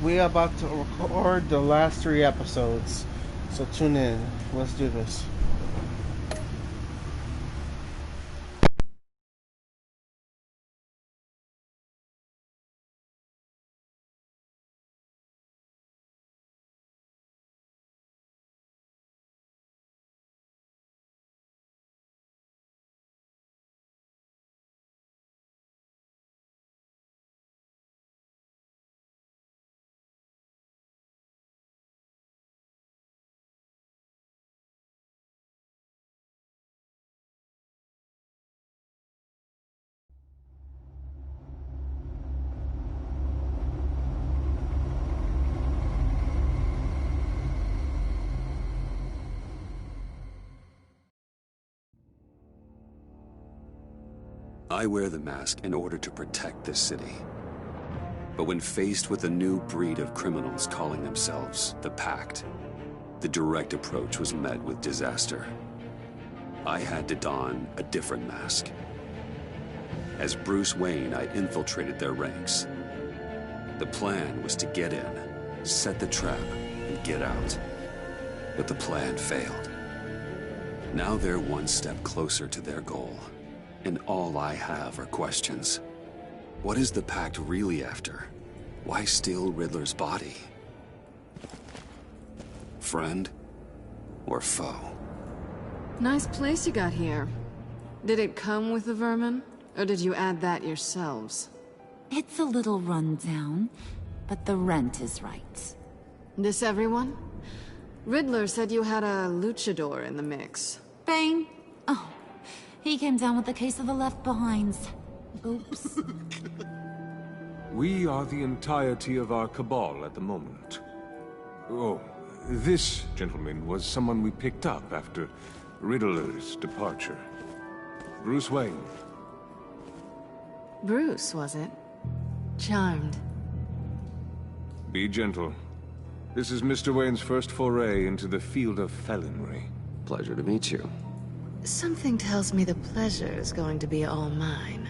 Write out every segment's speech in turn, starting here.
we're about to record the last three episodes, so tune in. Let's do this. I wear the mask in order to protect this city. But when faced with a new breed of criminals calling themselves the Pact, the direct approach was met with disaster. I had to don a different mask. As Bruce Wayne, I infiltrated their ranks. The plan was to get in, set the trap, and get out. But the plan failed. Now they're one step closer to their goal. And all I have are questions. What is the Pact really after? Why steal Riddler's body? Friend or foe? Nice place you got here. Did it come with the vermin? Or did you add that yourselves? It's a little run down, but the rent is right. This everyone? Riddler said you had a luchador in the mix. Bang! Oh, he came down with a case of the left-behinds. Oops. We are the entirety of our cabal at the moment. Oh, this gentleman was someone we picked up after Riddler's departure. Bruce Wayne. Bruce, was it? Charmed. Be gentle. This is Mr. Wayne's first foray into the field of felonry. Pleasure to meet you. Something tells me the pleasure is going to be all mine.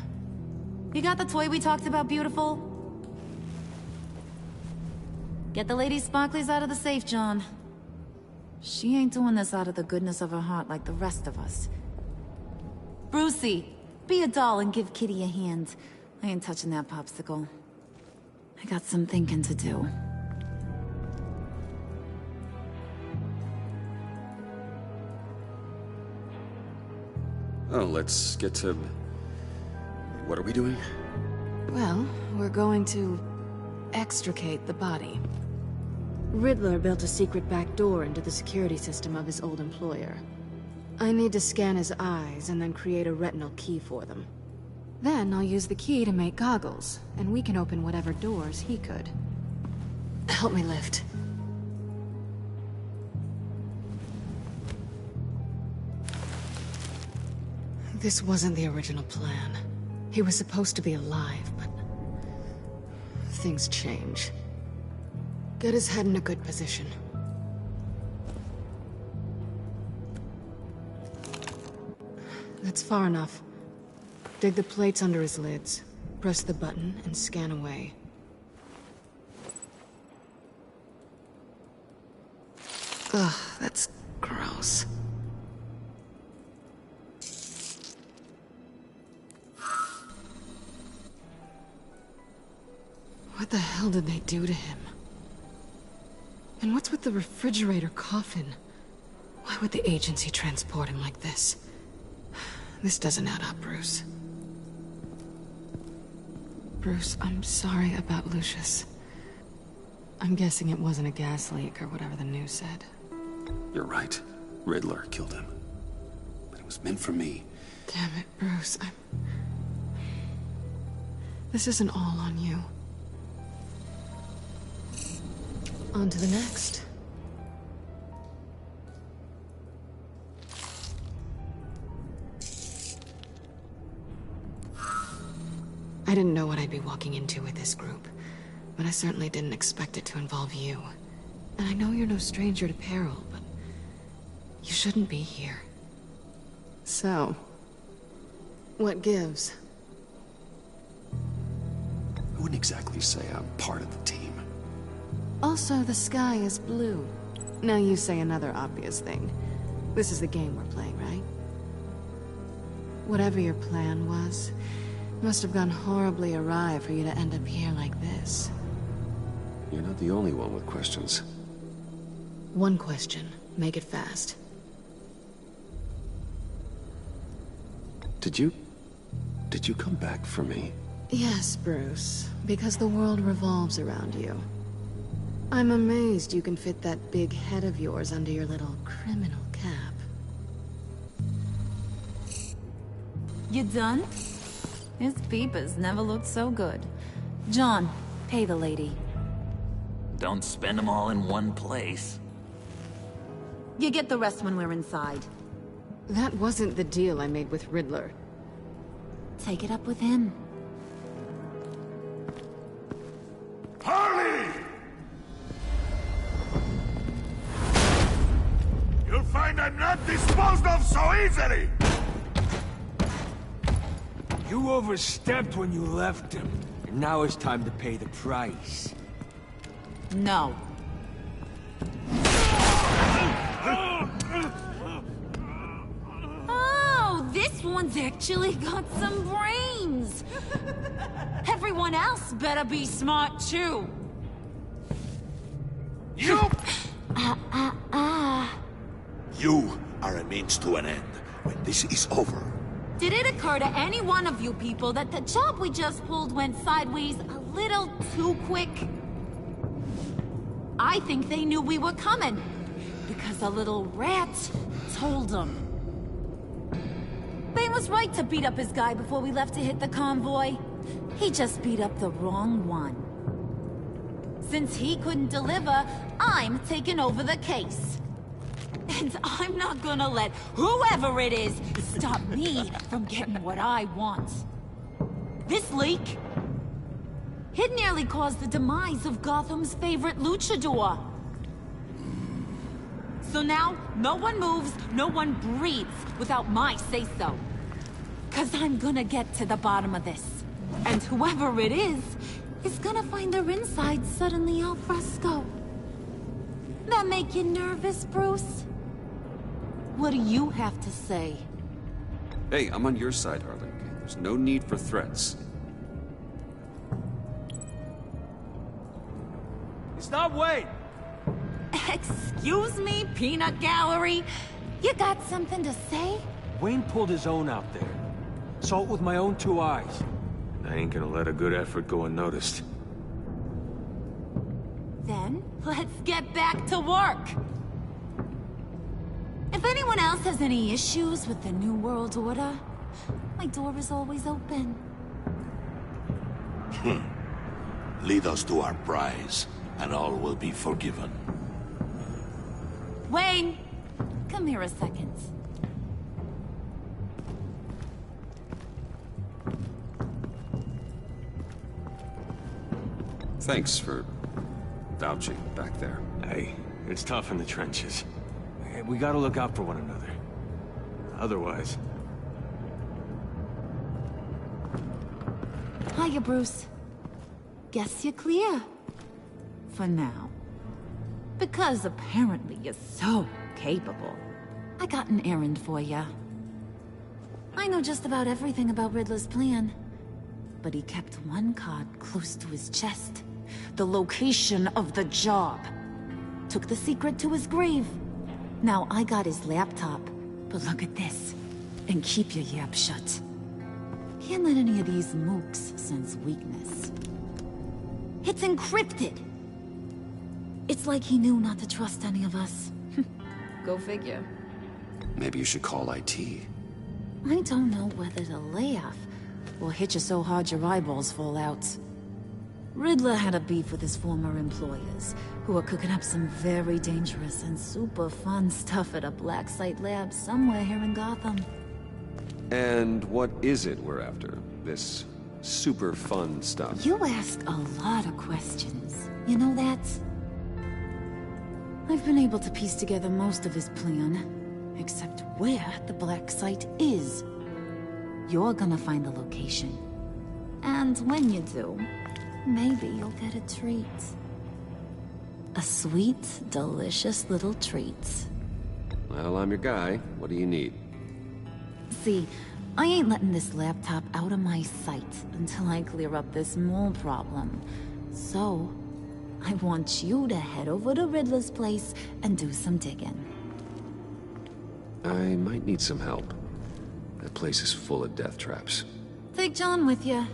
You got the toy we talked about, beautiful? Get the lady sparklies out of the safe, John. She ain't doing this out of the goodness of her heart like the rest of us. Brucey, be a doll and give Kitty a hand. I ain't touching that popsicle. I got some thinking to do. Oh, let's get to... What are we doing? Well, we're going to extricate the body. Riddler built a secret back door into the security system of his old employer. I need to scan his eyes and then create a retinal key for them. Then I'll use the key to make goggles, and we can open whatever doors he could. Help me lift. This wasn't the original plan. He was supposed to be alive, but... things change. Get his head in a good position. That's far enough. Dig the plates under his lids. Press the button and scan away. Ugh, that's gross. What the hell did they do to him? And what's with the refrigerator coffin? Why would the agency transport him like this? This doesn't add up, Bruce. Bruce, I'm sorry about Lucius. I'm guessing it wasn't a gas leak or whatever the news said. You're right. Riddler killed him. But it was meant for me. Damn it, Bruce. This isn't all on you. On to the next. I didn't know what I'd be walking into with this group, but I certainly didn't expect it to involve you. And I know you're no stranger to peril, but you shouldn't be here. So, what gives? I wouldn't exactly say I'm part of the team. Also, the sky is blue. Now you say another obvious thing. This is the game we're playing, right? Whatever your plan was, must have gone horribly awry for you to end up here like this. You're not the only one with questions. One question. Make it fast. Did you come back for me? Yes, Bruce. Because the world revolves around you. I'm amazed you can fit that big head of yours under your little criminal cap. You done? His peepers never looked so good. John, pay the lady. Don't spend them all in one place. You get the rest when we're inside. That wasn't the deal I made with Riddler. Take it up with him. Harley! You'll find I'm not disposed of so easily! You overstepped when you left him. And now it's time to pay the price. No. Oh, this one's actually got some brains. Everyone else better be smart too. You! You are a means to an end. When this is over, Did it occur to any one of you people that the job we just pulled went sideways a little too quick? I think they knew we were coming, because a little rat told them. Bane was right to beat up his guy before we left to hit the convoy. He just beat up the wrong one. Since he couldn't deliver, I'm taking over the case. And I'm not gonna let whoever it is stop me from getting what I want. This leak, it nearly caused the demise of Gotham's favorite luchador. So now, no one moves, no one breathes without my say-so. 'Cause I'm gonna get to the bottom of this. And whoever it is gonna find their insides suddenly al fresco. That make you nervous, Bruce? What do you have to say? Hey, I'm on your side, Harlan. There's no need for threats. Stop, wait! Excuse me, peanut gallery? You got something to say? Wayne pulled his own out there. Saw it with my own two eyes. I ain't gonna let a good effort go unnoticed. Then, let's get back to work. If anyone else has any issues with the New World Order, my door is always open. lead us to our prize, and all will be forgiven. Wayne, come here a second. Thanks for vouching back there. Hey, it's tough in the trenches. Hey, we gotta look out for one another. Otherwise... Hiya, Bruce. Guess you're clear. For now. Because apparently you're so capable. I got an errand for ya. I know just about everything about Riddler's plan. But he kept one card close to his chest. The location of the job. Took the secret to his grave. Now I got his laptop. But look at this. And keep your yap shut. Can't let any of these mooks sense weakness. It's encrypted! It's like he knew not to trust any of us. Go figure. Maybe you should call IT. I don't know whether to laugh or hit you so hard your eyeballs fall out. Riddler had a beef with his former employers, who were cooking up some very dangerous and super fun stuff at a black site lab somewhere here in Gotham. And what is it we're after? This super fun stuff? You ask a lot of questions. You know that? I've been able to piece together most of his plan, except where the black site is. You're gonna find the location. And when you do, maybe you'll get a treat. A sweet, delicious little treat. Well, I'm your guy. What do you need? See, I ain't letting this laptop out of my sight until I clear up this mole problem. So, I want you to head over to Riddler's place and do some digging. I might need some help. That place is full of death traps. Take John with you.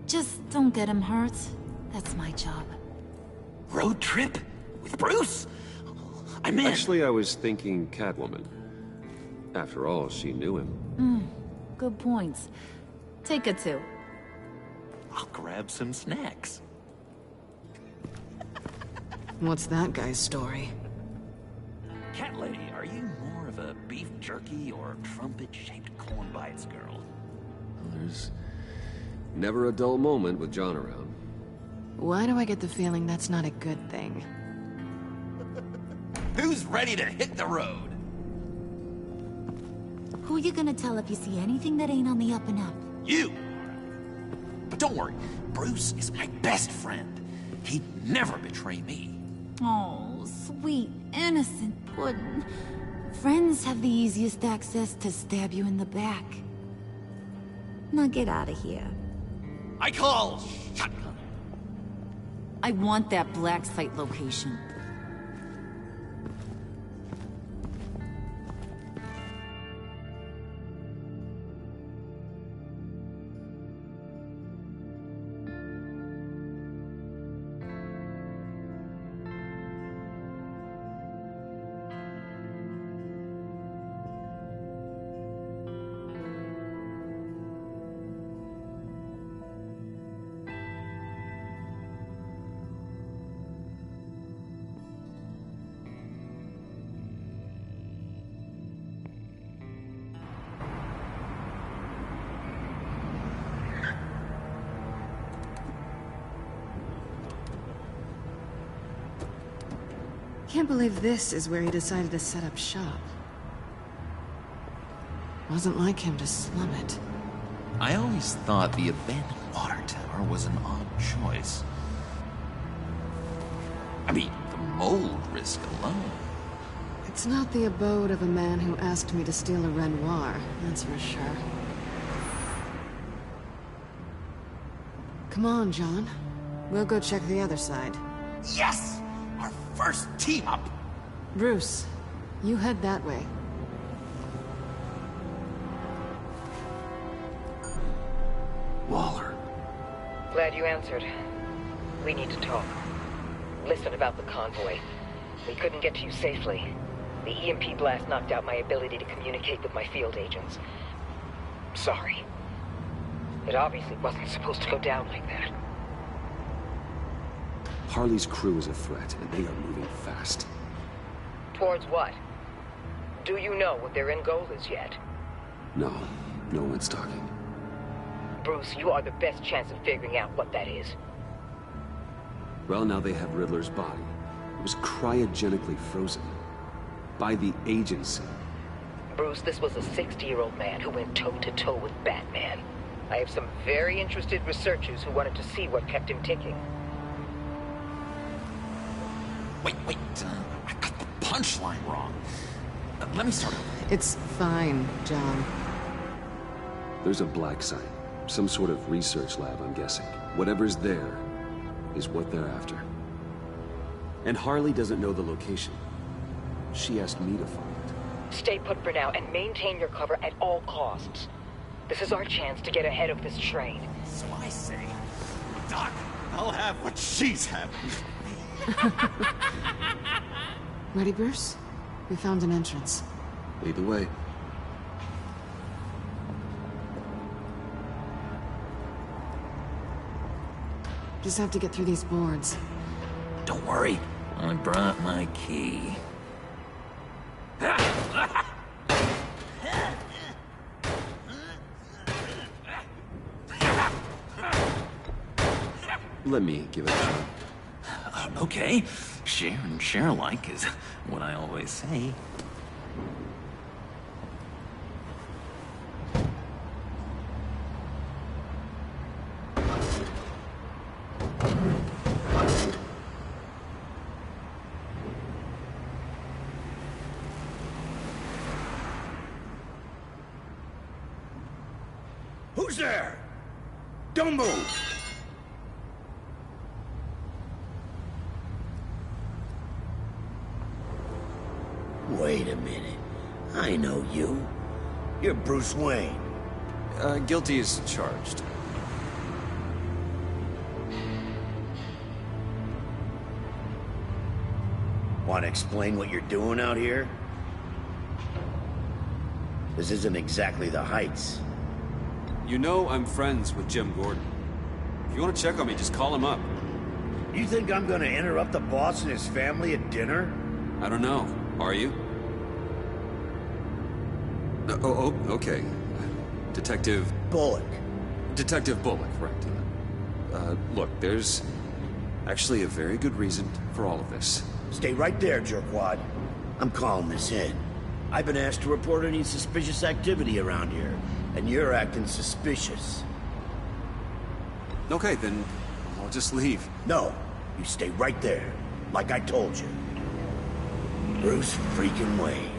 Just don't get him hurt. That's my job. Road trip? With Bruce? I'm in. Actually, I was thinking Catwoman. After all, she knew him. Good point. Take her too. I'll grab some snacks. What's that guy's story? Cat lady, are you more of a beef jerky or trumpet-shaped corn bites girl? There's never a dull moment with John around. Why do I get the feeling that's not a good thing? Who's ready to hit the road? Who you gonna tell if you see anything that ain't on the up and up? You! But don't worry, Bruce is my best friend. He'd never betray me. Oh, sweet, innocent puddin'. Friends have the easiest access to stab you in the back. Now get out of here. I call shotgun. I want that black site location. Can't believe this is where he decided to set up shop. Wasn't like him to slum it. I always thought the abandoned water tower was an odd choice. I mean, the mold risk alone. It's not the abode of a man who asked me to steal a Renoir, that's for sure. Come on, John. We'll go check the other side. Yes! Our first team up! Bruce, you head that way. Waller. Glad you answered. We need to talk. Listen about the convoy. We couldn't get to you safely. The EMP blast knocked out my ability to communicate with my field agents. Sorry. It obviously wasn't supposed to go down like that. Harley's crew is a threat, and they are moving fast. Towards what? Do you know what their end goal is yet? No, no one's talking. Bruce, you are the best chance of figuring out what that is. Well, now they have Riddler's body. It was cryogenically frozen. By the agency. Bruce, this was a 60-year-old man who went toe-to-toe with Batman. I have some very interested researchers who wanted to see what kept him ticking. Wait, I got the punchline wrong. Let me start over. It's fine, John. There's a black site. Some sort of research lab, I'm guessing. Whatever's there is what they're after. And Harley doesn't know the location. She asked me to find it. Stay put for now and maintain your cover at all costs. This is our chance to get ahead of this train. So I say, Doc, I'll have what she's having. Ready, Bruce? We found an entrance. Lead the way. Just have to get through these boards. Don't worry, I brought my key. Let me give it a shot. Okay, share and share alike is what I always say. Who's there? Don't move! Wait a minute. I know you. You're Bruce Wayne. Guilty as charged. Want to explain what you're doing out here? This isn't exactly the Heights. You know I'm friends with Jim Gordon. If you want to check on me, just call him up. You think I'm gonna interrupt the boss and his family at dinner? I don't know. Are you? Okay. Detective... Bullock. Detective Bullock, right. Look, there's actually a very good reason for all of this. Stay right there, jerkwad. I'm calling this in. I've been asked to report any suspicious activity around here, and you're acting suspicious. Okay, then I'll just leave. No, you stay right there, like I told you. Bruce freaking Wayne.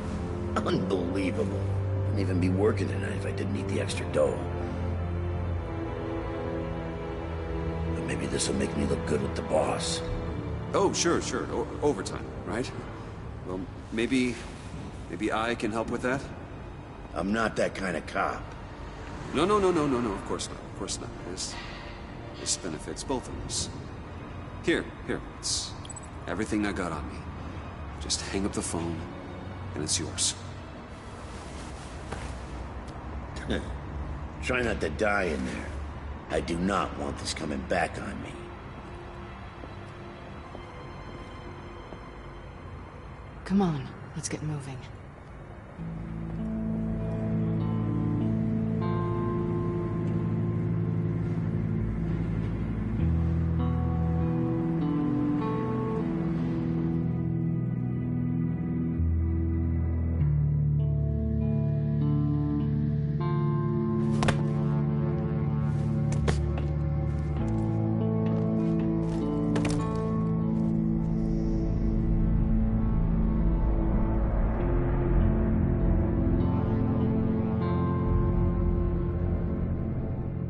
Unbelievable. Wouldn't even be working tonight if I didn't need the extra dough. But maybe this'll make me look good with the boss. Oh, sure. Overtime, right? Well, maybe I can help with that? I'm not that kind of cop. No, of course not. This benefits both of us. Here, it's everything I got on me. Just hang up the phone, and it's yours. Try not to die in there. I do not want this coming back on me. Come on, let's get moving.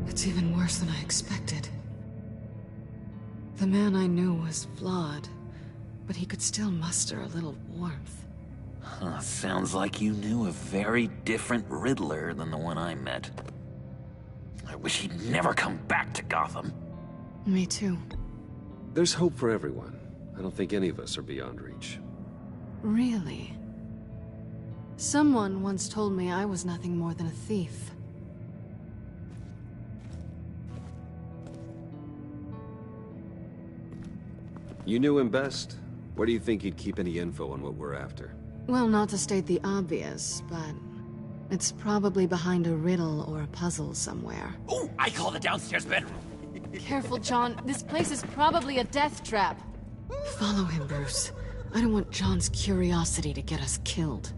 It's even worse than I expected. The man I knew was flawed, but he could still muster a little warmth. Huh, sounds like you knew a very different Riddler than the one I met. I wish he'd never come back to Gotham. Me too. There's hope for everyone. I don't think any of us are beyond reach. Really? Someone once told me I was nothing more than a thief. You knew him best. Where do you think he'd keep any info on what we're after? Well, not to state the obvious, but it's probably behind a riddle or a puzzle somewhere. Oh, I call the downstairs bedroom. Careful, John. This place is probably a death trap. Follow him, Bruce. I don't want John's curiosity to get us killed.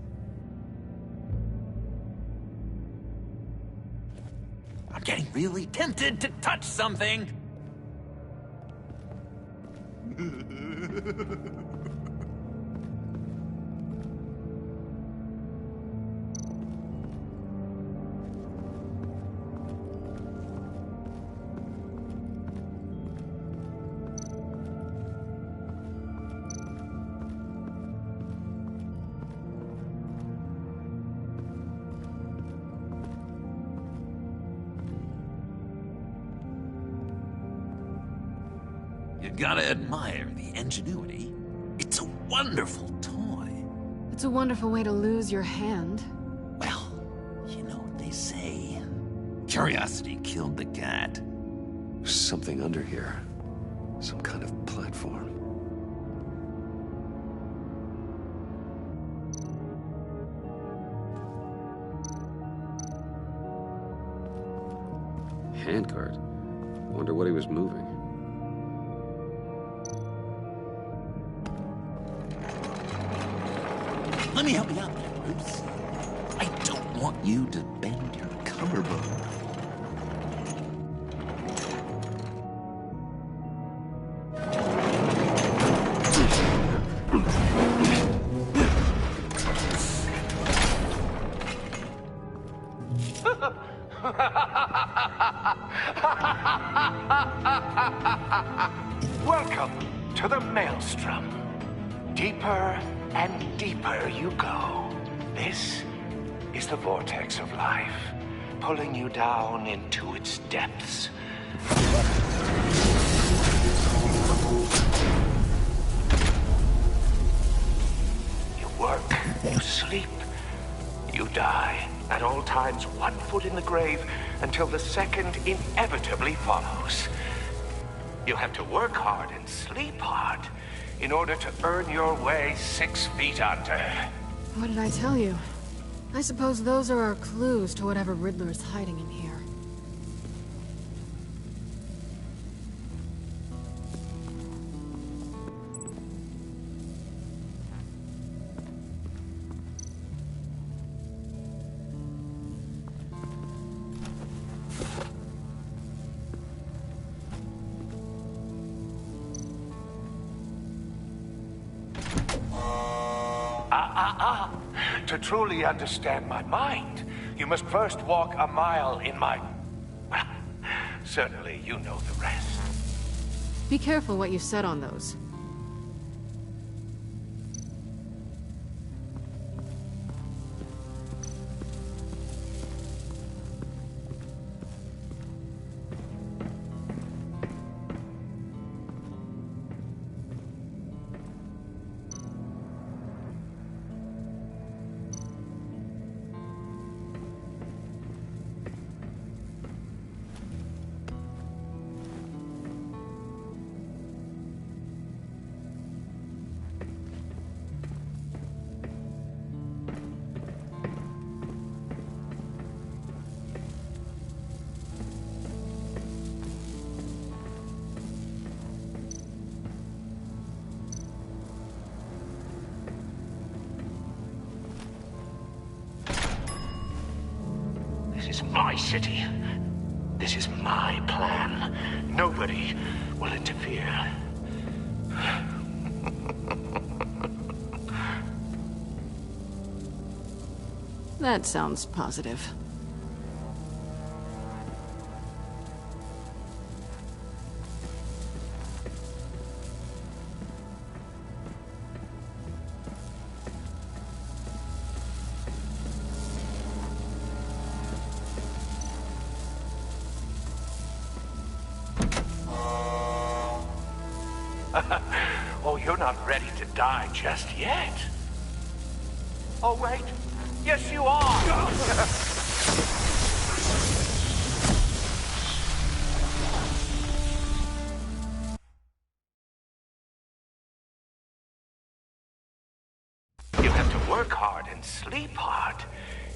I'm getting really tempted to touch something. You gotta admire the ingenuity. It's a wonderful toy. It's a wonderful way to lose your hand. Well, you know what they say. Curiosity killed the cat. There's something under here. Some kind of platform. Handcart. Wonder what he was moving. Let me help you out there, Bruce. I don't want you to bend your collarbone. Welcome to the Maelstrom. Deeper and deeper you go. This is the vortex of life, pulling you down into its depths. You work, you sleep, you die. At all times, 1 foot in the grave until the second inevitably follows. You have to work hard and sleep hard in order to earn your way 6 feet under. What did I tell you? I suppose those are our clues to whatever Riddler is hiding in here. To truly understand my mind, you must first walk a mile in my... Well, certainly you know the rest. Be careful what you said on those. This is my city. This is my plan. Nobody will interfere. That sounds positive. Oh, you're not ready to die just yet. Oh, wait. Yes, you are. You have to work hard and sleep hard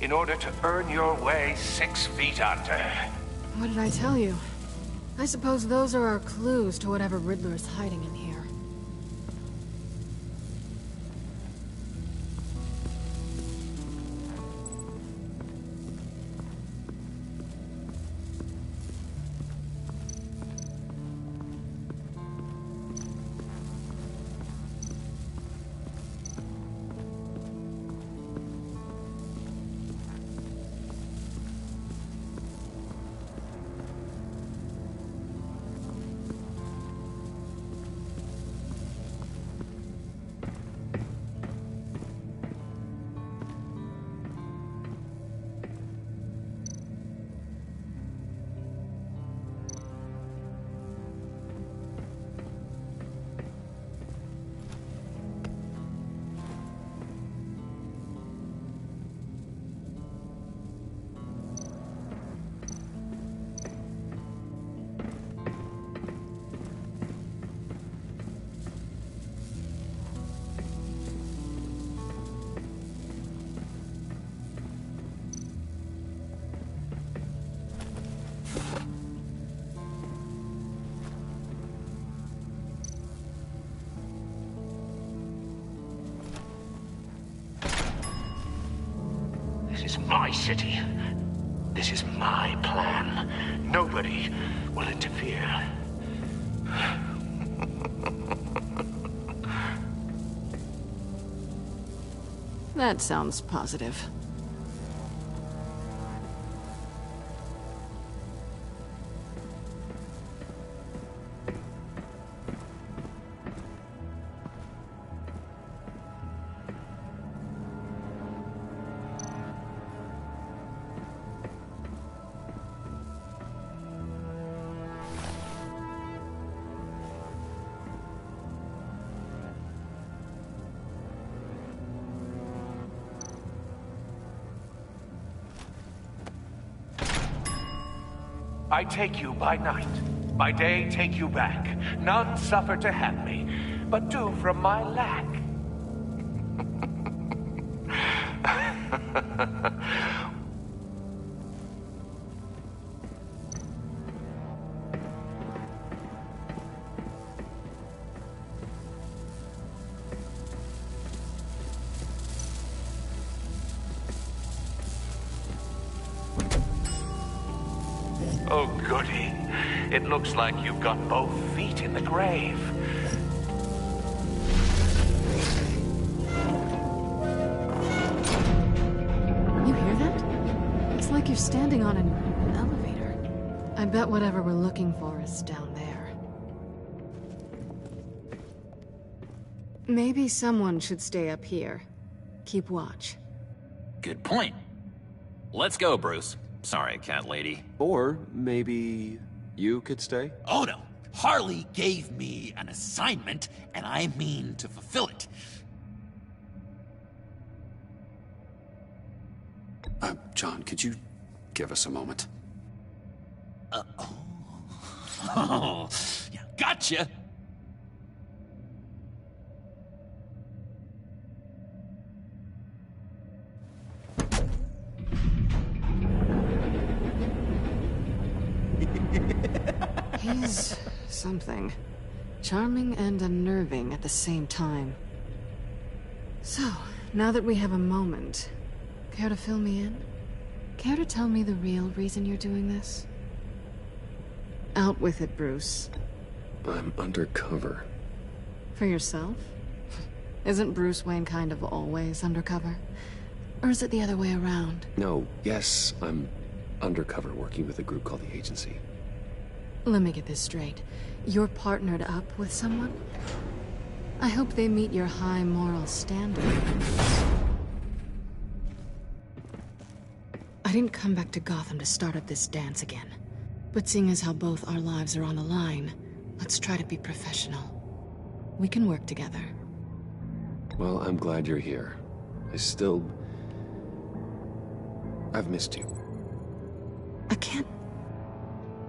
in order to earn your way 6 feet under. What did I tell you? I suppose those are our clues to whatever Riddler is hiding in here. This is my city. This is my plan. Nobody will interfere. That sounds positive. I take you by night. By day, take you back. None suffer to have me, but do from my lack. Oh, goody. It looks like you've got both feet in the grave. You hear that? It's like you're standing on an elevator. I bet whatever we're looking for is down there. Maybe someone should stay up here. Keep watch. Good point. Let's go, Bruce. Sorry, cat lady. Or maybe you could stay? Oh no, Harley gave me an assignment, and I mean to fulfill it. John, could you give us a moment? Oh, yeah, gotcha. He's something. Charming and unnerving at the same time. So, now that we have a moment, care to fill me in? Care to tell me the real reason you're doing this? Out with it, Bruce. I'm undercover. For yourself? Isn't Bruce Wayne kind of always undercover? Or is it the other way around? No, yes, I'm undercover working with a group called the Agency. Let me get this straight. You're partnered up with someone? I hope they meet your high moral standard. I didn't come back to Gotham to start up this dance again. But seeing as how both our lives are on the line, let's try to be professional. We can work together. Well, I'm glad you're here. I've missed you. I can't...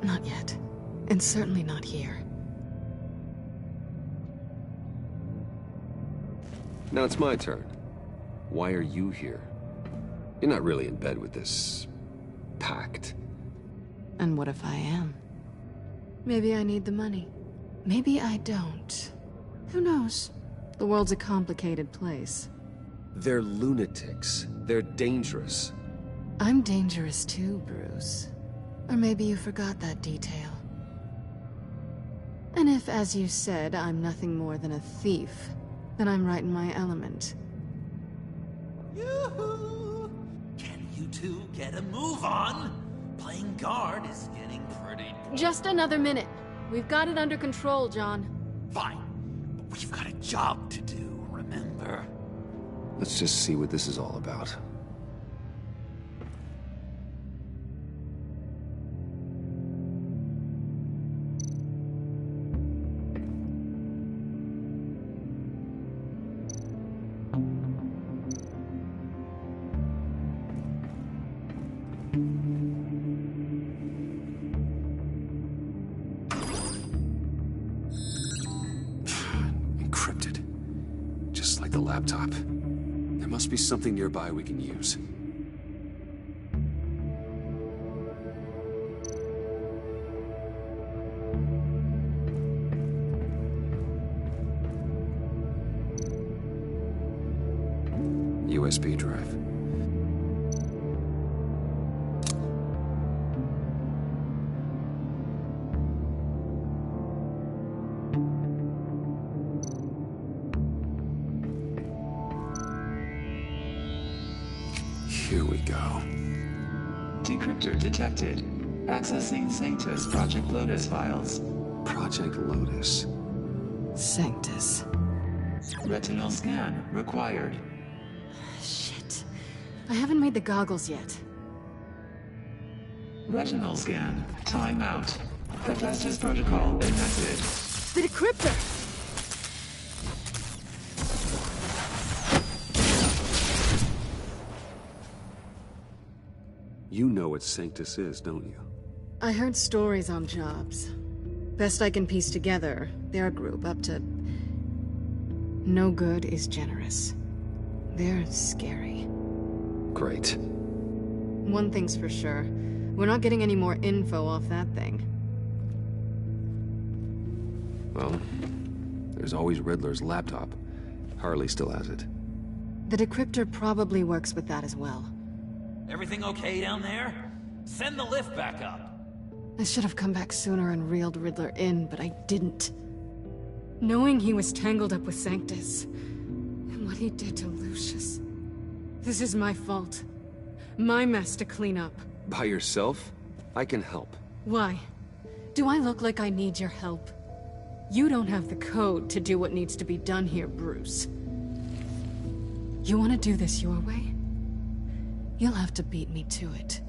Not yet. And certainly not here. Now it's my turn. Why are you here? You're not really in bed with this... pact. And what if I am? Maybe I need the money. Maybe I don't. Who knows? The world's a complicated place. They're lunatics. They're dangerous. I'm dangerous too, Bruce. Or maybe you forgot that detail. And if, as you said, I'm nothing more than a thief, then I'm right in my element. Yoo-hoo! Can you two get a move on? Playing guard is getting pretty... Just another minute. We've got it under control, John. Fine. But we've got a job to do, remember? Let's just see what this is all about. Encrypted. Just like the laptop. There must be something nearby we can use. USB drive. Here we go. Decryptor detected. Accessing Sanctus Project Lotus files. Project Lotus. Sanctus. Retinal scan required. Shit. I haven't made the goggles yet. Retinal scan. Timeout. Hephaestus protocol enacted. The decryptor! You know what Sanctus is, don't you? I heard stories on jobs. Best I can piece together, their group up to... No good is generous. They're scary. Great. One thing's for sure. We're not getting any more info off that thing. Well, there's always Riddler's laptop. Harley still has it. The decryptor probably works with that as well. Everything okay down there? Send the lift back up. I should have come back sooner and reeled Riddler in, but I didn't. Knowing he was tangled up with Sanctus, and what he did to Lucius. This is my fault. My mess to clean up. By yourself? I can help. Why? Do I look like I need your help? You don't have the code to do what needs to be done here, Bruce. You want to do this your way? You'll have to beat me to it.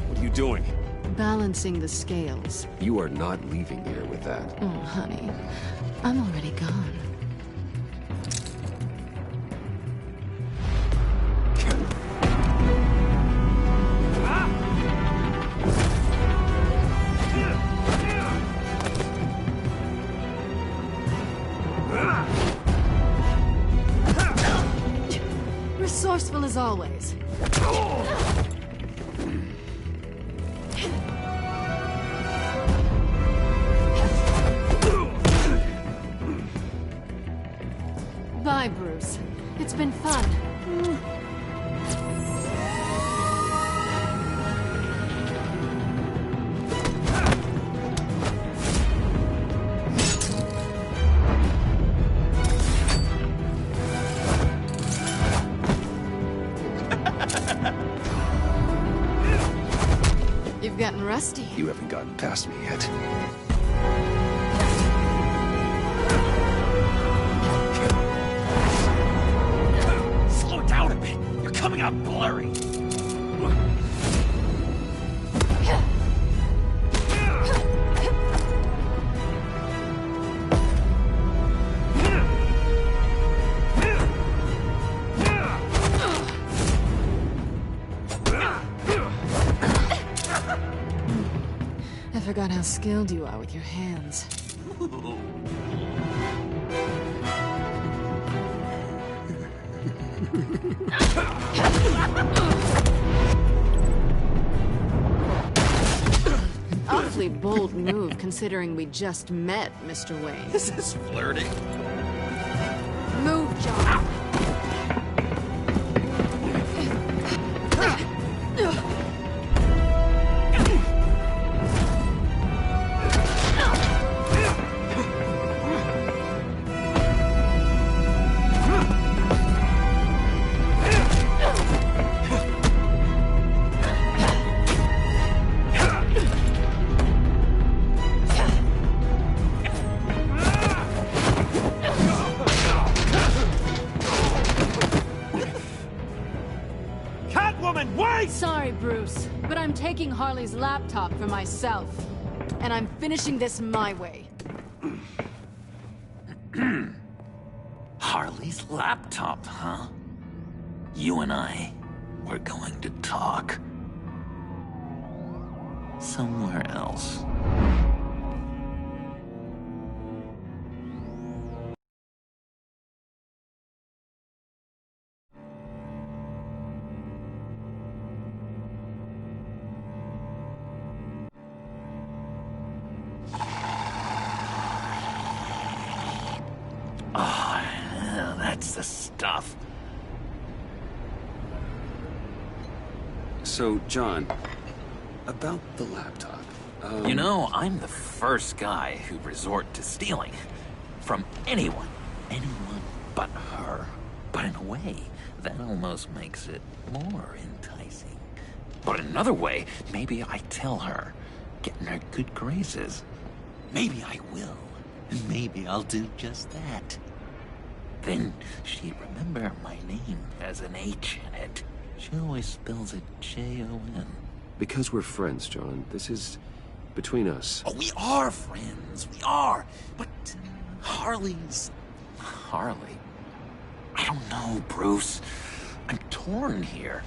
What are you doing? Balancing the scales. You are not leaving here with that. Oh, honey. I'm already gone. Resourceful as always. Bye, Bruce. It's been fun. You've gotten rusty. You haven't gotten past me yet. Slow down a bit. You're coming out blurry. I forgot how skilled you are with your hands. Awfully bold move, considering we just met, Mr. Wayne. This is flirting. Move, John. Sorry, Bruce, but I'm taking Harley's laptop for myself. And I'm finishing this my way. Harley's laptop, huh? You and I, we're going to talk. Somewhere else. Oh, that's the stuff. So, John, about the laptop. You know, I'm the first guy who resort to stealing. From anyone. Anyone but her. But in a way, that almost makes it more enticing. But in another way, maybe I tell her, get in her good graces. Maybe I will. And maybe I'll do just that. Then she'd remember my name has an H in it. She always spells it Jon. Because we're friends, John, this is between us. Oh, we are friends. We are. But Harley's... Harley? I don't know, Bruce. I'm torn here.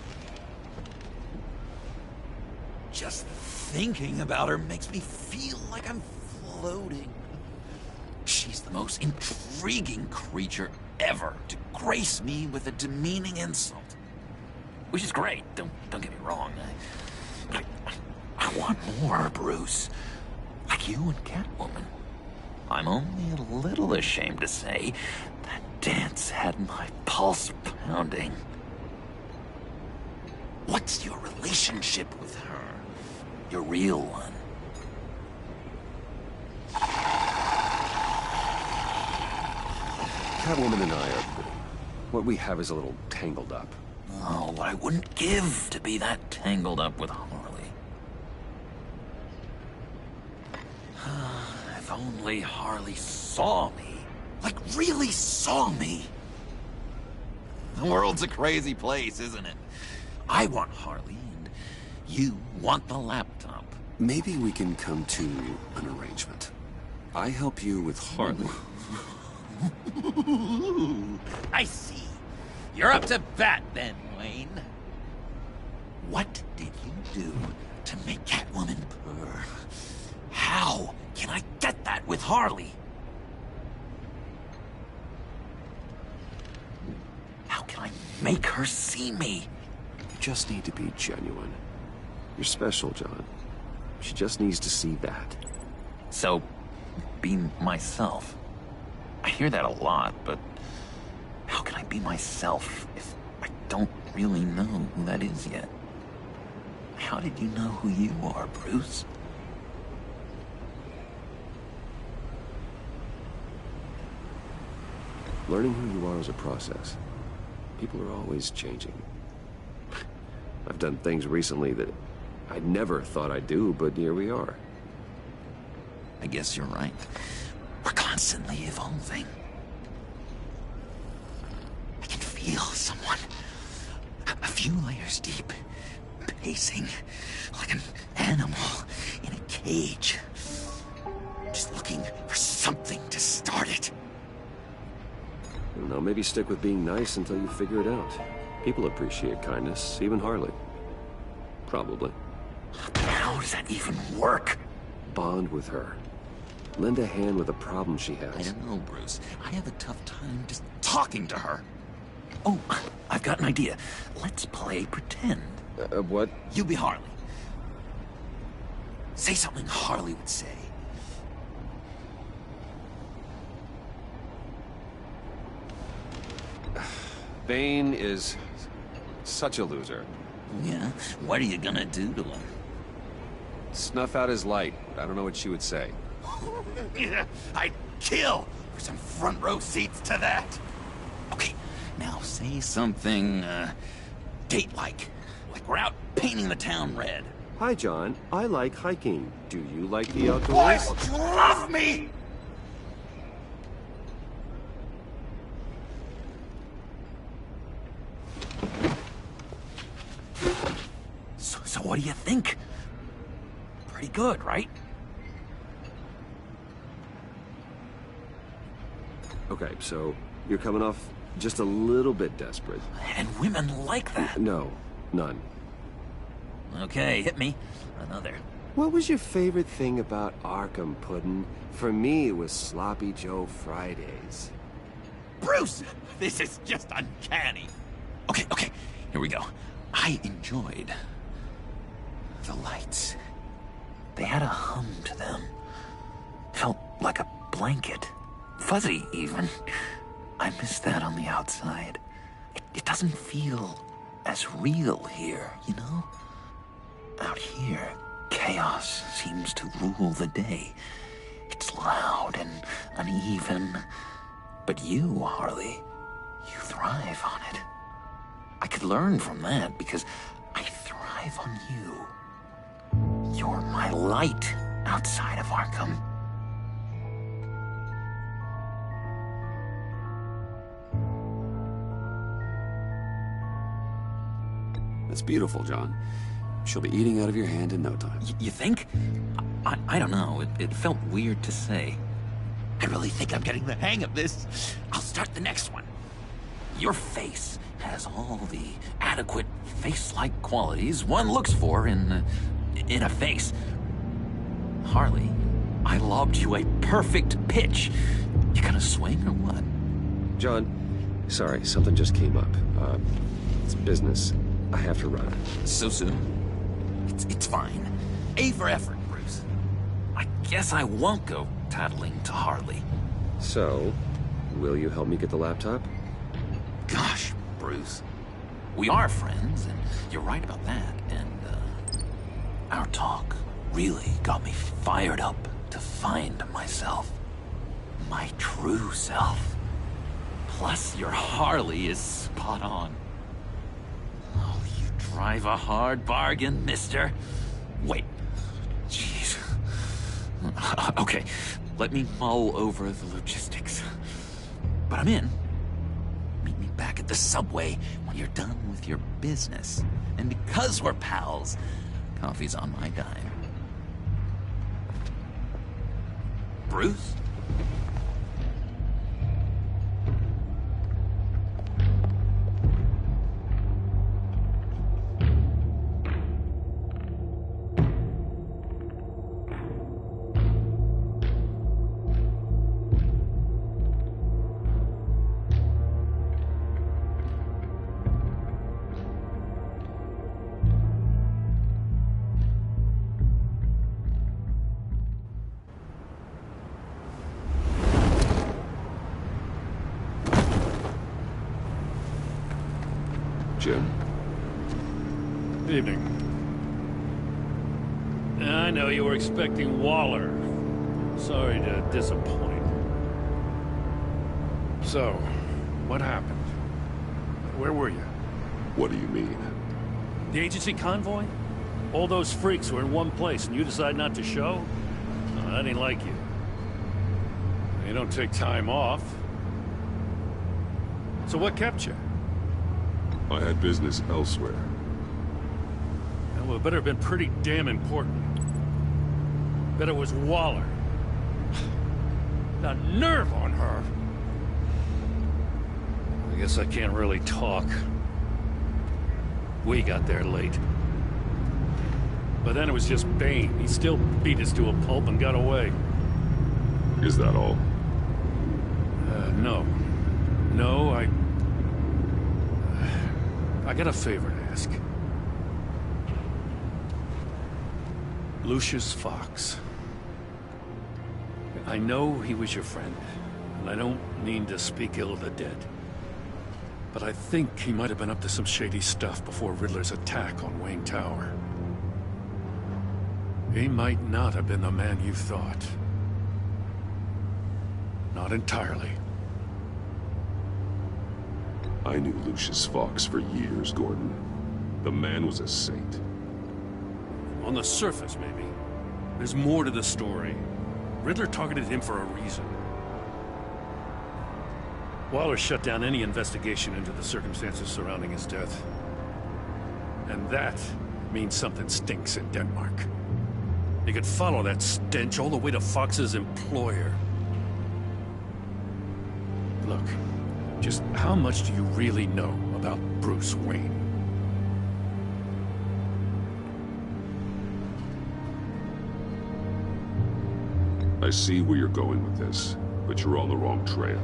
Just thinking about her makes me feel like I'm floating. She's the most intriguing creature ever to grace me with a demeaning insult. Which is great, don't get me wrong. I want more, Bruce. Like you and Catwoman. I'm only a little ashamed to say that dance had my pulse pounding. What's your relationship with her? Your real one? Catwoman and I are... what we have is a little tangled up. Oh, what I wouldn't give to be that tangled up with Harley. If only Harley saw me. Like, really saw me. The world's a crazy place, isn't it? I want Harley, and you want the laptop. Maybe we can come to an arrangement. I help you with Harley. I see. You're up to bat then, Wayne. What did you do to make Catwoman purr? How can I get that with Harley? How can I make her see me? You just need to be genuine. You're special, John. She just needs to see that. So, be myself. I hear that a lot, but how can I be myself if I don't really know who that is yet? How did you know who you are, Bruce? Learning who you are is a process. People are always changing. I've done things recently that I never thought I'd do, but here we are. I guess you're right. We're constantly evolving. I can feel someone a few layers deep, pacing like an animal in a cage. Just looking for something to start it. I don't know, maybe stick with being nice until you figure it out. People appreciate kindness, even Harley. Probably. But how does that even work? Bond with her. Lend a hand with a problem she has. I don't know, Bruce. I have a tough time just talking to her. Oh, I've got an idea. Let's play pretend. What? You be Harley. Say something Harley would say. Bane is such a loser. Yeah? What are you gonna do to him? Snuff out his light. I don't know what she would say. I'd kill for some front row seats to that. Okay, now say something, date-like. Like we're out painting the town red. Hi, John. I like hiking. Do you like the outdoors? Boys, love me! So what do you think? Pretty good, right? Okay, so you're coming off just a little bit desperate. And women like that. No, none. Okay, hit me. Another. What was your favorite thing about Arkham, Puddin'? For me, it was Sloppy Joe Fridays. Bruce! This is just uncanny. Okay, here we go. I enjoyed the lights. They had a hum to them. Felt like a blanket. Fuzzy, even. I miss that on the outside. It doesn't feel as real here, you know? Out here, chaos seems to rule the day. It's loud and uneven. But you, Harley, you thrive on it. I could learn from that because I thrive on you. You're my light outside of Arkham. That's beautiful, John. She'll be eating out of your hand in no time. You think? I don't know. It felt weird to say. I really think I'm getting the hang of this. I'll start the next one. Your face has all the adequate face-like qualities one looks for in a face. Harley, I lobbed you a perfect pitch. You gonna swing or what? John, sorry, something just came up. It's business. I have to run. So soon? It's fine. A for effort, Bruce. I guess I won't go tattling to Harley. So, will you help me get the laptop? Gosh, Bruce. We are friends, and you're right about that. And, our talk really got me fired up to find myself. My true self. Plus, your Harley is spot on. Oh, you drive a hard bargain, mister. Wait. Jeez. Okay, let me mull over the logistics. But I'm in. Meet me back at the subway when you're done with your business. And because we're pals, coffee's on my dime. Bruce? Jim? Evening. I know you were expecting Waller. Sorry to disappoint. So, what happened? Where were you? What do you mean? The agency convoy? All those freaks were in one place and you decide not to show? No, that ain't like you. You don't take time off. So what kept you? I had business elsewhere. Well, it better have been pretty damn important. Bet it was Waller. The nerve on her! I guess I can't really talk. We got there late. But then it was just Bane. He still beat us to a pulp and got away. Is that all? No. No, I got a favor to ask. Lucius Fox. I know he was your friend, and I don't mean to speak ill of the dead. But I think he might have been up to some shady stuff before Riddler's attack on Wayne Tower. He might not have been the man you thought. Not entirely. I knew Lucius Fox for years, Gordon. The man was a saint. On the surface, maybe. There's more to the story. Riddler targeted him for a reason. Waller shut down any investigation into the circumstances surrounding his death. And that means something stinks in Denmark. You could follow that stench all the way to Fox's employer. Look, just how much do you really know about Bruce Wayne? I see where you're going with this, but you're on the wrong trail.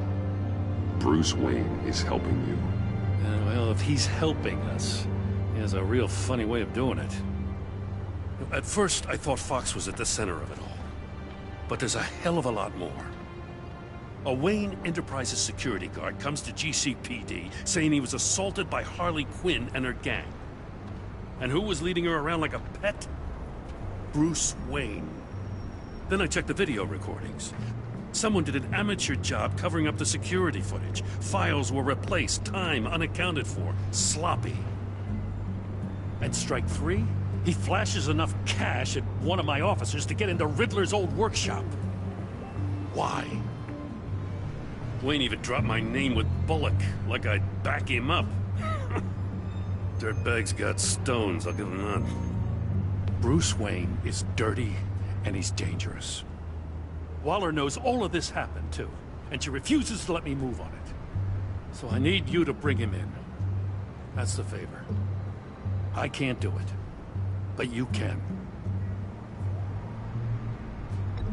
Bruce Wayne is helping you. Well, if he's helping us, he has a real funny way of doing it. At first, I thought Fox was at the center of it all. But there's a hell of a lot more. A Wayne Enterprises security guard comes to GCPD saying he was assaulted by Harley Quinn and her gang. And who was leading her around like a pet? Bruce Wayne. Then I checked the video recordings. Someone did an amateur job covering up the security footage. Files were replaced, time unaccounted for, sloppy. At strike 3, he flashes enough cash at one of my officers to get into Riddler's old workshop. Why? Wayne even dropped my name with Bullock, like I'd back him up. Dirtbag's got stones, I'll give him that. Bruce Wayne is dirty and he's dangerous. Waller knows all of this happened, too, and she refuses to let me move on it. So I need you to bring him in. That's the favor. I can't do it, but you can.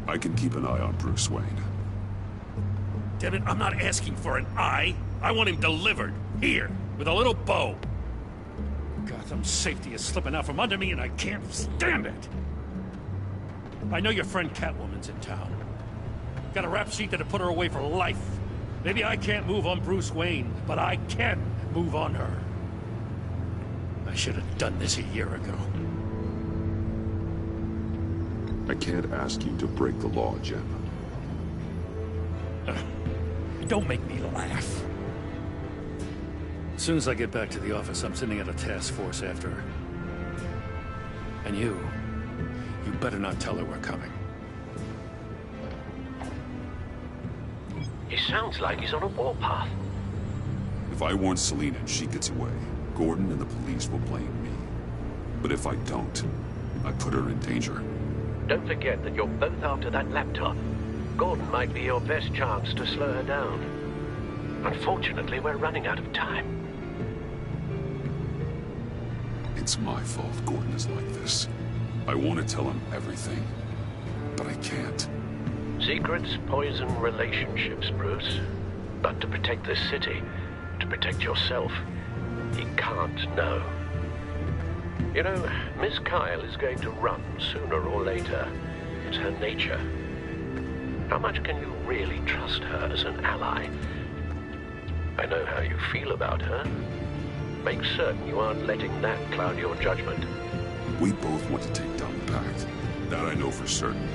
I can keep an eye on Bruce Wayne. Damn it, I'm not asking for an eye. I want him delivered, here, with a little bow. Gotham's safety is slipping out from under me and I can't stand it. I know your friend Catwoman's in town. Got a rap sheet that'll put her away for life. Maybe I can't move on Bruce Wayne, but I can move on her. I should have done this a year ago. I can't ask you to break the law, Jim. Don't make me laugh. As soon as I get back to the office, I'm sending out a task force after her. And you better not tell her we're coming. He sounds like he's on a warpath. If I warn Selina and she gets away, Gordon and the police will blame me. But if I don't, I put her in danger. Don't forget that you're both after that laptop. Gordon might be your best chance to slow her down. Unfortunately, we're running out of time. It's my fault Gordon is like this. I want to tell him everything, but I can't. Secrets poison relationships, Bruce. But to protect this city, to protect yourself, he can't know. You know, Miss Kyle is going to run sooner or later. It's her nature. How much can you really trust her as an ally? I know how you feel about her. Make certain you aren't letting that cloud your judgment. We both want to take down the Pact. That I know for certain.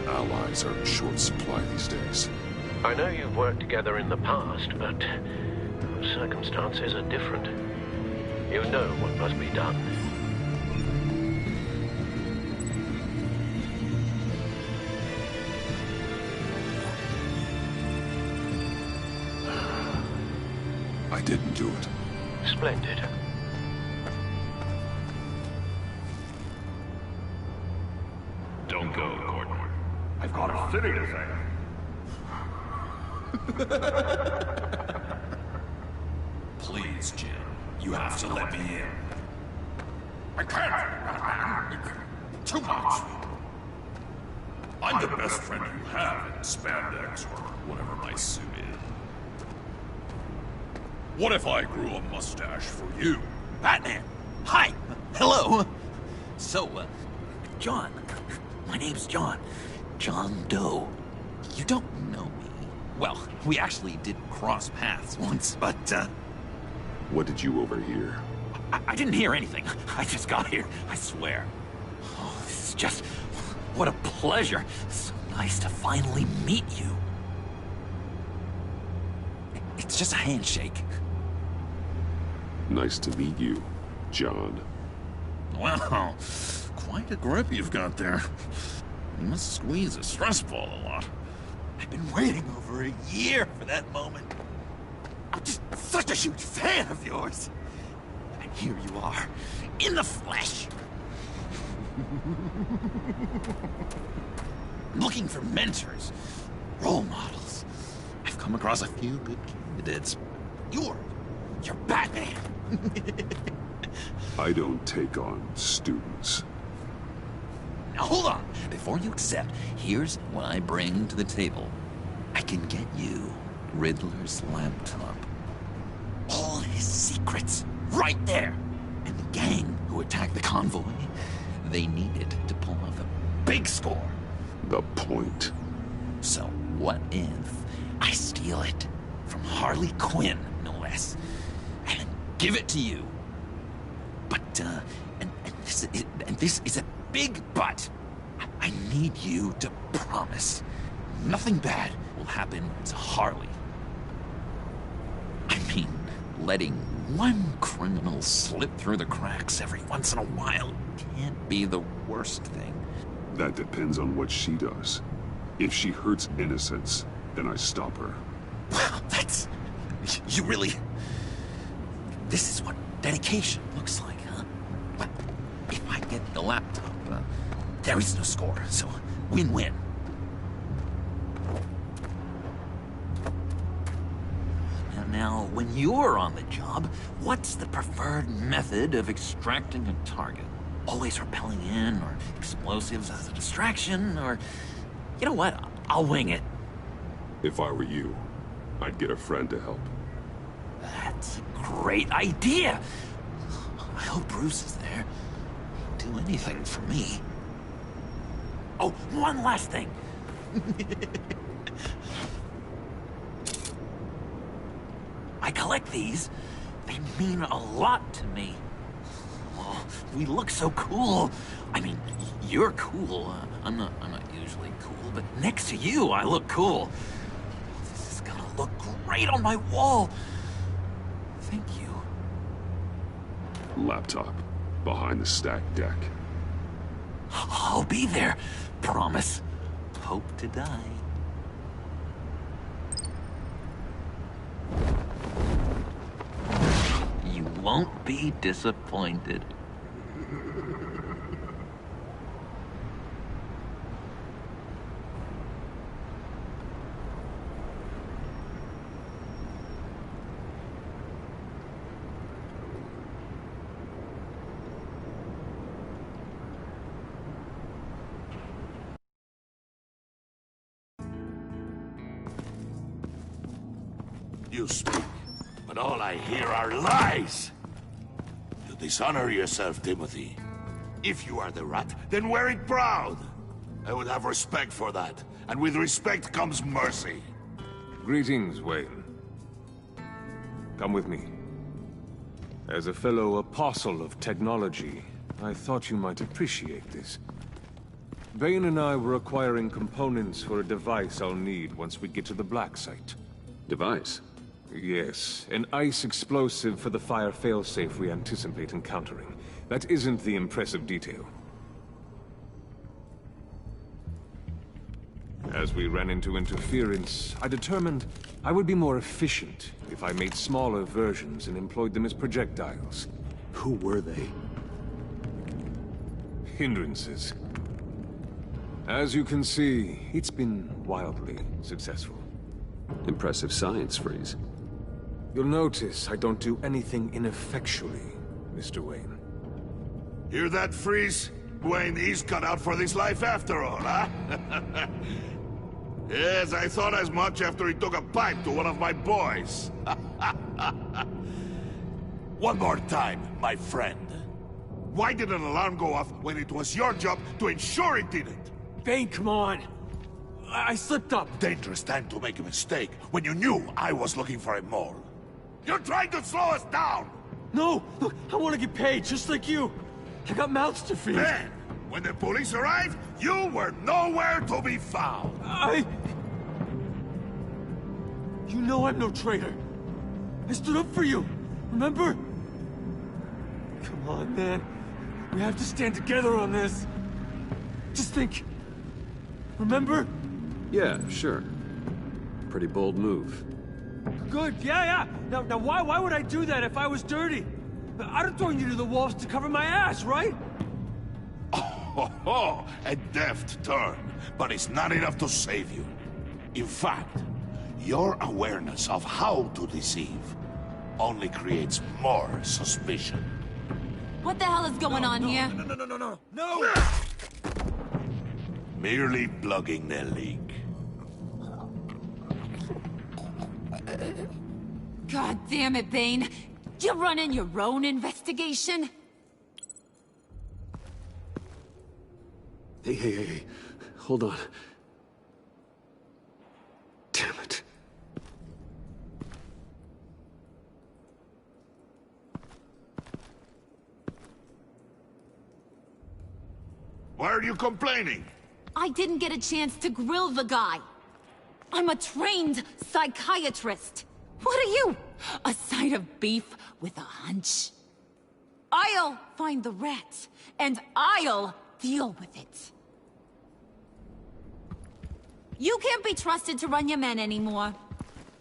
Allies are in short supply these days. I know you've worked together in the past, but circumstances are different. You know what must be done. I didn't do it. Splendid. Don't go, Gordon. I've got a city to save. Please, Jim. You have to let me in. I can't. Too much. I'm the best friend you have in spandex or whatever my suit is. What if I grew a mustache for you? Batman! Hi! Hello! So, John. My name's John. John Doe. You don't know me. Well, we actually did cross paths once, but, What did you overhear? I didn't hear anything. I just got here, I swear. Oh, this is just... what a pleasure. So nice to finally meet you. It's just a handshake. Nice to meet you, John. Wow, quite a grip you've got there. You must squeeze a stress ball a lot. I've been waiting over a year for that moment. I'm just such a huge fan of yours. And here you are, in the flesh. Looking for mentors, role models. I've come across a few good candidates. You're Batman. I don't take on students. Now hold on. Before you accept, here's what I bring to the table. I can get you Riddler's laptop. All his secrets, right there. And the gang who attacked the convoy, they needed to pull off a big score. The point. So what if I steal it from Harley Quinn, no less, and then give it to you? But, and this is a big but. I need you to promise nothing bad will happen to Harley. I mean, letting one criminal slip through the cracks every once in a while can't be the worst thing. That depends on what she does. If she hurts innocents, then I stop her. Wow, that's... you really... This is what dedication looks like, huh? But if I get the laptop, there is no score, so win-win. Now, when you're on the job, what's the preferred method of extracting a target? Always rappelling in, or explosives as a distraction, or... You know what? I'll wing it. If I were you, I'd get a friend to help. That's a great idea! I hope Bruce is there. He'd do anything for me. Oh, one last thing! I collect these. They mean a lot to me. Oh, we look so cool. I mean, you're cool. I'm not usually cool, but next to you, I look cool. This is gonna look great on my wall. Thank you. Laptop. Behind the stacked deck. I'll be there. Promise. Hope to die. You won't be disappointed. You speak, but all I hear are lies! You dishonor yourself, Timothy. If you are the rat, then wear it proud! I would have respect for that, and with respect comes mercy. Greetings, Wayne. Come with me. As a fellow apostle of technology, I thought you might appreciate this. Bane and I were acquiring components for a device I'll need once we get to the Black Site. Device? Yes, an ice explosive for the fire failsafe we anticipate encountering. That isn't the impressive detail. As we ran into interference, I determined I would be more efficient if I made smaller versions and employed them as projectiles. Who were they? Hindrances. As you can see, it's been wildly successful. Impressive science, Freeze. You'll notice I don't do anything ineffectually, Mr. Wayne. Hear that, Freeze? Wayne is cut out for this life after all, huh? Yes, I thought as much after he took a pipe to one of my boys. One more time, my friend. Why did an alarm go off when it was your job to ensure it didn't? Bane, come on! I slipped up. Dangerous time to make a mistake when you knew I was looking for a mole. You're trying to slow us down! No! Look, I want to get paid, just like you! I got mouths to feed. Then, when the police arrived, you were nowhere to be found! You know I'm no traitor. I stood up for you, remember? Come on, man. We have to stand together on this. Just think. Remember? Yeah, sure. Pretty bold move. Good, yeah. Now why would I do that if I was dirty? I'd have thrown you to the wolves to cover my ass, right? Oh, a deft turn, but it's not enough to save you. In fact, your awareness of how to deceive only creates more suspicion. What the hell is going on here? No! Merely plugging the leak. God damn it, Bane. You're running your own investigation? Hey. Hold on. Damn it. Why are you complaining? I didn't get a chance to grill the guy. I'm a trained psychiatrist. What are you? A side of beef with a hunch? I'll find the rat, and I'll deal with it. You can't be trusted to run your men anymore.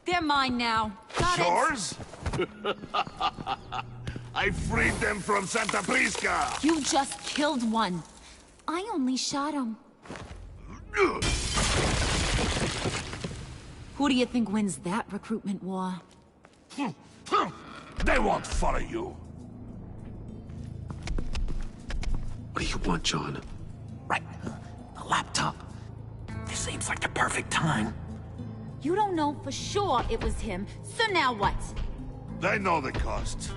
They're mine now. Got it? Yours? I freed them from Santa Prisca! You just killed one. I only shot him. Who do you think wins that recruitment war? They won't follow you. What do you want, John? Right. A laptop. This seems like the perfect time. You don't know for sure it was him, so now what? They know the cost.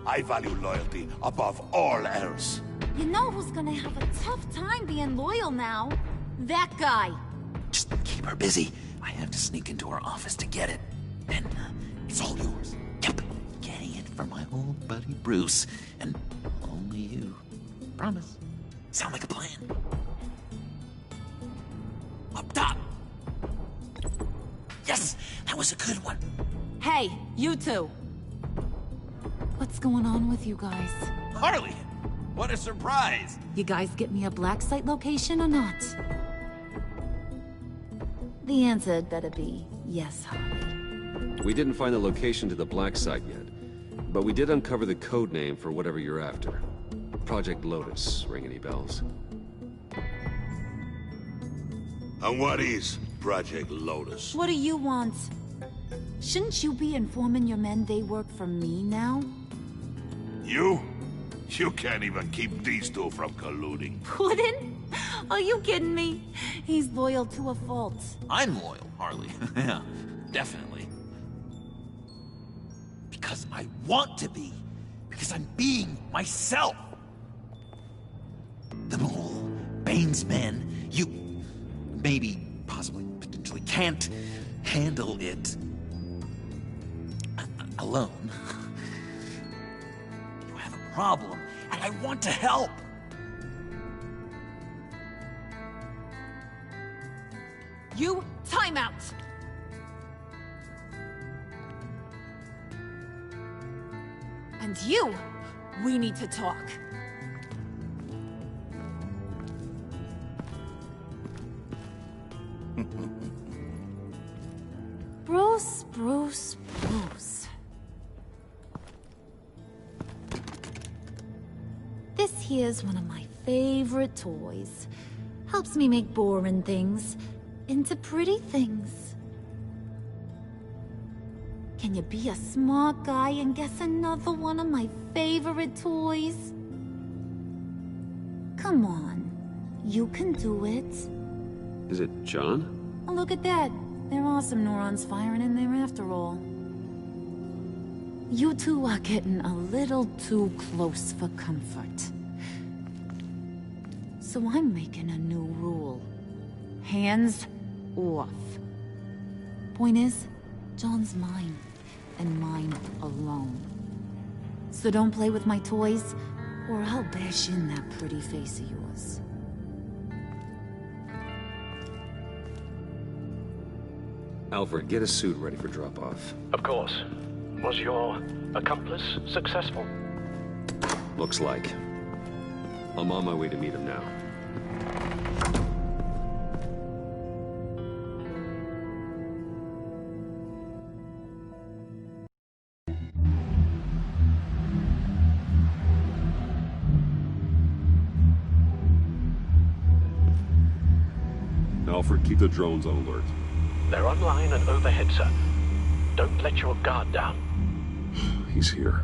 I value loyalty above all else. You know who's gonna have a tough time being loyal now? That guy. Just keep her busy. I have to sneak into her office to get it. And it's all yours. Yep. Getting it for my old buddy Bruce. And only you. Promise. Sound like a plan? Up top. Yes, that was a good one. Hey, you two. What's going on with you guys? Harley, what a surprise. You guys get me a black site location or not? The answer had better be yes, Harley. We didn't find the location to the black site yet, but we did uncover the code name for whatever you're after. Project Lotus. Ring any bells? And what is Project Lotus? What do you want? Shouldn't you be informing your men they work for me now? You? You can't even keep these two from colluding. Puddin'? Are you kidding me? He's loyal to a fault. I'm loyal, Harley. Yeah, definitely. Because I want to be. Because I'm being myself. The Mole, Bane's men, you maybe, possibly, potentially can't handle it alone. You have a problem, and I want to help. You, time out! And you, we need to talk. Bruce. This here's one of my favorite toys. Helps me make boring things into pretty things. Can you be a smart guy and guess another one of my favorite toys? Come on, you can do it. Is it John? Oh, look at that. There are some neurons firing in there after all. You two are getting a little too close for comfort. So I'm making a new rule. Hands off. Point is, John's mine, and mine alone. So don't play with my toys, or I'll bash in that pretty face of yours. Alfred, get a suit ready for drop-off. Of course. Was your accomplice successful? Looks like. I'm on my way to meet him now. Alfred, keep the drones on alert. They're online and overhead, sir. Don't let your guard down. He's here.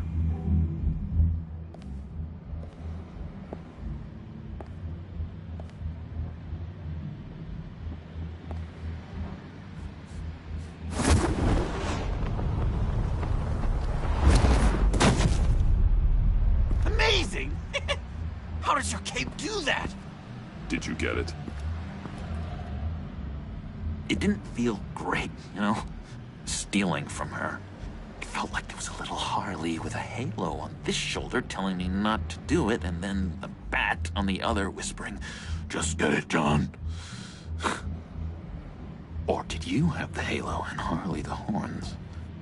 Amazing! How does your cape do that? Did you get it? It didn't feel great, you know? Stealing from her. It felt like there was a little Harley with a halo on this shoulder telling me not to do it, and then the bat on the other whispering, "Just get it, John." Or did you have the halo and Harley the horns?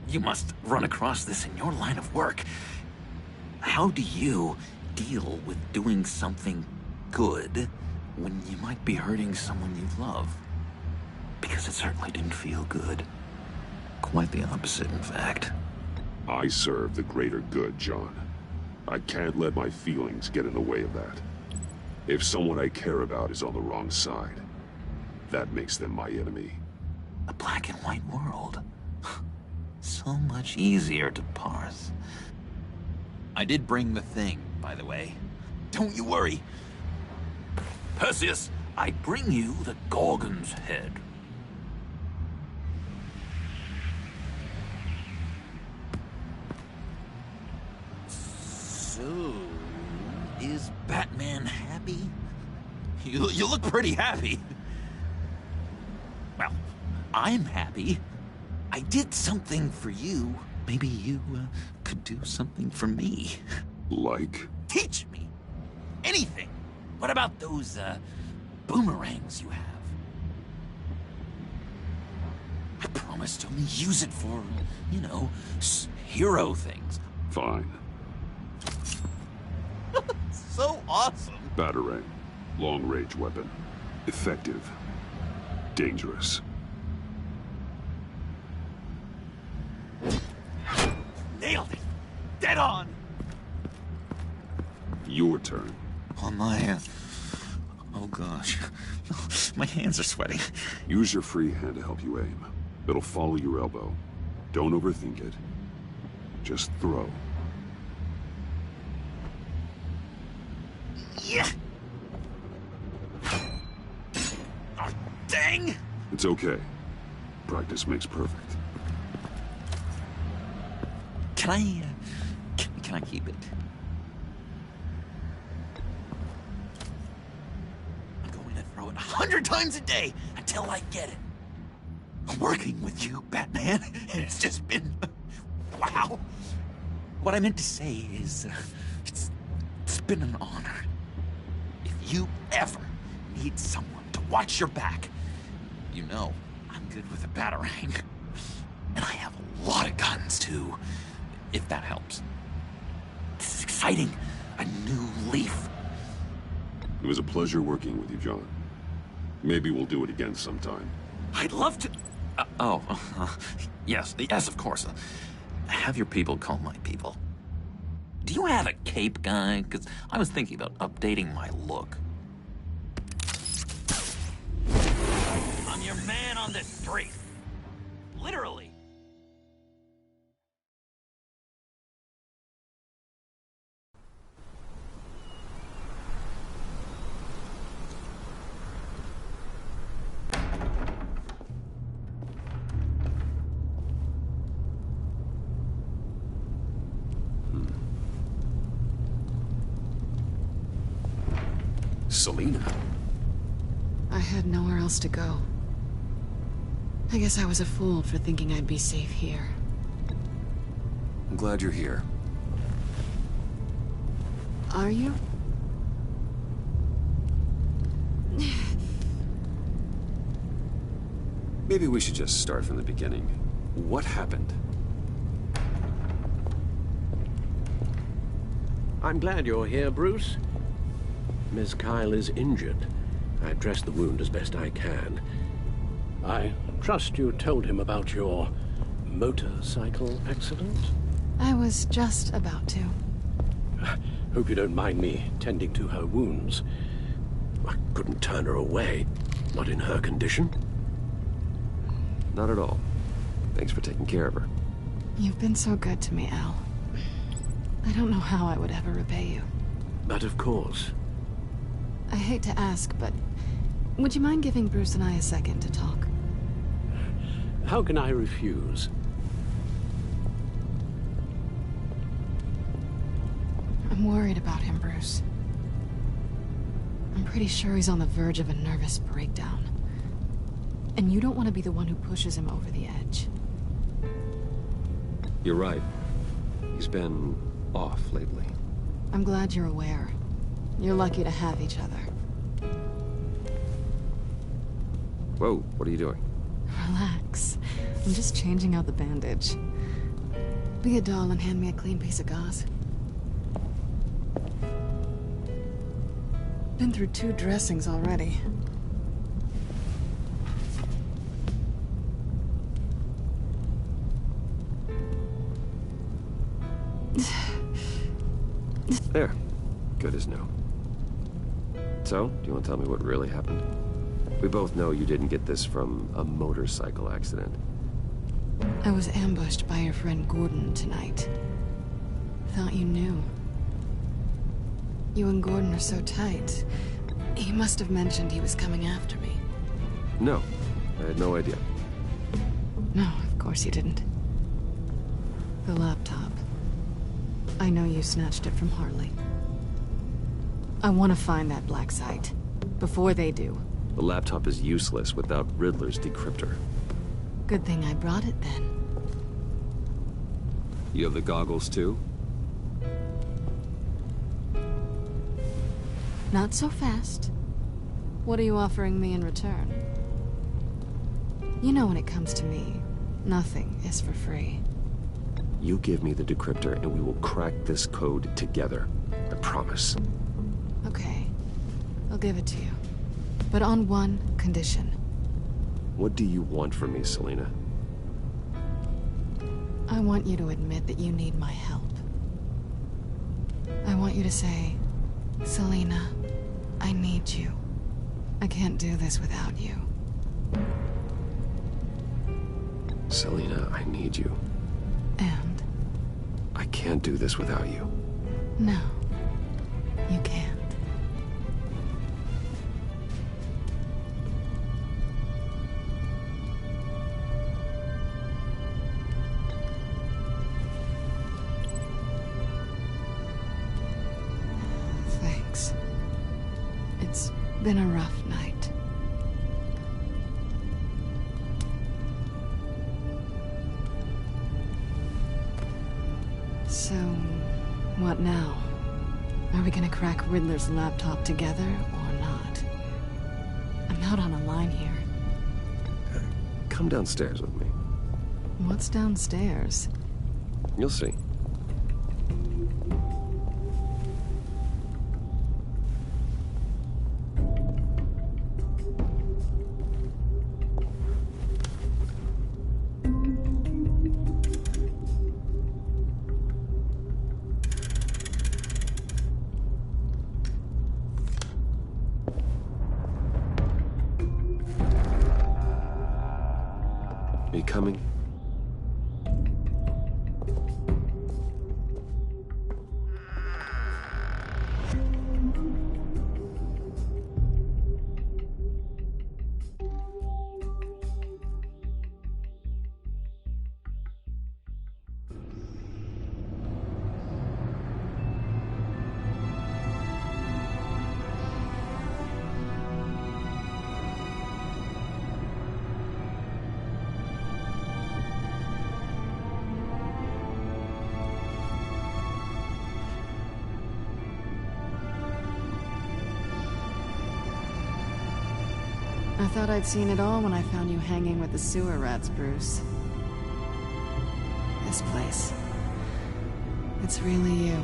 You must run across this in your line of work. How do you deal with doing something good when you might be hurting someone you love? Because it certainly didn't feel good. Quite the opposite, in fact. I serve the greater good, John. I can't let my feelings get in the way of that. If someone I care about is on the wrong side, that makes them my enemy. A black and white world. So much easier to parse. I did bring the thing, by the way. Don't you worry. Perseus, I bring you the Gorgon's head. So, is Batman happy? You look pretty happy. Well, I'm happy. I did something for you. Maybe you could do something for me. Like? Teach me. Anything. What about those, boomerangs you have? I promise to only use it for, you know, hero things. Fine. So awesome. Batarang. Long-range weapon. Effective. Dangerous. Nailed it. Dead on. Your turn. On my, oh gosh. My hands are sweating. Use your free hand to help you aim. It'll follow your elbow. Don't overthink it. Just throw. Yeah. Oh, dang. It's okay. Practice makes perfect. Can I keep it? I'm going to throw it 100 times a day until I get it. Working with you, Batman, it's just been... wow. What I meant to say is, it's been an honor. If you ever need someone to watch your back, you know I'm good with a batarang. And I have a lot of guns, too, if that helps. This is exciting. A new leaf. It was a pleasure working with you, John. Maybe we'll do it again sometime. I'd love to... yes, of course. Have your people call my people. Do you have a cape, guy? Because I was thinking about updating my look. I'm your man on the street. Literally. Selina. I had nowhere else to go. I guess I was a fool for thinking I'd be safe here. I'm glad you're here. Are you? Maybe we should just start from the beginning. What happened? I'm glad you're here, Bruce. Miss Kyle is injured. I dressed the wound as best I can. I trust you told him about your motorcycle accident? I was just about to. Hope you don't mind me tending to her wounds. I couldn't turn her away, not in her condition. Not at all. Thanks for taking care of her. You've been so good to me, Al. I don't know how I would ever repay you. But of course. I hate to ask, but would you mind giving Bruce and I a second to talk? How can I refuse? I'm worried about him, Bruce. I'm pretty sure he's on the verge of a nervous breakdown. And you don't want to be the one who pushes him over the edge. You're right. He's been off lately. I'm glad you're aware. You're lucky to have each other. Whoa, what are you doing? Relax. I'm just changing out the bandage. Be a doll and hand me a clean piece of gauze. Been through 2 dressings already. There. Good as new. So, do you want to tell me what really happened? We both know you didn't get this from a motorcycle accident. I was ambushed by your friend Gordon tonight. Thought you knew. You and Gordon are so tight. He must have mentioned he was coming after me. No, I had no idea. No, of course you didn't. The laptop. I know you snatched it from Harley. I want to find that black site. Before they do. The laptop is useless without Riddler's decryptor. Good thing I brought it then. You have the goggles too? Not so fast. What are you offering me in return? You know when it comes to me, nothing is for free. You give me the decryptor and we will crack this code together. I promise. Okay. I'll give it to you. But on one condition. What do you want from me, Selina? I want you to admit that you need my help. I want you to say, Selina, I need you. I can't do this without you. Selina, I need you. And? I can't do this without you. No, you can't. Thanks. It's been a rough night. So, what now? Are we gonna crack Riddler's laptop together, or not? I'm out on a line here. Come downstairs with me. What's downstairs? You'll see. Are you coming? I thought I'd seen it all when I found you hanging with the sewer rats, Bruce. This place. It's really you.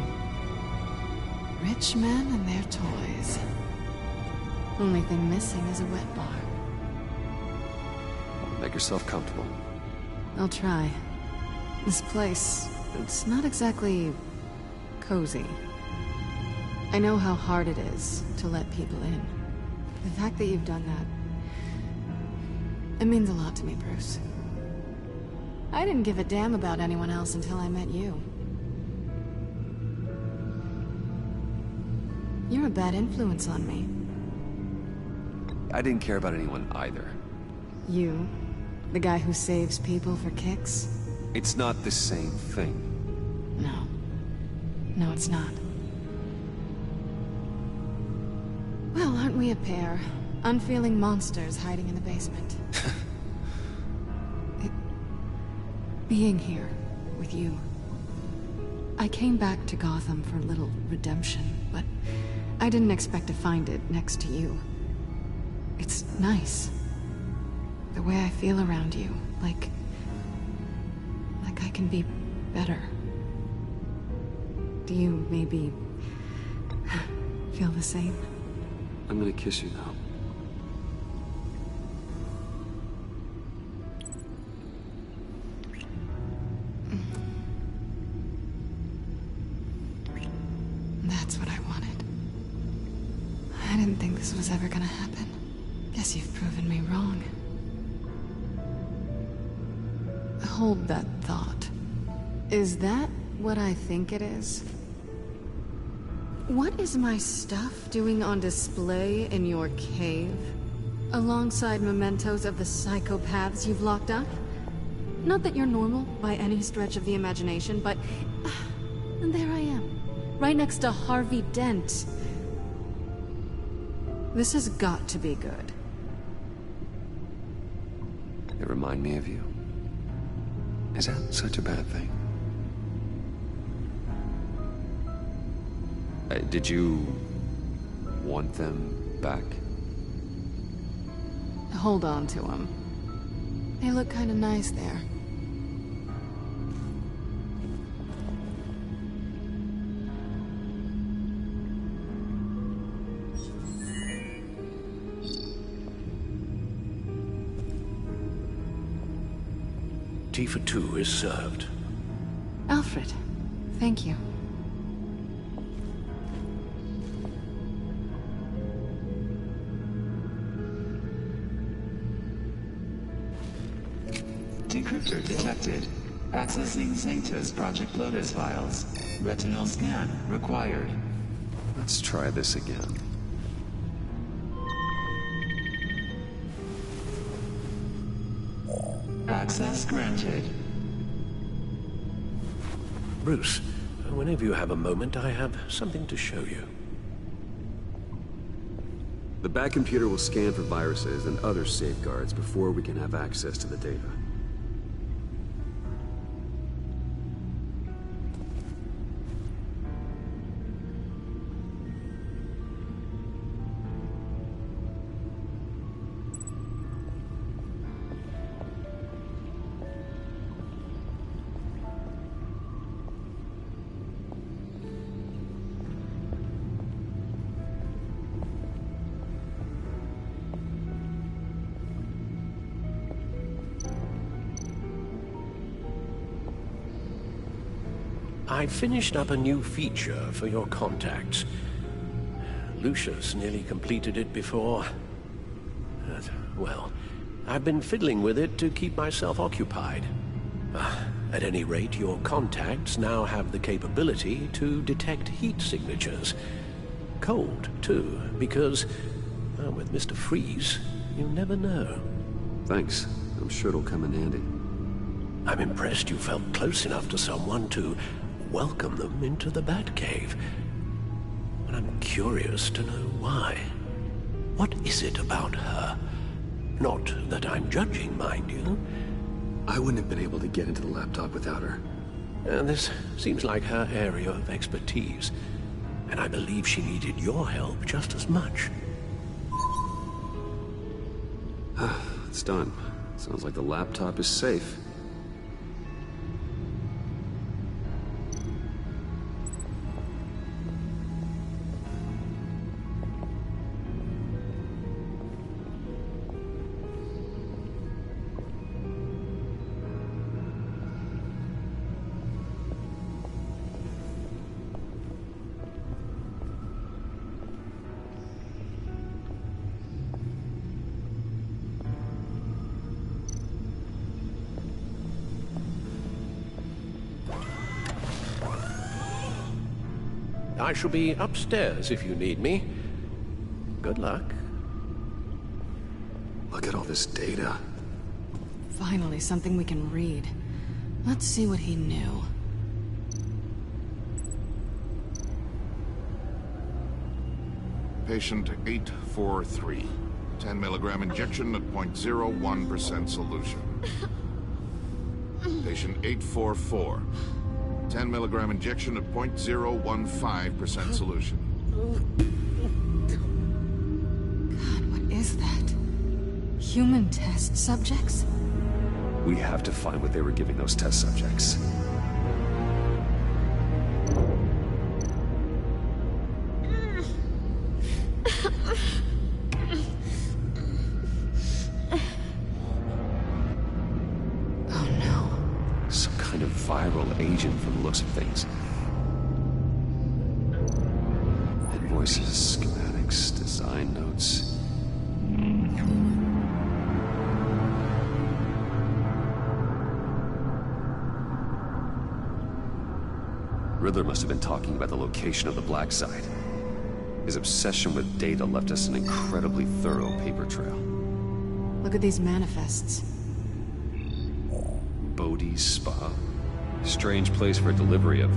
Rich men and their toys. Only thing missing is a wet bar. Make yourself comfortable. I'll try. This place, it's not exactly cozy. I know how hard it is to let people in. The fact that you've done that, it means a lot to me, Bruce. I didn't give a damn about anyone else until I met you. You're a bad influence on me. I didn't care about anyone either. You? The guy who saves people for kicks? It's not the same thing. No. No, it's not. Well, aren't we a pair? Unfeeling monsters hiding in the basement. Being here with you. I came back to Gotham for a little redemption, but I didn't expect to find it next to you. It's nice. The way I feel around you, like I can be better. Do you maybe feel the same? I'm gonna kiss you now. That's what I wanted. I didn't think this was ever gonna happen. Guess you've proven me wrong. Hold that thought. Is that what I think it is? What is my stuff doing on display in your cave? Alongside mementos of the psychopaths you've locked up? Not that you're normal by any stretch of the imagination, but... and there I am, right next to Harvey Dent. This has got to be good. They remind me of you. Is that such a bad thing? Did you want them back? Hold on to them. They look kind of nice there. Tea for two is served. Alfred, thank you. Decryptor detected. Accessing Sanctus Project Lotus files. Retinal scan required. Let's try this again. Access granted. Bruce, whenever you have a moment, I have something to show you. The back computer will scan for viruses and other safeguards before we can have access to the data. I finished up a new feature for your contacts. Lucius nearly completed it before. Well, I've been fiddling with it to keep myself occupied. At any rate, your contacts now have the capability to detect heat signatures. Cold, too, because, well, with Mr. Freeze, you never know. Thanks. I'm sure it'll come in handy. I'm impressed you felt close enough to someone to welcome them into the Batcave. But I'm curious to know why. What is it about her? Not that I'm judging, mind you. I wouldn't have been able to get into the laptop without her. This seems like her area of expertise, and I believe she needed your help just as much. It's done. Sounds like the laptop is safe. I shall be upstairs if you need me. Good luck. Look at all this data. Finally, something we can read. Let's see what he knew. Patient 843. 10 milligram injection at 0.01% solution. Patient 844. 10 milligram injection at 0.015% solution. God, what is that? Human test subjects? We have to find what they were giving those test subjects. Viral agent from the looks of things. Invoices, schematics, design design notes. Riddler must have been talking about the location of the black site. His obsession with data left us an incredibly thorough paper trail. Look at these manifests. Bodhi's Spa. Strange place for delivery of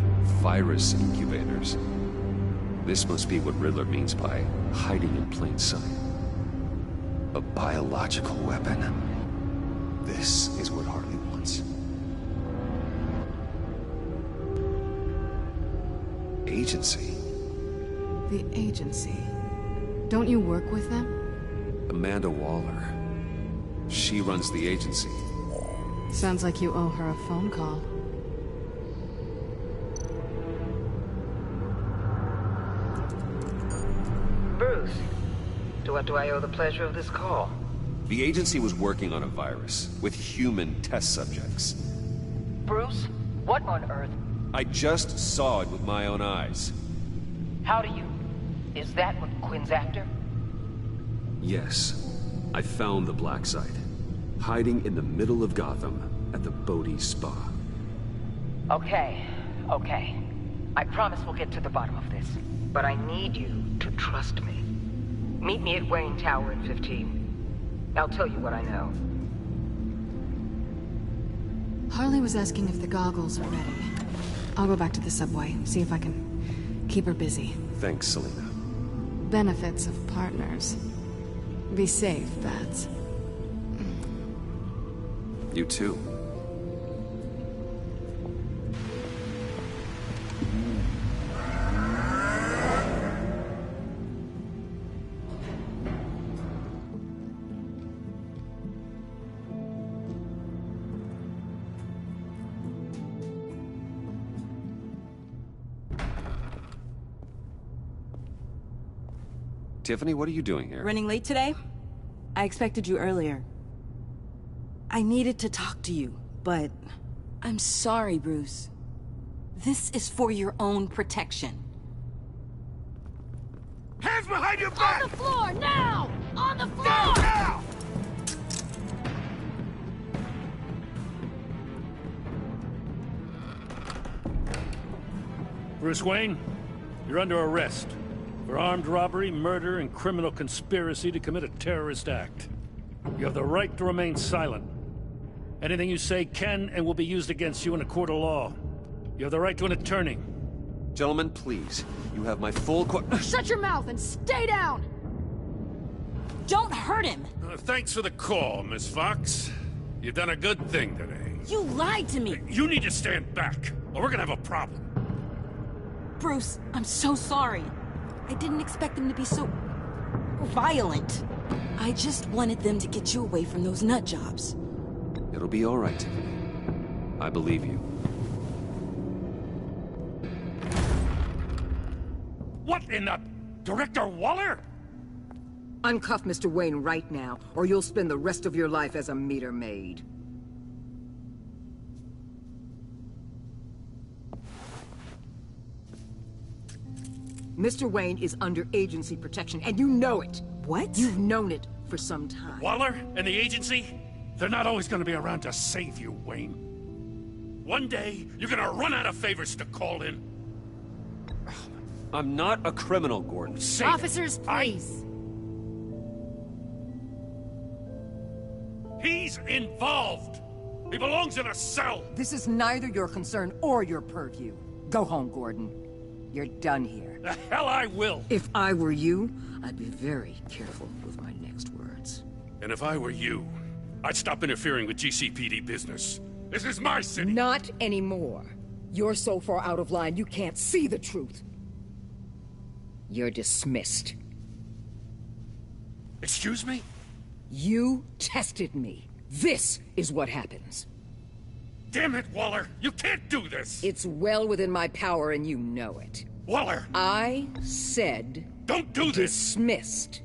virus incubators. This must be what Riddler means by hiding in plain sight. A biological weapon. This is what Harley wants. Agency. The agency. Don't you work with them? Amanda Waller. She runs the agency. Sounds like you owe her a phone call. Bruce, to what do I owe the pleasure of this call? The agency was working on a virus with human test subjects. Bruce, what on earth? I just saw it with my own eyes. How do you... Is that what Quinn's after? Yes. I found the black site. Hiding in the middle of Gotham at the Bodhi Spa. Okay. I promise we'll get to the bottom of this. But I need you to trust me. Meet me at Wayne Tower in 15. I'll tell you what I know. Harley was asking if the goggles are ready. I'll go back to the subway, see if I can keep her busy. Thanks, Selina. Benefits of partners. Be safe, Bats. You too. Tiffany, what are you doing here? Running late today? I expected you earlier. I needed to talk to you, but... I'm sorry, Bruce. This is for your own protection. Hands behind your back! On the floor, now! On the floor! Down, now! Bruce Wayne, you're under arrest for armed robbery, murder, and criminal conspiracy to commit a terrorist act. You have the right to remain silent. Anything you say can and will be used against you in a court of law. You have the right to an attorney. Gentlemen, please. You have my full Shut your mouth and stay down! Don't hurt him! Thanks for the call, Miss Fox. You've done a good thing today. You lied to me! You need to stand back, or we're gonna have a problem. Bruce, I'm so sorry. I didn't expect them to be so... violent. I just wanted them to get you away from those nut jobs. It'll be all right, Tiffany. I believe you. What in the... Director Waller? Uncuff Mr. Wayne right now, or you'll spend the rest of your life as a meter maid. Mr. Wayne is under agency protection, and you know it. What? You've known it for some time. Waller and the agency? They're not always gonna be around to save you, Wayne. One day, you're gonna run out of favors to call in. I'm not a criminal, Gordon. Say Officers, please. He's involved. He belongs in a cell. This is neither your concern or your purview. Go home, Gordon. You're done here. The hell I will. If I were you, I'd be very careful with my next words. And if I were you, I'd stop interfering with GCPD business. This is my city. Not anymore. You're so far out of line, you can't see the truth. You're dismissed. Excuse me? You tested me. This is what happens. Damn it, Waller! You can't do this! It's well within my power and you know it. Waller! I said... Don't do this! Dismissed.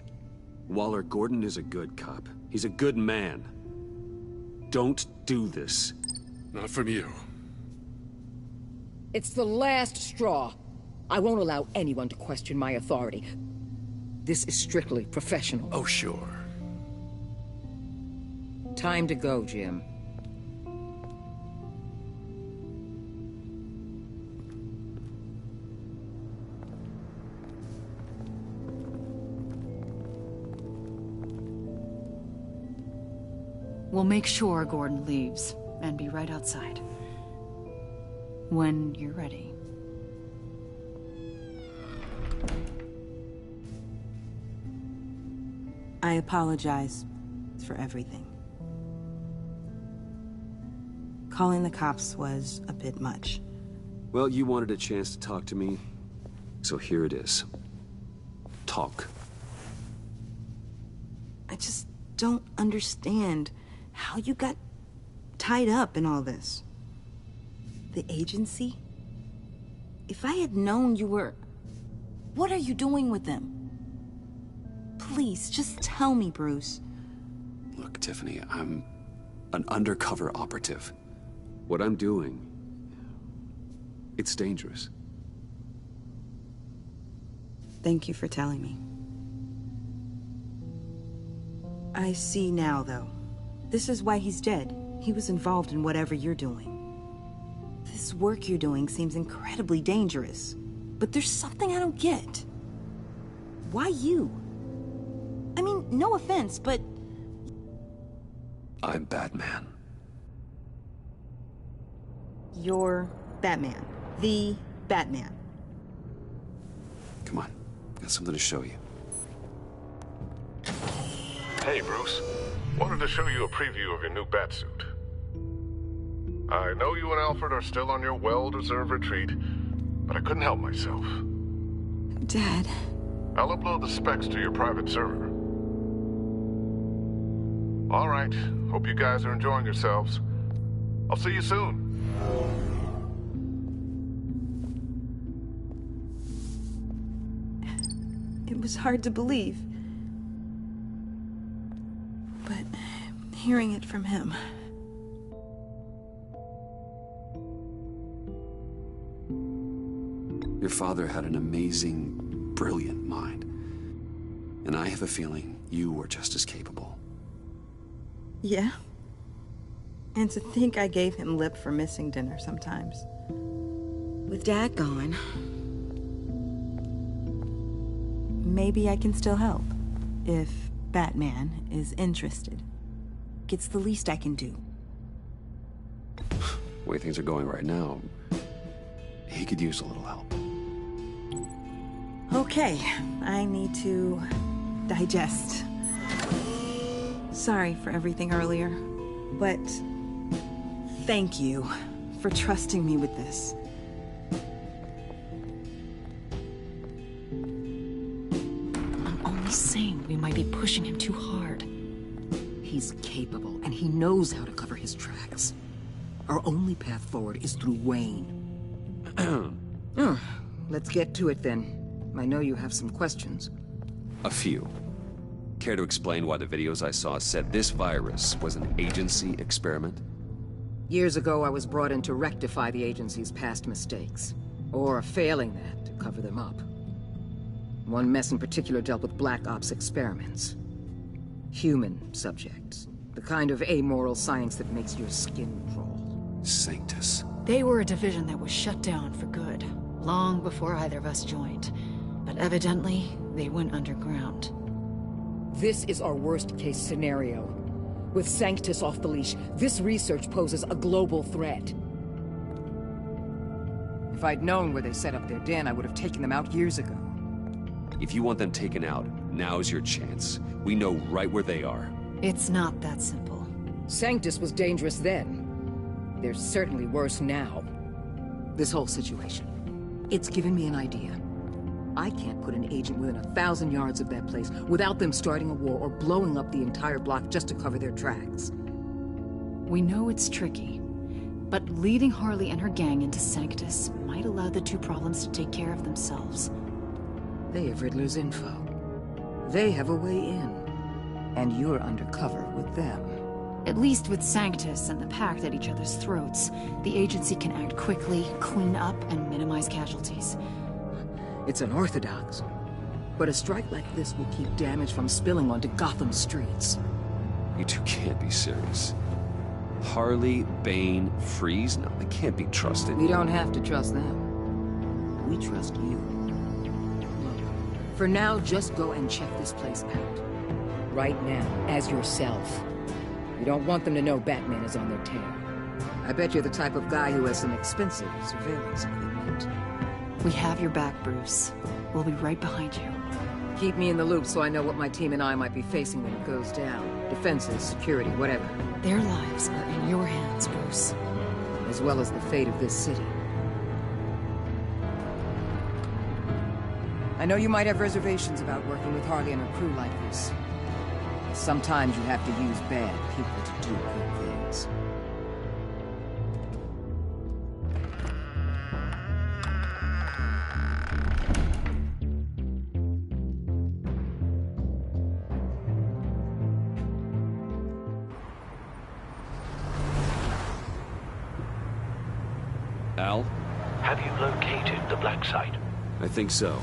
Waller, Gordon is a good cop. He's a good man. Don't do this. Not from you. It's the last straw. I won't allow anyone to question my authority. This is strictly professional. Oh, sure. Time to go, Jim. We'll make sure Gordon leaves, and be right outside. When you're ready. I apologize for everything. Calling the cops was a bit much. Well, you wanted a chance to talk to me, so here it is. Talk. I just don't understand how you got tied up in all this. The agency? If I had known you were... What are you doing with them? Please, just tell me, Bruce. Look, Tiffany, I'm an undercover operative. What I'm doing, it's dangerous. Thank you for telling me. I see now, though. This is why he's dead. He was involved in whatever you're doing. This work you're doing seems incredibly dangerous. But there's something I don't get. Why you? I mean, no offense, but... I'm Batman. You're Batman. The Batman. Come on, got something to show you. Hey, Bruce. Wanted to show you a preview of your new Batsuit. I know you and Alfred are still on your well-deserved retreat, but I couldn't help myself. Dad. I'll upload the specs to your private server. All right. Hope you guys are enjoying yourselves. I'll see you soon. It was hard to believe. But hearing it from him... Your father had an amazing, brilliant mind. And I have a feeling you were just as capable. Yeah? And to think I gave him lip for missing dinner sometimes. With Dad gone... Maybe I can still help. If Batman is interested. It's the least I can do. The way things are going right now, he could use a little help. Okay, I need to digest. Sorry for everything earlier, but thank you for trusting me with this. I'm only saying we might be pushing him too hard. He's capable, and he knows how to cover his tracks. Our only path forward is through Wayne. Let's get to it then. I know you have some questions. A few. Care to explain why the videos I saw said this virus was an agency experiment? Years ago, I was brought in to rectify the agency's past mistakes. Or, failing that, to cover them up. One mess in particular dealt with Black Ops experiments. Human subjects. The kind of amoral science that makes your skin crawl. Sanctus. They were a division that was shut down for good, long before either of us joined. But evidently, they went underground. This is our worst-case scenario. With Sanctus off the leash, this research poses a global threat. If I'd known where they set up their den, I would have taken them out years ago. If you want them taken out, now's your chance. We know right where they are. It's not that simple. Sanctus was dangerous then. They're certainly worse now. This whole situation, it's given me an idea. I can't put an agent within 1,000 yards of that place without them starting a war or blowing up the entire block just to cover their tracks. We know it's tricky, but leading Harley and her gang into Sanctus might allow the two problems to take care of themselves. They have Riddler's info. They have a way in. And you're undercover with them. At least with Sanctus and the Pact at each other's throats, the agency can act quickly, clean up, and minimize casualties. It's unorthodox. But a strike like this will keep damage from spilling onto Gotham streets. You two can't be serious. Harley, Bane, Freeze? No, they can't be trusted. We don't have to trust them. We trust you. Look, for now, just go and check this place out. Right now, as yourself. You don't want them to know Batman is on their tail. I bet you're the type of guy who has some expensive surveillance equipment. We have your back, Bruce. We'll be right behind you. Keep me in the loop so I know what my team and I might be facing when it goes down. Defenses, security, whatever. Their lives are in your hands, Bruce. As well as the fate of this city. I know you might have reservations about working with Harley and her crew like this. Sometimes you have to use bad people to do good things. Al? Have you located the black site? I think so.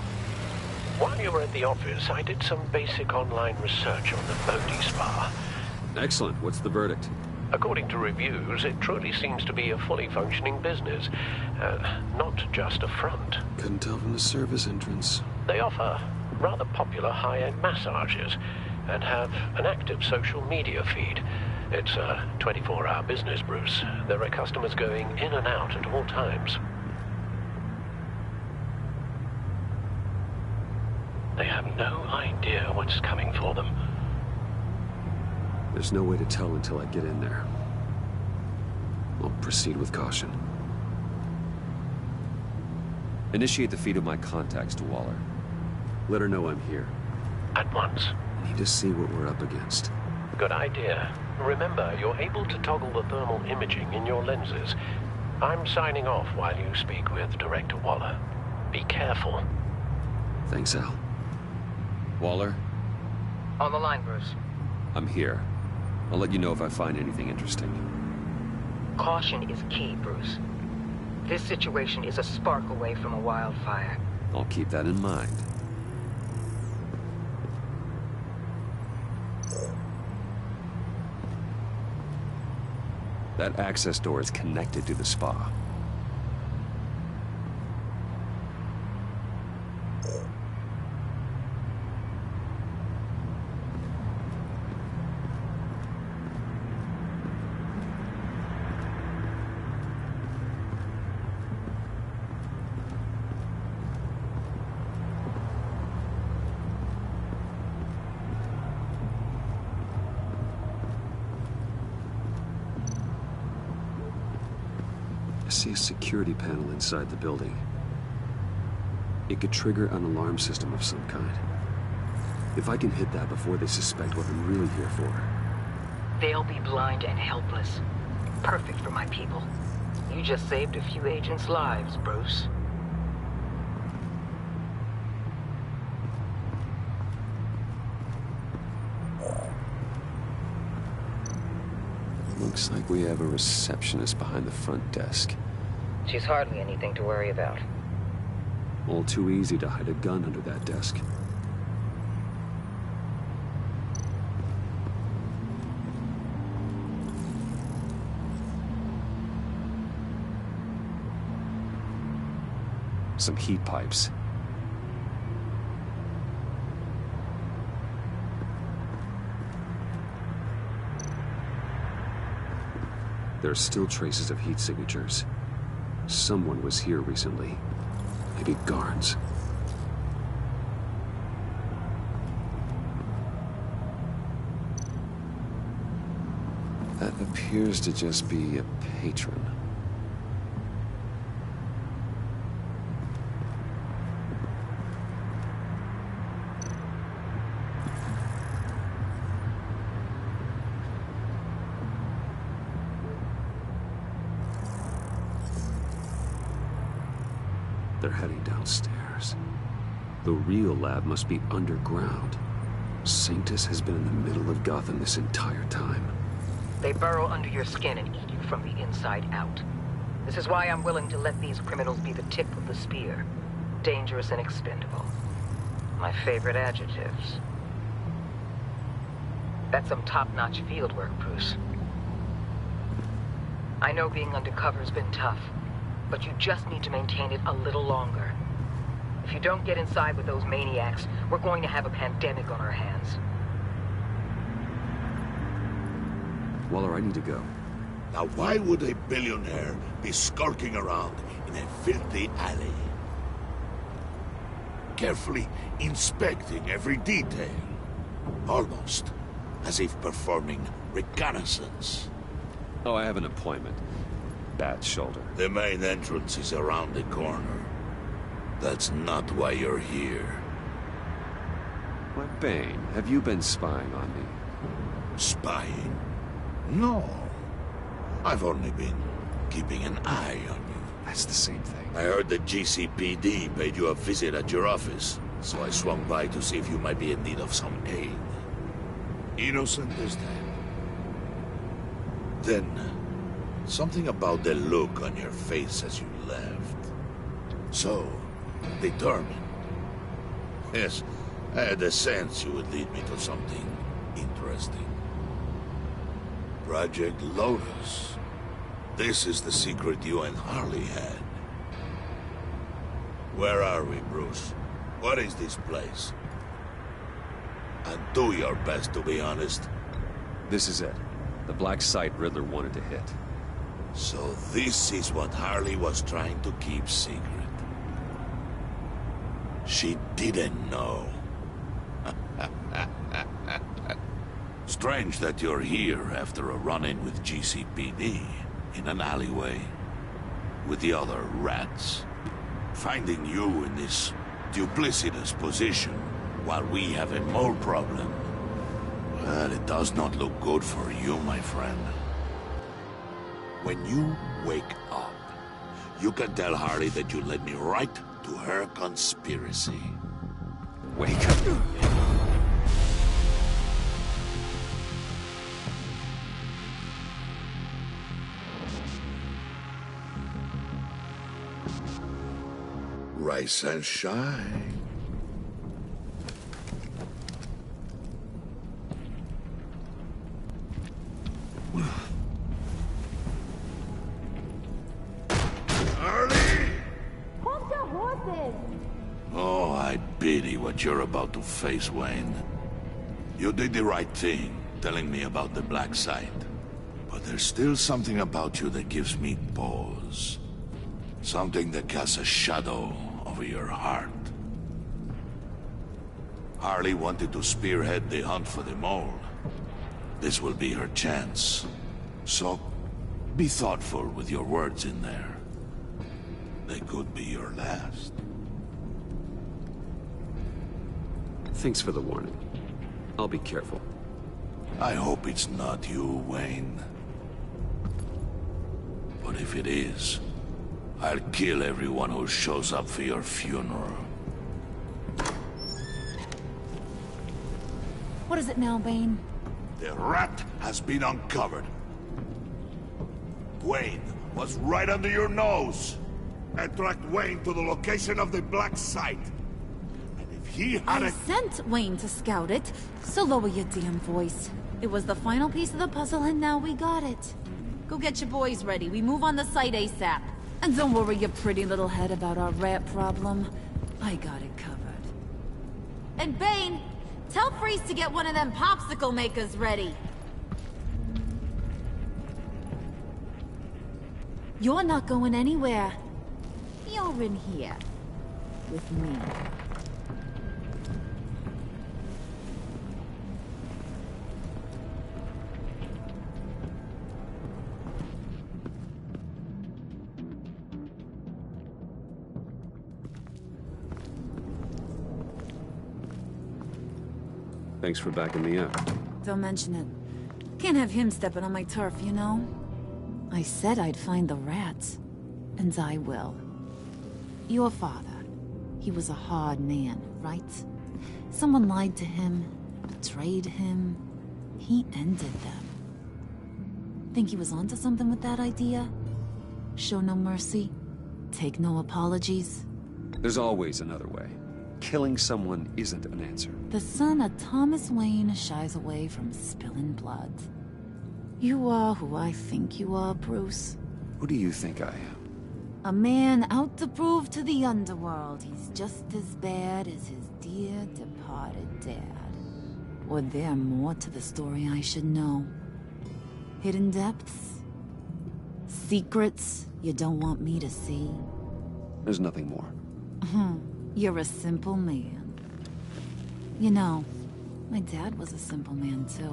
While you were at the office, I did some basic online research on the Bodhi Spa. Excellent. What's the verdict? According to reviews, it truly seems to be a fully functioning business. Not just a front. Couldn't tell from the service entrance. They offer rather popular high-end massages and have an active social media feed. It's a 24-hour business, Bruce. There are customers going in and out at all times. They have no idea what's coming for them. There's no way to tell until I get in there. I'll proceed with caution. Initiate the feed of my contacts to Waller. Let her know I'm here. At once. I need to see what we're up against. Good idea. Remember, you're able to toggle the thermal imaging in your lenses. I'm signing off while you speak with Director Waller. Be careful. Thanks, Al. Waller? On the line, Bruce. I'm here. I'll let you know if I find anything interesting. Caution is key, Bruce. This situation is a spark away from a wildfire. I'll keep that in mind. That access door is connected to the spa. I see a security panel inside the building. It could trigger an alarm system of some kind. If I can hit that before they suspect what I'm really here for. They'll be blind and helpless. Perfect for my people. You just saved a few agents' lives, Bruce. Looks like we have a receptionist behind the front desk. She's hardly anything to worry about. All too easy to hide a gun under that desk. Some heat pipes. There are still traces of heat signatures. Someone was here recently. Maybe guards. That appears to just be a patron. They're heading downstairs. The real lab must be underground. Sanctus has been in the middle of Gotham this entire time. They burrow under your skin and eat you from the inside out. This is why I'm willing to let these criminals be the tip of the spear. Dangerous and expendable. My favorite adjectives. That's some top-notch field work, Bruce. I know being undercover's been tough, but you just need to maintain it a little longer. If you don't get inside with those maniacs, we're going to have a pandemic on our hands. Waller, I need to go. Now why would a billionaire be skulking around in a filthy alley? Carefully inspecting every detail. Almost as if performing reconnaissance. Oh, I have an appointment. Bad shoulder. The main entrance is around the corner. That's not why you're here. Why, Bane, have you been spying on me? Spying? No. I've only been keeping an eye on you. That's the same thing. I heard the GCPD paid you a visit at your office, so I swung by to see if you might be in need of some aid. Innocent as that. Then, something about the look on your face as you left. So, determined. Yes, I had a sense you would lead me to something interesting. Project Lotus. This is the secret you and Harley had. Where are we, Bruce? What is this place? And do your best to be honest. This is it. The black site Riddler wanted to hit. So this is what Harley was trying to keep secret. She didn't know. Strange that you're here after a run-in with GCPD in an alleyway with the other rats. Finding you in this duplicitous position while we have a mole problem. Well, it does not look good for you, my friend. When you wake up, you can tell Harley that you led me right to her conspiracy. Wake up. Rise and shine. Oh, I pity what you're about to face, Wayne. You did the right thing, telling me about the black site. But there's still something about you that gives me pause. Something that casts a shadow over your heart. Harley wanted to spearhead the hunt for the mole. This will be her chance. So, be thoughtful with your words in there. They could be your last. Thanks for the warning. I'll be careful. I hope it's not you, Wayne. But if it is, I'll kill everyone who shows up for your funeral. What is it now, Bane? The rat has been uncovered. Wayne was right under your nose. And tracked Wayne to the location of the black site. And if he had I sent Wayne to scout it, so lower your damn voice. It was the final piece of the puzzle and now we got it. Go get your boys ready. We move on the site ASAP. And don't worry your pretty little head about our rat problem. I got it covered. And Bane, tell Freeze to get one of them popsicle makers ready. You're not going anywhere. You're in here. With me. Thanks for backing me up. Don't mention it. Can't have him stepping on my turf, you know? I said I'd find the rats. And I will. Your father. He was a hard man, right? Someone lied to him, betrayed him. He ended them. Think he was onto something with that idea? Show no mercy? Take no apologies? There's always another way. killing someone isn't an answer. The son of Thomas Wayne shies away from spilling blood. You are who I think you are, Bruce. Who do you think I am? A man out to prove to the underworld he's just as bad as his dear departed dad. Or there more to the story I should know? Hidden depths? Secrets you don't want me to see? There's nothing more. You're a simple man. You know, my dad was a simple man too.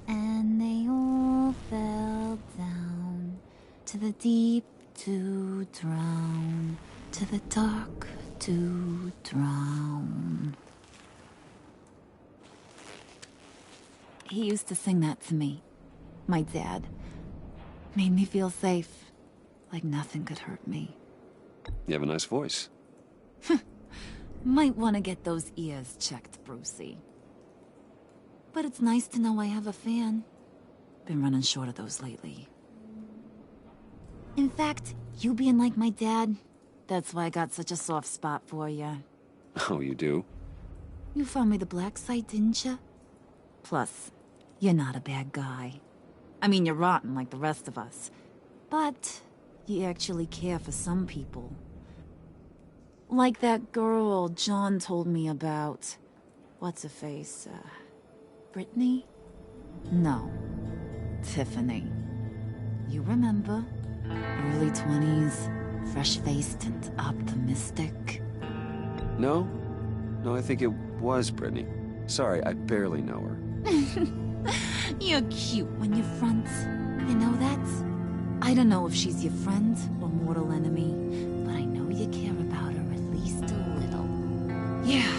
And they all fell down to the deep to drown, to the dark to drown. He used to sing that to me. My dad. Made me feel safe. Like nothing could hurt me. You have a nice voice. Might want to get those ears checked, Brucey. But it's nice to know I have a fan. Been running short of those lately. In fact, you being like my dad, that's why I got such a soft spot for you. Oh, you do? You found me the black site, didn't you? Plus, you're not a bad guy. I mean, you're rotten like the rest of us. But you actually care for some people. Like that girl John told me about. What's her face? Brittany? No. Tiffany. You remember? Early 20s, fresh-faced and optimistic. No? No, I think it was Brittany. Sorry, I barely know her. You're cute when you front. You know that? I don't know if she's your friend or mortal enemy, but I know you care about her at least a little. Yeah,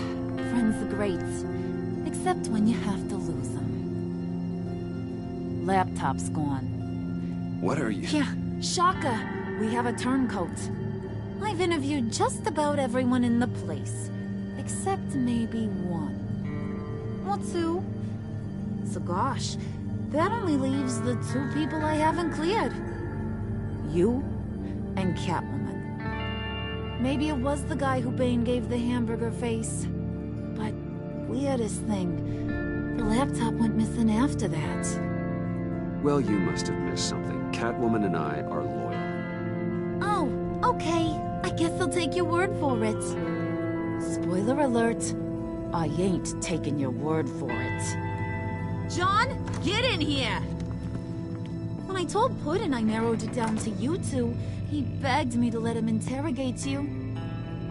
friends are great. Except when you have to lose them. Laptop's gone. What are you? Yeah, shocker. We have a turncoat. I've interviewed just about everyone in the place. Except maybe one. Or two. So gosh, that only leaves the two people I haven't cleared. You and Catwoman. Maybe it was the guy who Bane gave the hamburger face. But weirdest thing, the laptop went missing after that. Well, you must have missed something. Catwoman and I are loyal. Oh, okay. I guess I'll take your word for it. Spoiler alert, I ain't taking your word for it. John, get in here! When I told Puddin' I narrowed it down to you two, he begged me to let him interrogate you.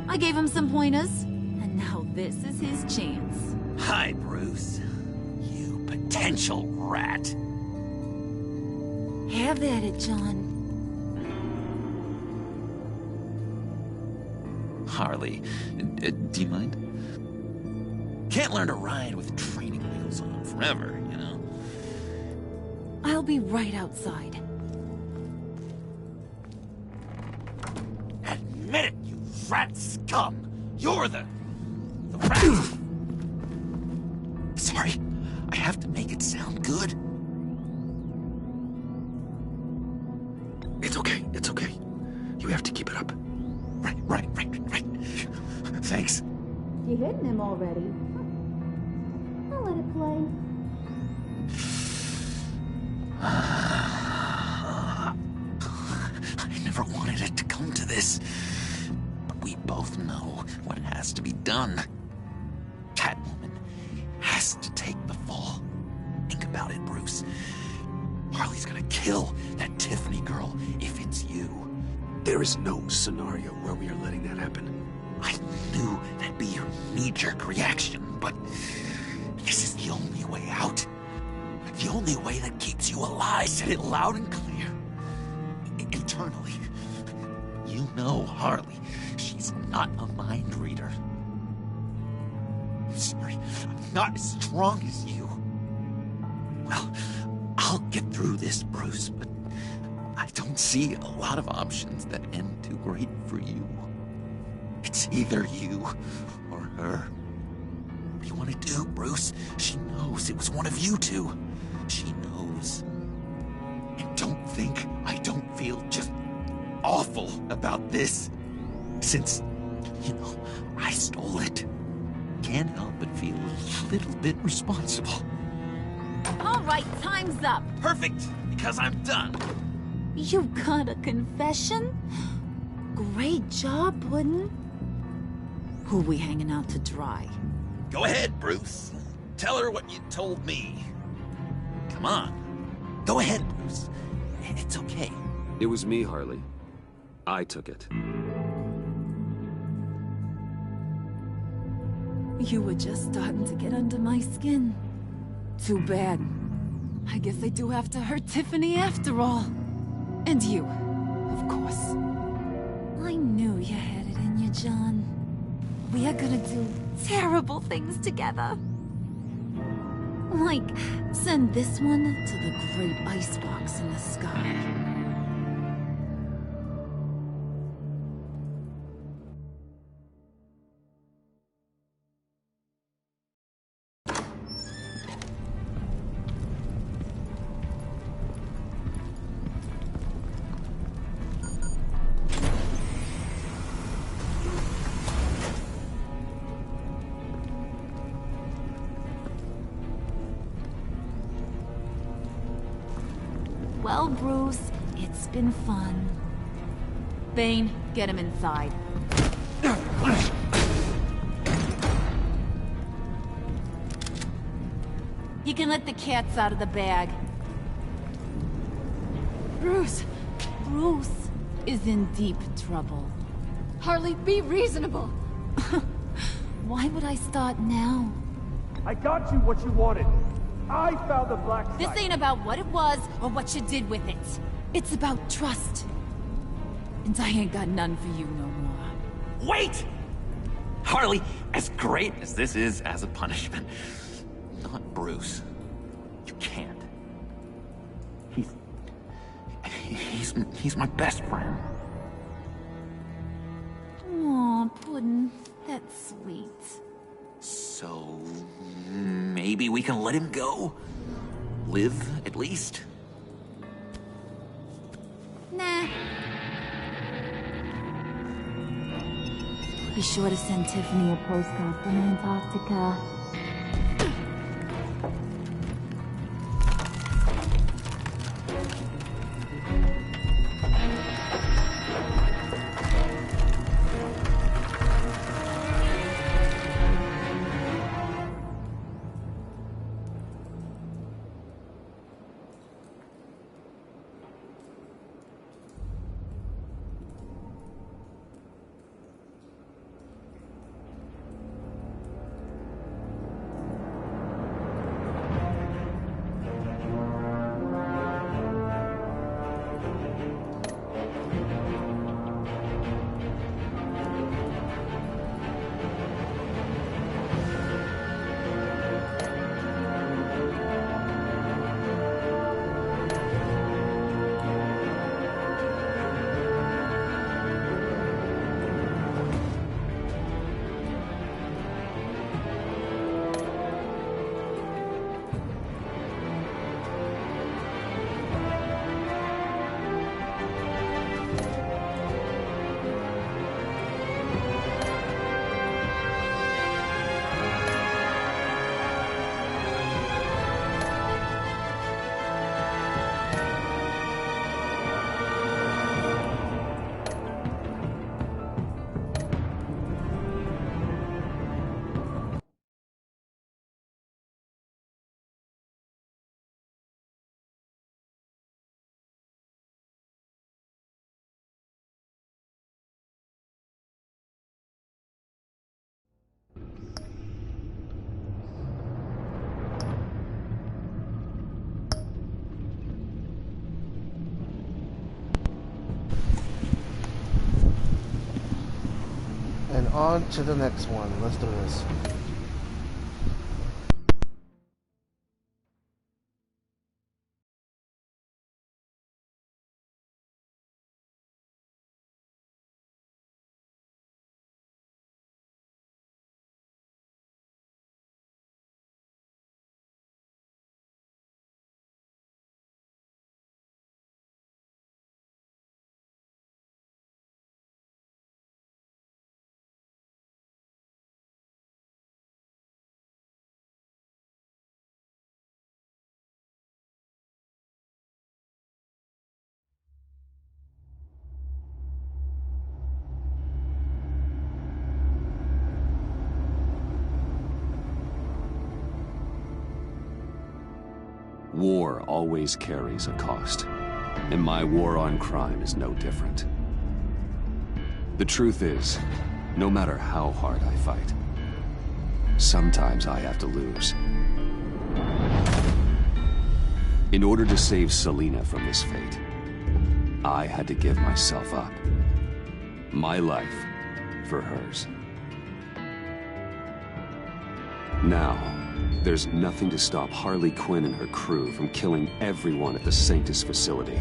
I gave him some pointers, and now this is his chance. Hi, Bruce. You potential rat. Have at it, John. Harley, do you mind? Can't learn to ride with training wheels on forever, you know? I'll be right outside. Admit it, you rat scum! You're the rat! Sorry, I have to make it sound good. It's okay, it's okay. You have to keep it up. Right. Thanks. You hitting him already? I'll let it play. I never wanted it to come to this. But we both know what has to be done. Catwoman has to take the fall. Think about it, Bruce. Harley's gonna kill that Tiffany girl if it's you. There is no scenario where we are letting that happen. I knew that'd be your knee-jerk reaction, but this is the only way out. The only way that keeps you alive. I said it loud and clear. Internally. You know Harley. She's not a mind reader. Sorry, I'm not as strong as you. Well, I'll get through this, Bruce, but I don't see a lot of options that end too great for you. It's either you or her. What do you want to do, Bruce? She knows it was one of you two. She knows. And don't think I don't feel just awful about this. Since, you know, I stole it. Can't help but feel a little bit responsible. All right, time's up. Perfect, because I'm done. You got a confession? Great job, Puddin'. Who we hanging out to dry? Go ahead, Bruce. Tell her what you told me. Come on. Go ahead, Bruce. It's okay. It was me, Harley. I took it. You were just starting to get under my skin. Too bad. I guess I do have to hurt Tiffany after all. And you, of course. I knew you had it in you, John. We are gonna do terrible things together. Like, send this one to the great icebox in the sky. Well, Bruce, it's been fun. Bane, get him inside. You can let the cats out of the bag. Bruce! Bruce is in deep trouble. Harley, be reasonable! Why would I start now? I got you what you wanted. I found the black site. This ain't about what it was or what you did with it. It's about trust. And I ain't got none for you no more. Wait! Harley, as great as this is as a punishment, not Bruce. You can't. He's my best friend. Aw, Puddin', that's sweet. So, maybe we can let him go? Live, at least? Nah. Be sure to send Tiffany a postcard from Antarctica. And on to the next one. Let's do this. War always carries a cost, and my war on crime is no different. The truth is, no matter how hard I fight, sometimes I have to lose. In order to save Selina from this fate, I had to give myself up. My life for hers. Now, there's nothing to stop Harley Quinn and her crew from killing everyone at the Sanctus facility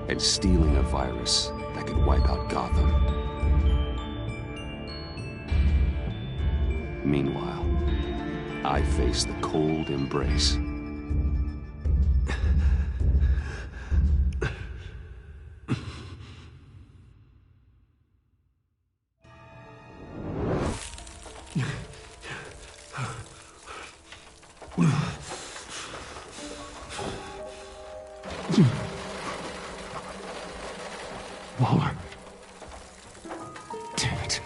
and stealing a virus that could wipe out Gotham. Meanwhile, I face the cold embrace. Waller. Damn it.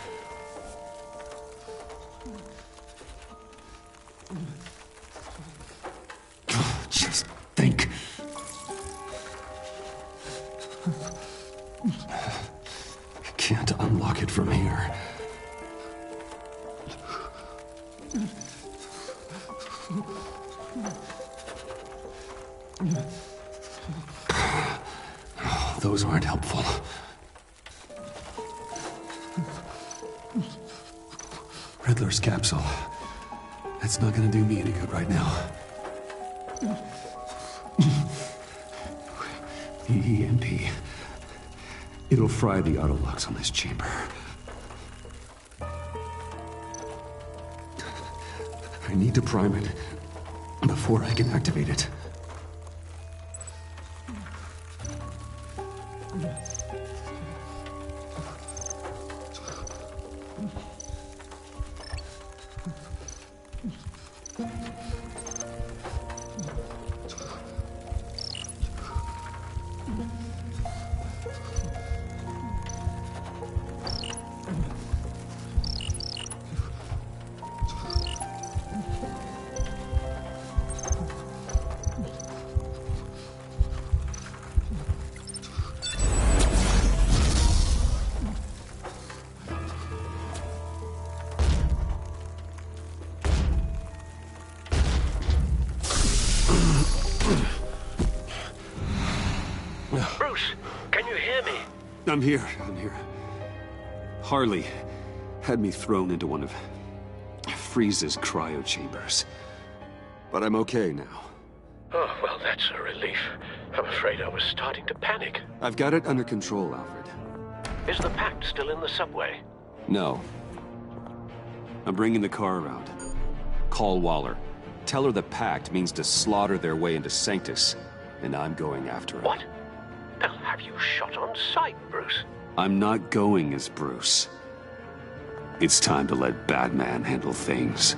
Just think. Can't unlock it from here. Those aren't helpful. Riddler's capsule. That's not gonna do me any good right now. The EMP. It'll fry the auto locks on this chamber. I need to prime it before I can activate it. I'm here. Harley had me thrown into one of Freeze's cryo chambers. But I'm okay now. Oh, well, that's a relief. I'm afraid I was starting to panic. I've got it under control, Alfred. Is the Pact still in the subway? No. I'm bringing the car around. Call Waller. Tell her the Pact means to slaughter their way into Sanctus, and I'm going after it. What? They'll have you shot on sight, Bruce. I'm not going as Bruce. It's time to let Batman handle things.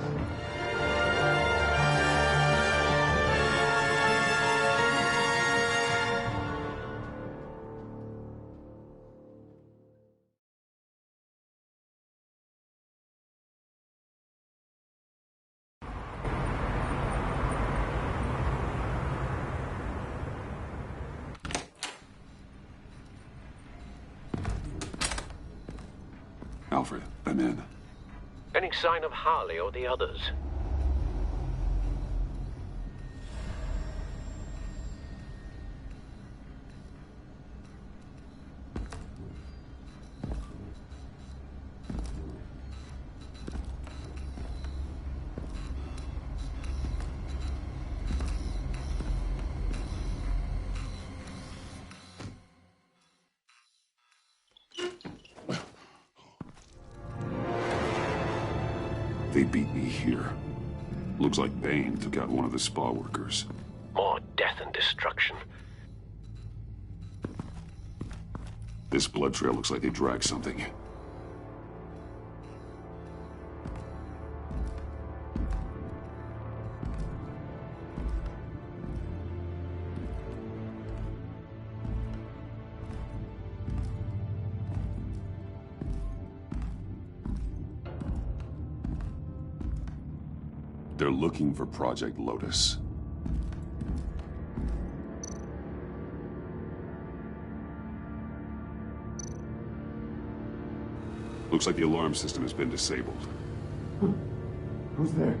Alfred, I'm in. Any sign of Harley or the others? They beat me here. Looks like Bane took out one of the spa workers. More death and destruction. This blood trail looks like they dragged something. They're looking for Project Lotus. Looks like the alarm system has been disabled. Who's there?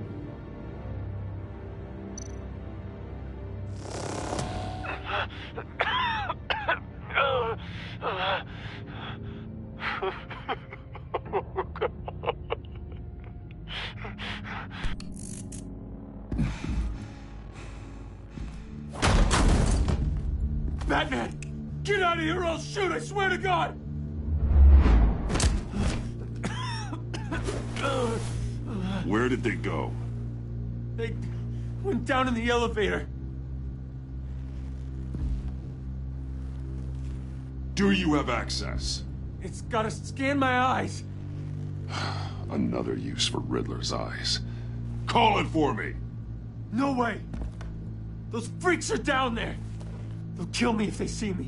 Batman! Get out of here or I'll shoot, I swear to God! Where did they go? They went down in the elevator. Do you have access? It's gotta scan my eyes. Another use for Riddler's eyes. Call it for me! No way! Those freaks are down there! They'll kill me if they see me.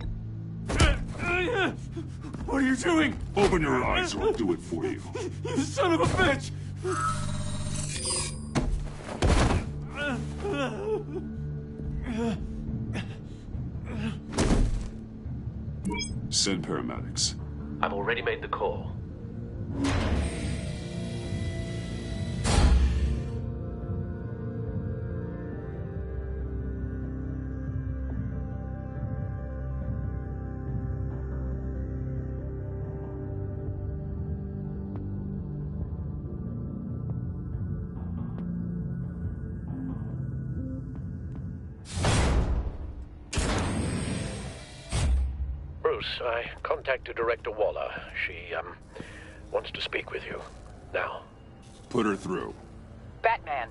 What are you doing? Open your eyes or I'll do it for you. You son of a bitch! Send paramedics. I've already made the call. Bruce, I contacted Director Waller. She, wants to speak with you. Now. Put her through. Batman,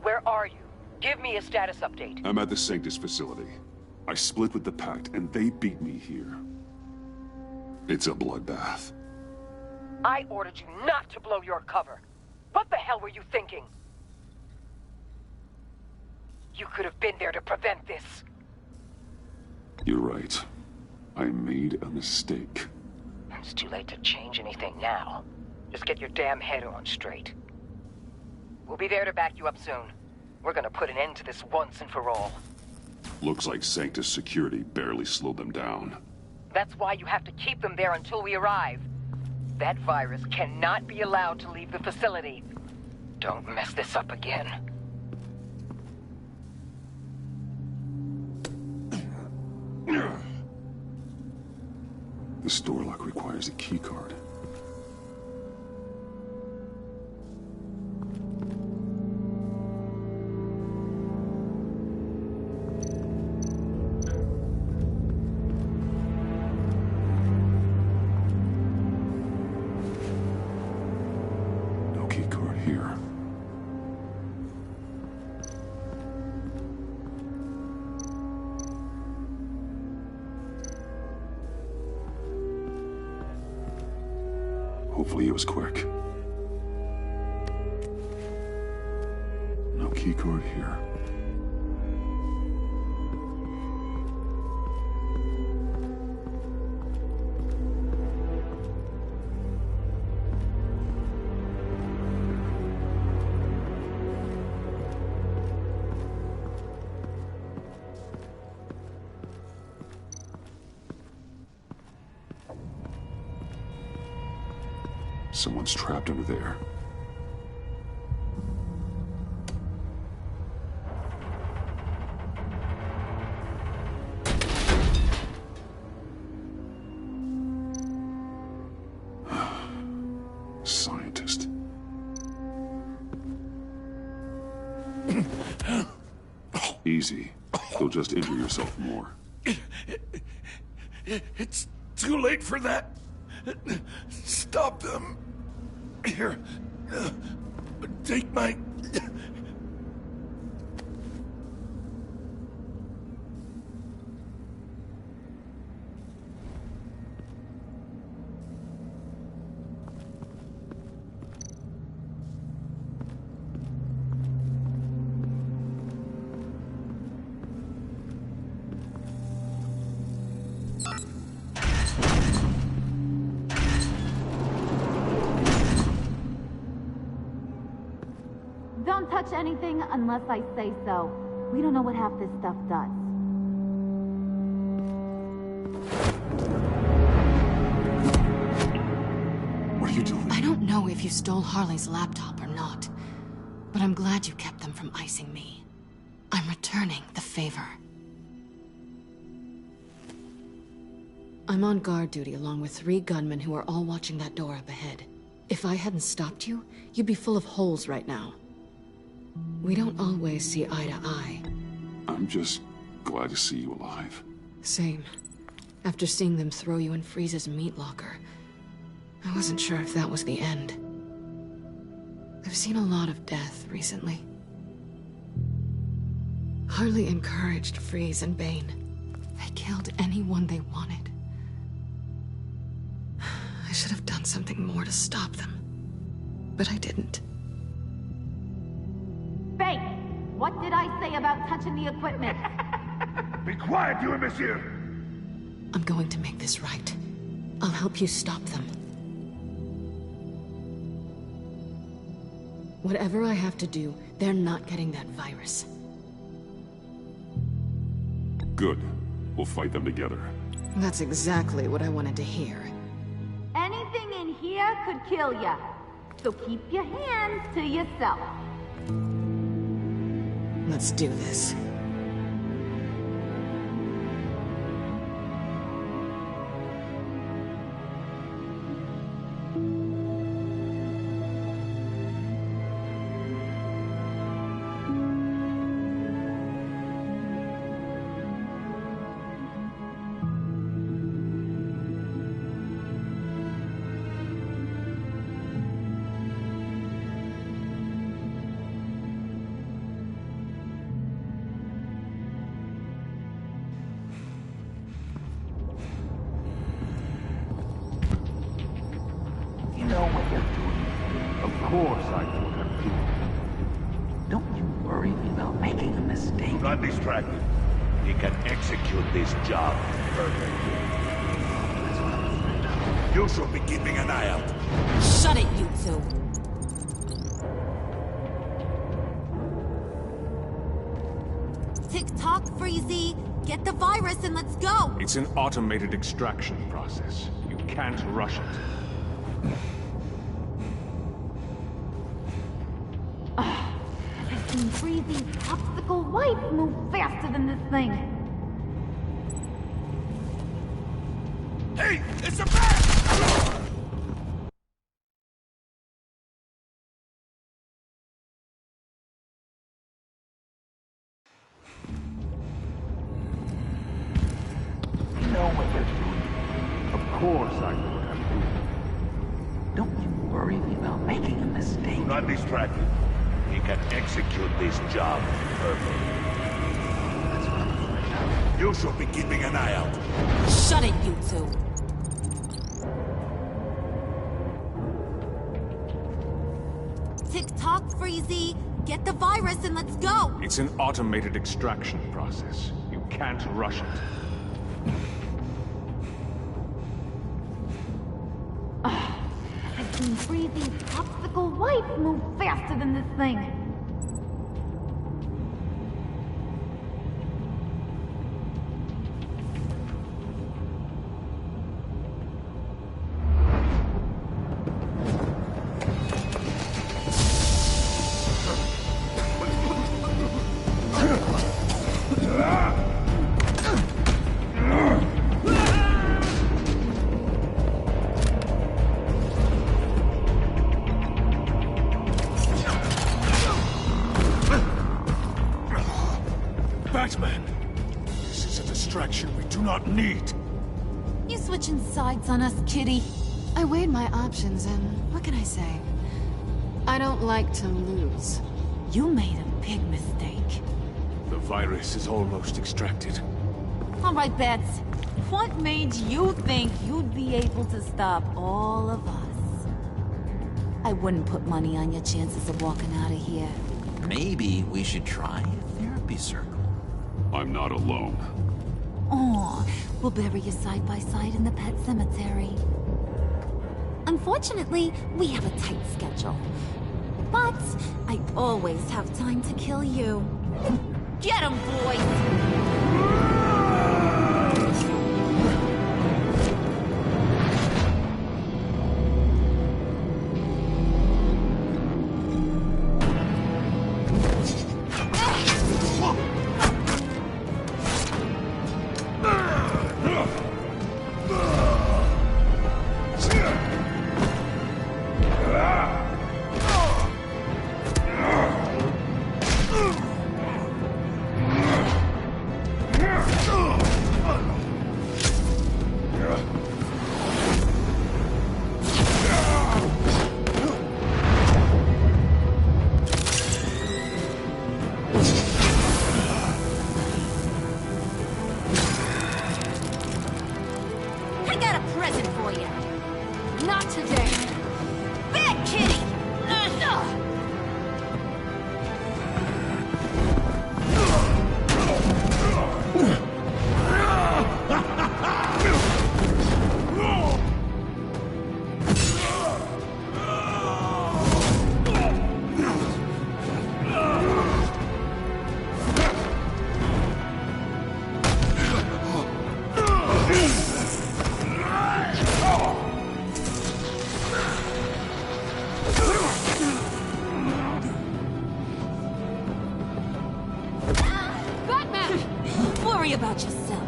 where are you? Give me a status update. I'm at the Sanctus facility. I split with the Pact, and they beat me here. It's a bloodbath. I ordered you not to blow your cover. What the hell were you thinking? You could have been there to prevent this. You're right. I made a mistake. It's too late to change anything now. Just get your damn head on straight. We'll be there to back you up soon. We're gonna put an end to this once and for all. Looks like Sanctus security barely slowed them down. That's why you have to keep them there until we arrive. That virus cannot be allowed to leave the facility. Don't mess this up again. The store lock requires a key card. No key card here. Hopefully it was quick. No keycard here. Someone's trapped under there. Scientist. Easy. You'll just injure yourself more. It's too late for that. Stop them. Here. Take my... Don't touch anything unless I say so. We don't know what half this stuff does. What are you doing? know if you stole Harley's laptop or not, but I'm glad you kept them from icing me. I'm returning the favor. I'm on guard duty along with 3 gunmen who are all watching that door up ahead. If I hadn't stopped you, you'd be full of holes right now. We don't always see eye to eye. I'm just glad to see you alive. Same. After seeing them throw you in Freeze's meat locker, I wasn't sure if that was the end. I've seen a lot of death recently. Harley encouraged Freeze and Bane. They killed anyone they wanted. I should have done something more to stop them, but I didn't. Bane, what did I say about touching the equipment? Be quiet, you imbecile! I'm going to make this right. I'll help you stop them. Whatever I have to do, they're not getting that virus. Good. We'll fight them together. That's exactly what I wanted to hear. Anything in here could kill ya. So keep your hands to yourself. Let's do this. Of course I would have been. Don't you worry about making a mistake. Do not distract him. He can execute this job perfectly. You should be keeping an eye out. Shut it, you two. Tick-tock, Freezy. Get the virus and let's go. It's an automated extraction process. You can't rush it. I've seen Freezy's popsicle wife move faster than this thing. Hey, it's a bat! You know what you're doing. Of course I would have been. Don't you worry about making a mistake. Do not distract him. He can execute this job perfectly. You should be keeping an eye out. Shut it, you two. Tick-tock, Freezy. Get the virus and let's go. It's an automated extraction process. You can't rush it. I've seen Freezy's popsicle wife move faster than this thing. Batman! This is a distraction we do not need. You switching sides on us, kitty? I weighed my options and what can I say? I don't like to lose. You made a big mistake. The virus is almost extracted. All right, Bats. What made you think you'd be able to stop all of us? I wouldn't put money on your chances of walking out of here. Maybe we should try a therapy circle. I'm not alone. Aw, we'll bury you side by side in the pet cemetery. Unfortunately, we have a tight schedule. But I always have time to kill you. Get him, boys! I got a present for you. Not today. Bad kitty! Worry about yourself.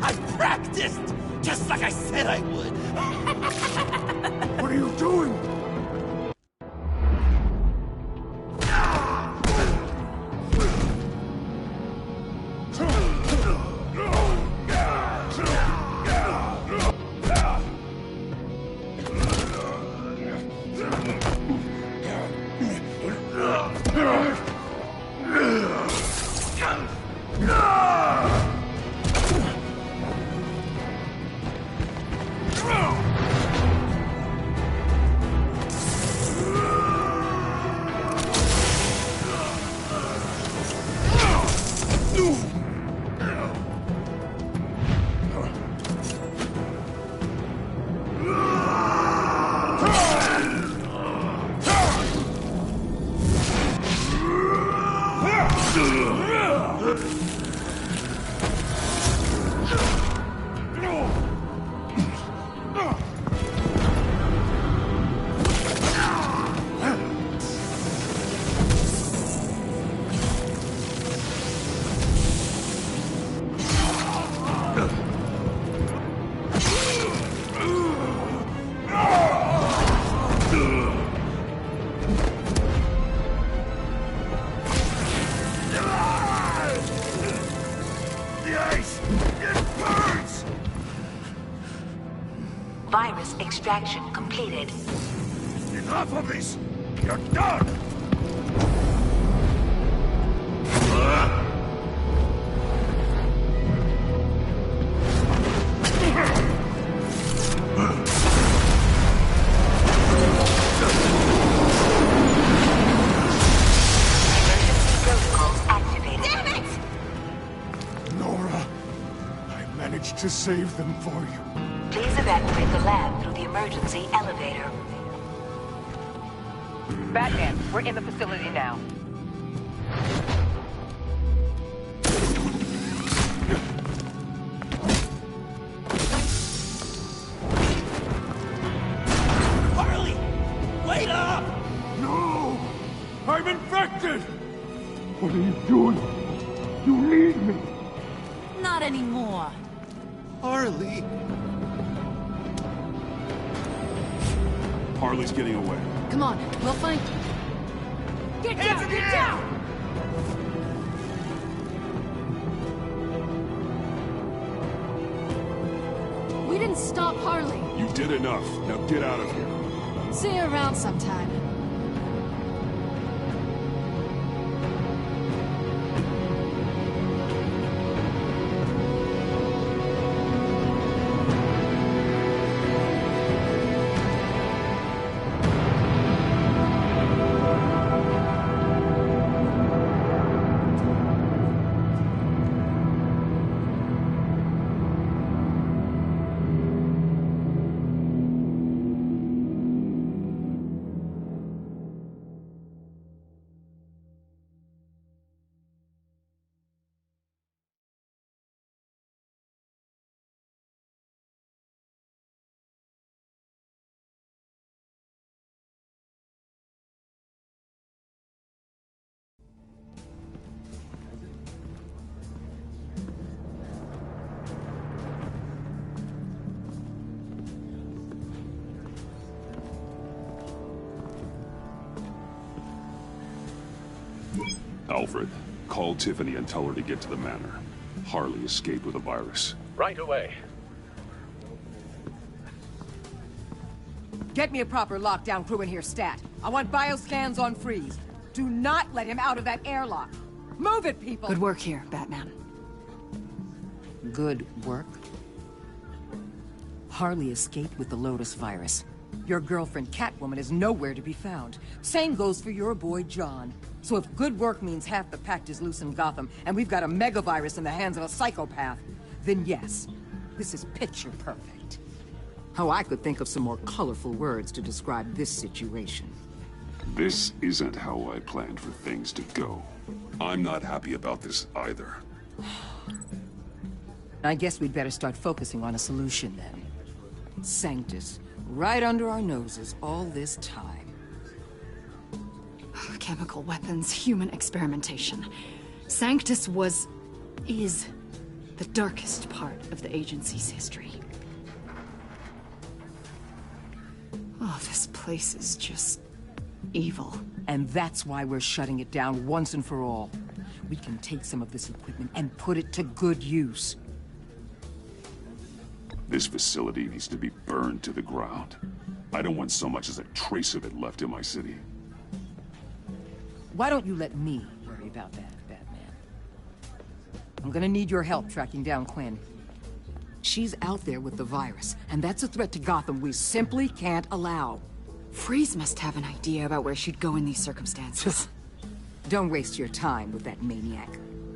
I practiced! Just like I said I would! What are you doing? Virus extraction completed. Enough of this! You're done! Protocols activated. Damn it! Nora, I managed to save them for you. Please evacuate the lab through the emergency elevator. Batman, we're in the facility now. Harley! Wait up! No! I'm infected! What are you doing? You need me! Not anymore. Harley! Harley's getting away. Come on, we'll find... Get down! Get down! We didn't stop Harley. You did enough. Now get out of here. See you around sometime. Alfred, call Tiffany and tell her to get to the manor. Harley escaped with a virus. Right away. Get me a proper lockdown crew in here, stat. I want bioscans on freeze. Do not let him out of that airlock. Move it, people! Good work here, Batman. Good work? Harley escaped with the Lotus virus. Your girlfriend, Catwoman, is nowhere to be found. Same goes for your boy, John. So if good work means half the pact is loose in Gotham, and we've got a megavirus in the hands of a psychopath, then yes, this is picture perfect. Oh, I could think of some more colorful words to describe this situation. This isn't how I planned for things to go. I'm not happy about this either. I guess we'd better start focusing on a solution then. Sanctus, right under our noses all this time. Chemical weapons, human experimentation. Sanctus is the darkest part of the agency's history. Oh, this place is just evil. And that's why we're shutting it down once and for all. We can take some of this equipment and put it to good use. This facility needs to be burned to the ground. I don't want so much as a trace of it left in my city. Why don't you let me worry about that, Batman? I'm gonna need your help tracking down Quinn. She's out there with the virus, and that's a threat to Gotham we simply can't allow. Freeze must have an idea about where she'd go in these circumstances. Don't waste your time with that maniac.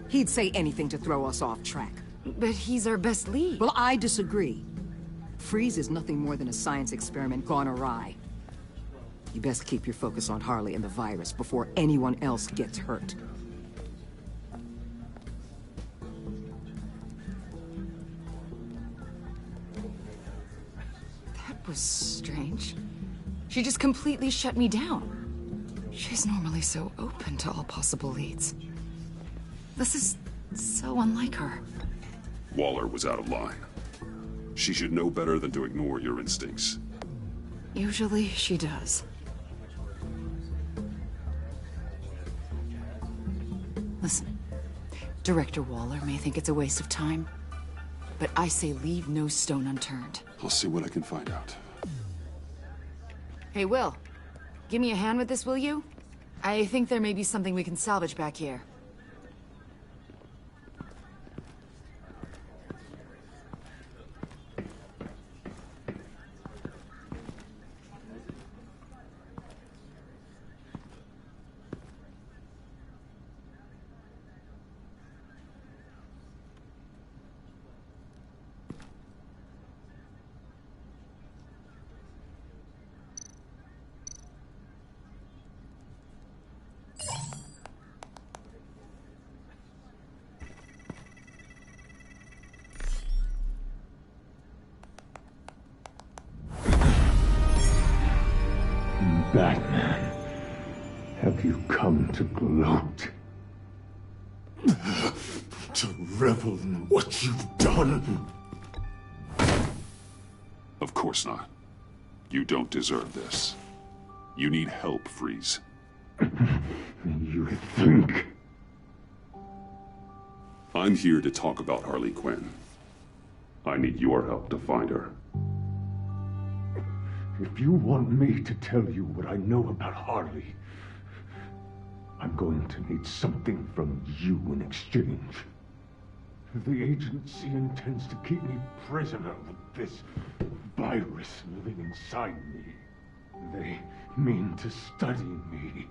He'd say anything to throw us off track. But he's our best lead. Well, I disagree. Freeze is nothing more than a science experiment gone awry. You best keep your focus on Harley and the virus before anyone else gets hurt. That was strange. She just completely shut me down. She's normally so open to all possible leads. This is so unlike her. Waller was out of line. She should know better than to ignore your instincts. Usually she does. Listen, Director Waller may think it's a waste of time, but I say leave no stone unturned. I'll see what I can find out. Hey, Will. Give me a hand with this, will you? I think there may be something we can salvage back here. Batman, have you come to gloat? To revel in what you've done? Of course not. You don't deserve this. You need help, Freeze. You think? I'm here to talk about Harley Quinn. I need your help to find her. If you want me to tell you what I know about Harley, I'm going to need something from you in exchange. The agency intends to keep me prisoner with this virus living inside me. They mean to study me.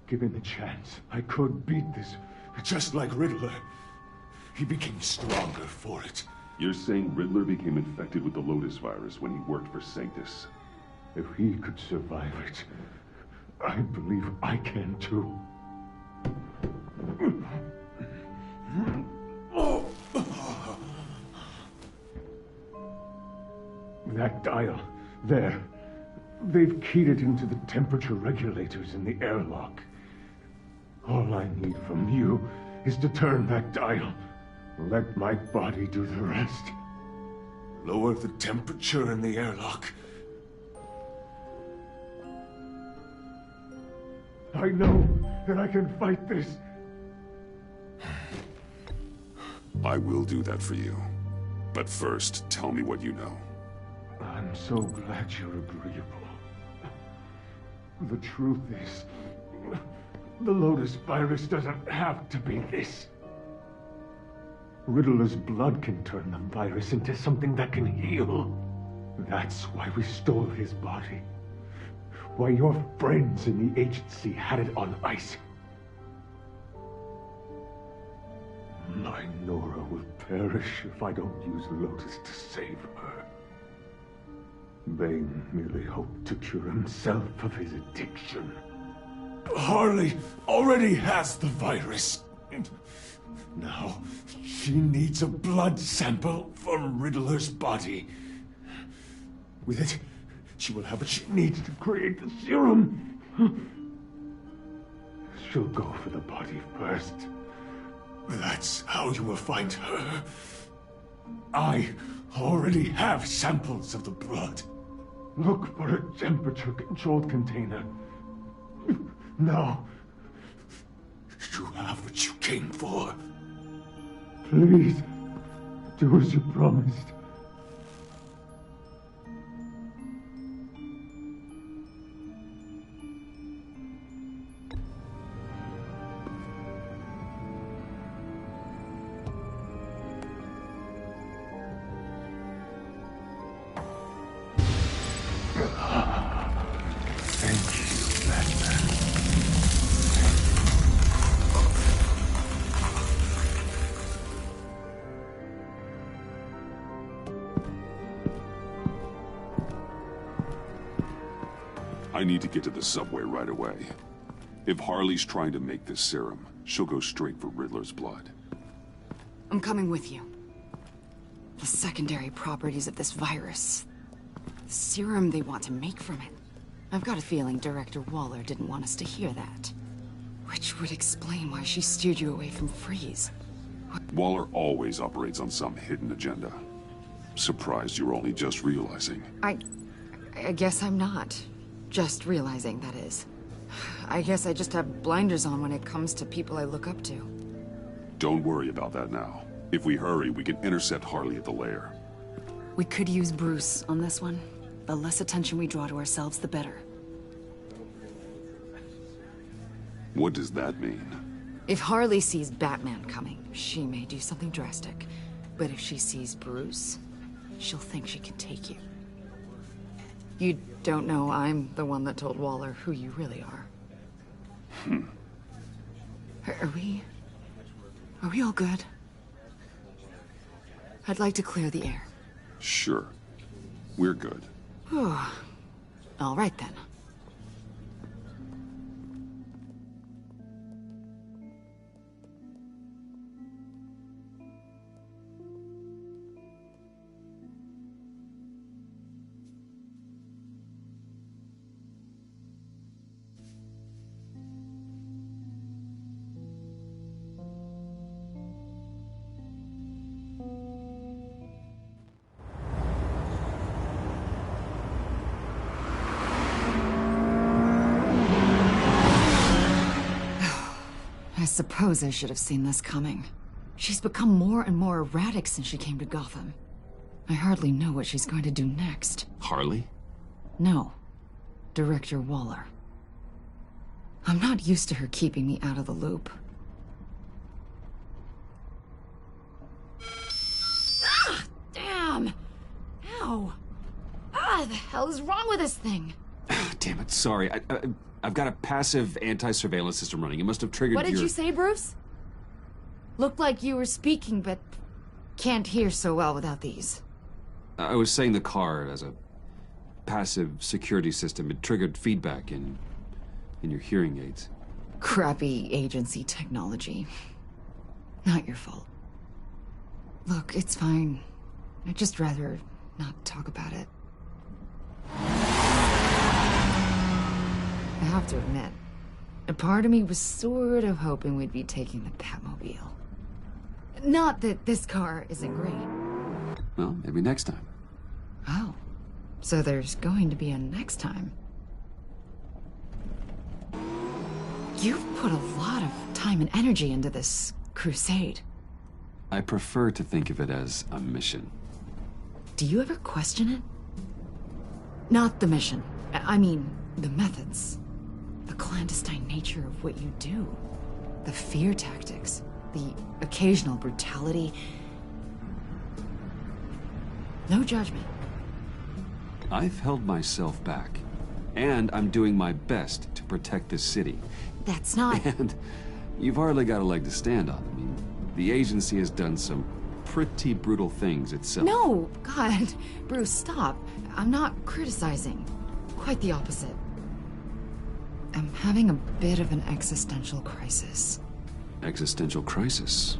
Given the chance, I could beat this, just like Riddler. He became stronger for it. You're saying Riddler became infected with the Lotus virus when he worked for Sanctus? If he could survive it, I believe I can too. That dial, there. They've keyed it into the temperature regulators in the airlock. All I need from you is to turn that dial. Let my body do the rest. Lower the temperature in the airlock. I know that I can fight this. I will do that for you. But first, tell me what you know. I'm so glad you're agreeable. The truth is, The Lotus virus doesn't have to be this. Riddler's blood can turn the virus into something that can heal. That's why we stole his body. Why your friends in the agency had it on ice. My Nora will perish if I don't use Lotus to save her. Bane merely hoped to cure himself of his addiction. Harley already has the virus. Now, she needs a blood sample from Riddler's body. With it, she will have what she needs to create the serum. She'll go for the body first. That's how you will find her. I already have samples of the blood. Look for a temperature-controlled container. Now. You have what you came for. Please, do as you promised. I need to get to the subway right away. If Harley's trying to make this serum, she'll go straight for Riddler's blood. I'm coming with you. The secondary properties of this virus. The serum they want to make from it. I've got a feeling Director Waller didn't want us to hear that. Which would explain why she steered you away from Freeze. Waller always operates on some hidden agenda. Surprised you're only just realizing. I guess I'm not. Just realizing, that is. I guess I just have blinders on when it comes to people I look up to. Don't worry about that now. If we hurry, we can intercept Harley at the lair. We could use Bruce on this one. The less attention we draw to ourselves, the better. What does that mean? If Harley sees Batman coming, she may do something drastic. But if she sees Bruce, she'll think she can take you. You don't know I'm the one that told Waller who you really are. Are we all good? I'd like to clear the air. Sure. We're good. All right then. I suppose I should have seen this coming. She's become more and more erratic since she came to Gotham. I hardly know what she's going to do next. Harley? No. Director Waller. I'm not used to her keeping me out of the loop. Ah! Damn! Ow! Ah, the hell is wrong with this thing? Damn it, sorry. I've got a passive anti-surveillance system running. It must have triggered What did you say, Bruce? Looked like you were speaking, but can't hear so well without these. I was saying the car as a passive security system. It triggered feedback in your hearing aids. Crappy agency technology. Not your fault. Look, it's fine. I'd just rather not talk about it. I have to admit, a part of me was sort of hoping we'd be taking the Batmobile. Not that this car isn't great. Well, maybe next time. Oh, so there's going to be a next time. You've put a lot of time and energy into this crusade. I prefer to think of it as a mission. Do you ever question it? Not the mission. I mean, the methods. The clandestine nature of what you do. The fear tactics. The occasional brutality. No judgment. I've held myself back. And I'm doing my best to protect this city. That's not... And you've hardly got a leg to stand on. I mean, the agency has done some pretty brutal things itself. No! God. Bruce, stop. I'm not criticizing. Quite the opposite. I'm having a bit of an existential crisis. Existential crisis?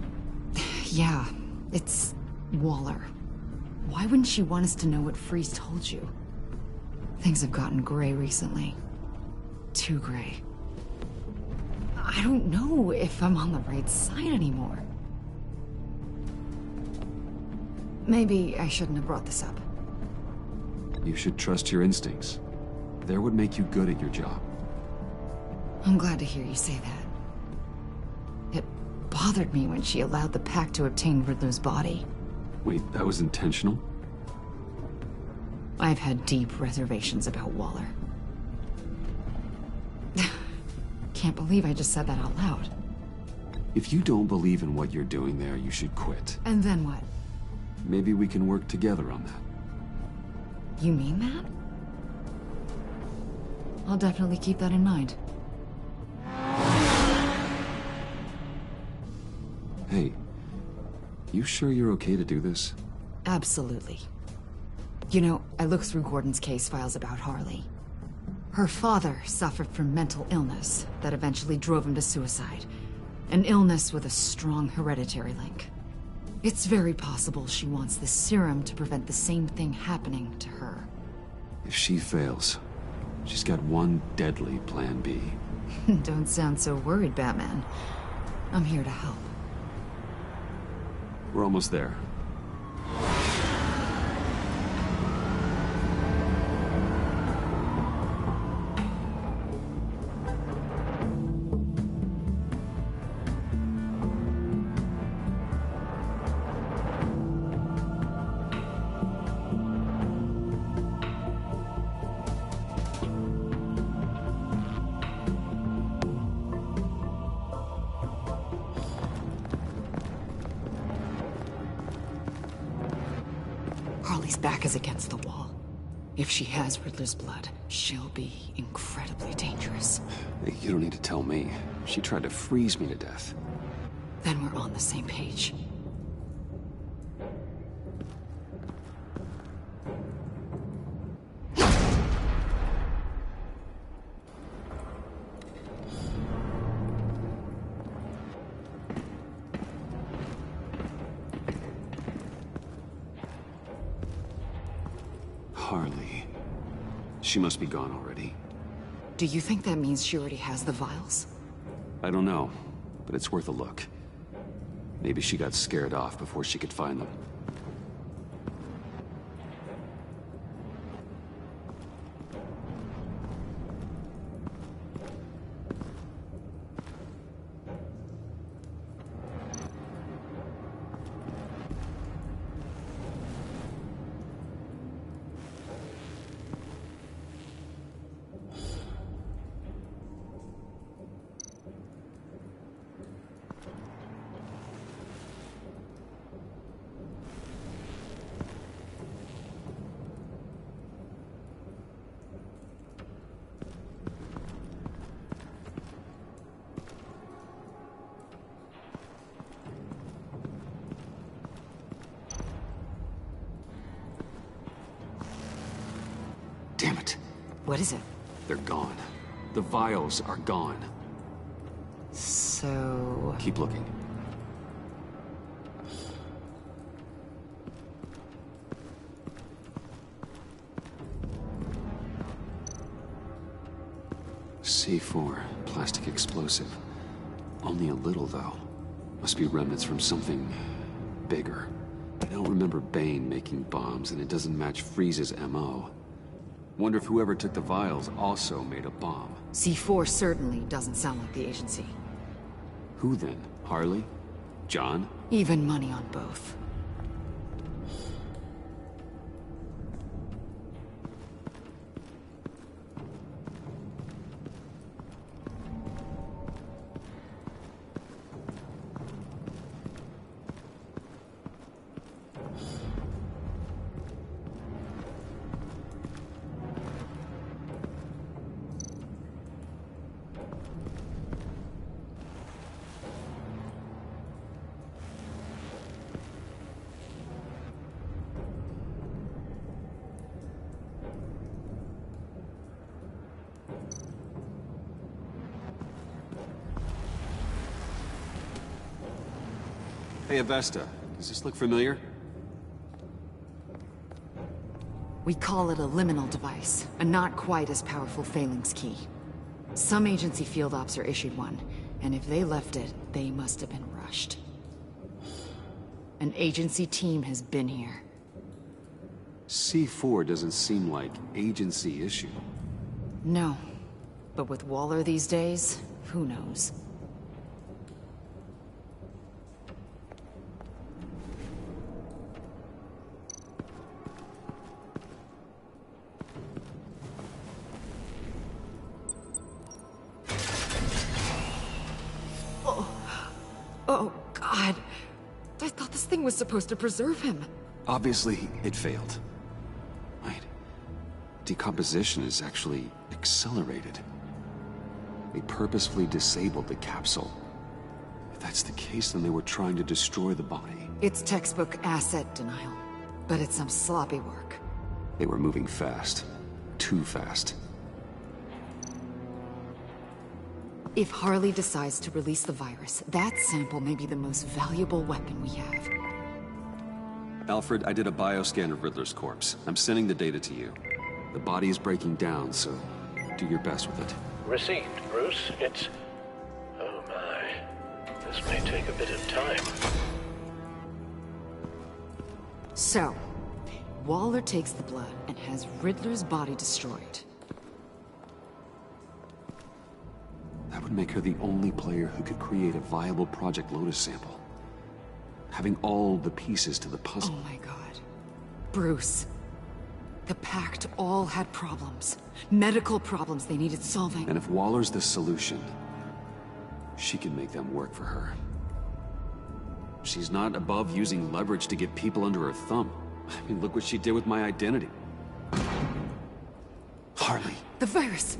Yeah, it's Waller. Why wouldn't she want us to know what Freeze told you? Things have gotten gray recently. Too gray. I don't know if I'm on the right side anymore. Maybe I shouldn't have brought this up. You should trust your instincts. They would make you good at your job. I'm glad to hear you say that. It bothered me when she allowed the Pact to obtain Riddler's body. Wait, that was intentional? I've had deep reservations about Waller. Can't believe I just said that out loud. If you don't believe in what you're doing there, you should quit. And then what? Maybe we can work together on that. You mean that? I'll definitely keep that in mind. Hey, you sure you're okay to do this? Absolutely. You know, I looked through Gordon's case files about Harley. Her father suffered from mental illness that eventually drove him to suicide. An illness with a strong hereditary link. It's very possible she wants the serum to prevent the same thing happening to her. If she fails, she's got one deadly plan B. Don't sound so worried, Batman. I'm here to help. We're almost there. Harley's back is against the wall. If she has Riddler's blood, she'll be incredibly dangerous. Hey, you don't need to tell me. She tried to freeze me to death. Then we're on the same page. Harley. She must be gone already. Do you think that means she already has the vials? I don't know, but it's worth a look. Maybe she got scared off before she could find them. Damn it. What is it? They're gone. The vials are gone. So... Keep looking. C4, plastic explosive. Only a little, though. Must be remnants from something bigger. I don't remember Bane making bombs, and it doesn't match Freeze's MO. Wonder if whoever took the vials also made a bomb. C4 certainly doesn't sound like the agency. Who then? Harley? John? Even money on both. Hey, Avesta, does this look familiar? We call it a liminal device, a not quite as powerful phalanx key. Some agency field ops are issued one, and if they left it, they must have been rushed. An agency team has been here. C4 doesn't seem like agency issue. No, but with Waller these days, who knows? Oh, God. I thought this thing was supposed to preserve him. Obviously, it failed. Wait. Decomposition is actually accelerated. They purposefully disabled the capsule. If that's the case, then they were trying to destroy the body. It's textbook asset denial, but it's some sloppy work. They were moving fast. Too fast. If Harley decides to release the virus, that sample may be the most valuable weapon we have. Alfred, I did a bioscan of Riddler's corpse. I'm sending the data to you. The body is breaking down, so do your best with it. Received, Bruce. It's... oh my. This may take a bit of time. So, Waller takes the blood and has Riddler's body destroyed. That would make her the only player who could create a viable Project Lotus sample. Having all the pieces to the puzzle. Oh my God. Bruce. The Pact all had problems. Medical problems they needed solving. And if Waller's the solution, she can make them work for her. She's not above using leverage to get people under her thumb. I mean, look what she did with my identity. Harley. The virus.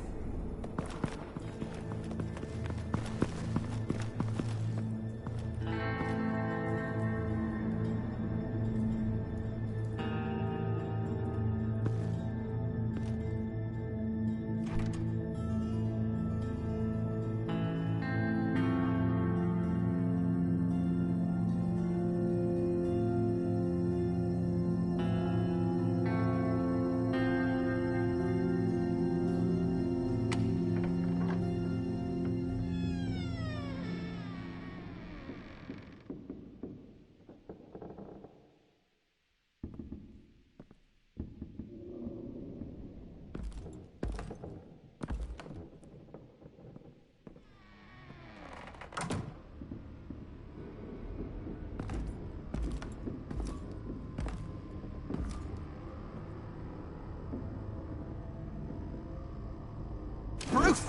Bruce!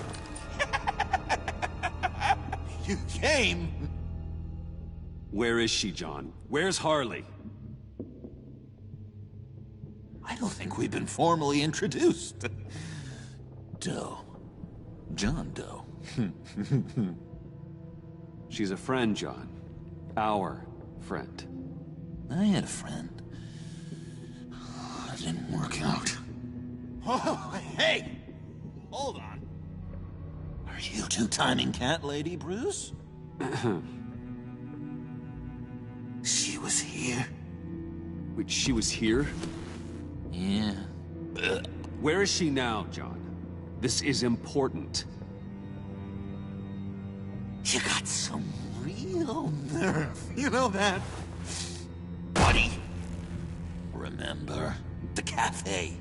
You came! Where is she, John? Where's Harley? I don't think we've been formally introduced. Doe. John Doe. She's a friend, John. Our friend. I had a friend. It didn't work out. Oh, hey! Hold on. Are you two-timing cat lady, Bruce? She was here. Wait, she was here? Yeah. Where is she now, John? This is important. You got some real nerve. You know that? Buddy. Remember? The cafe.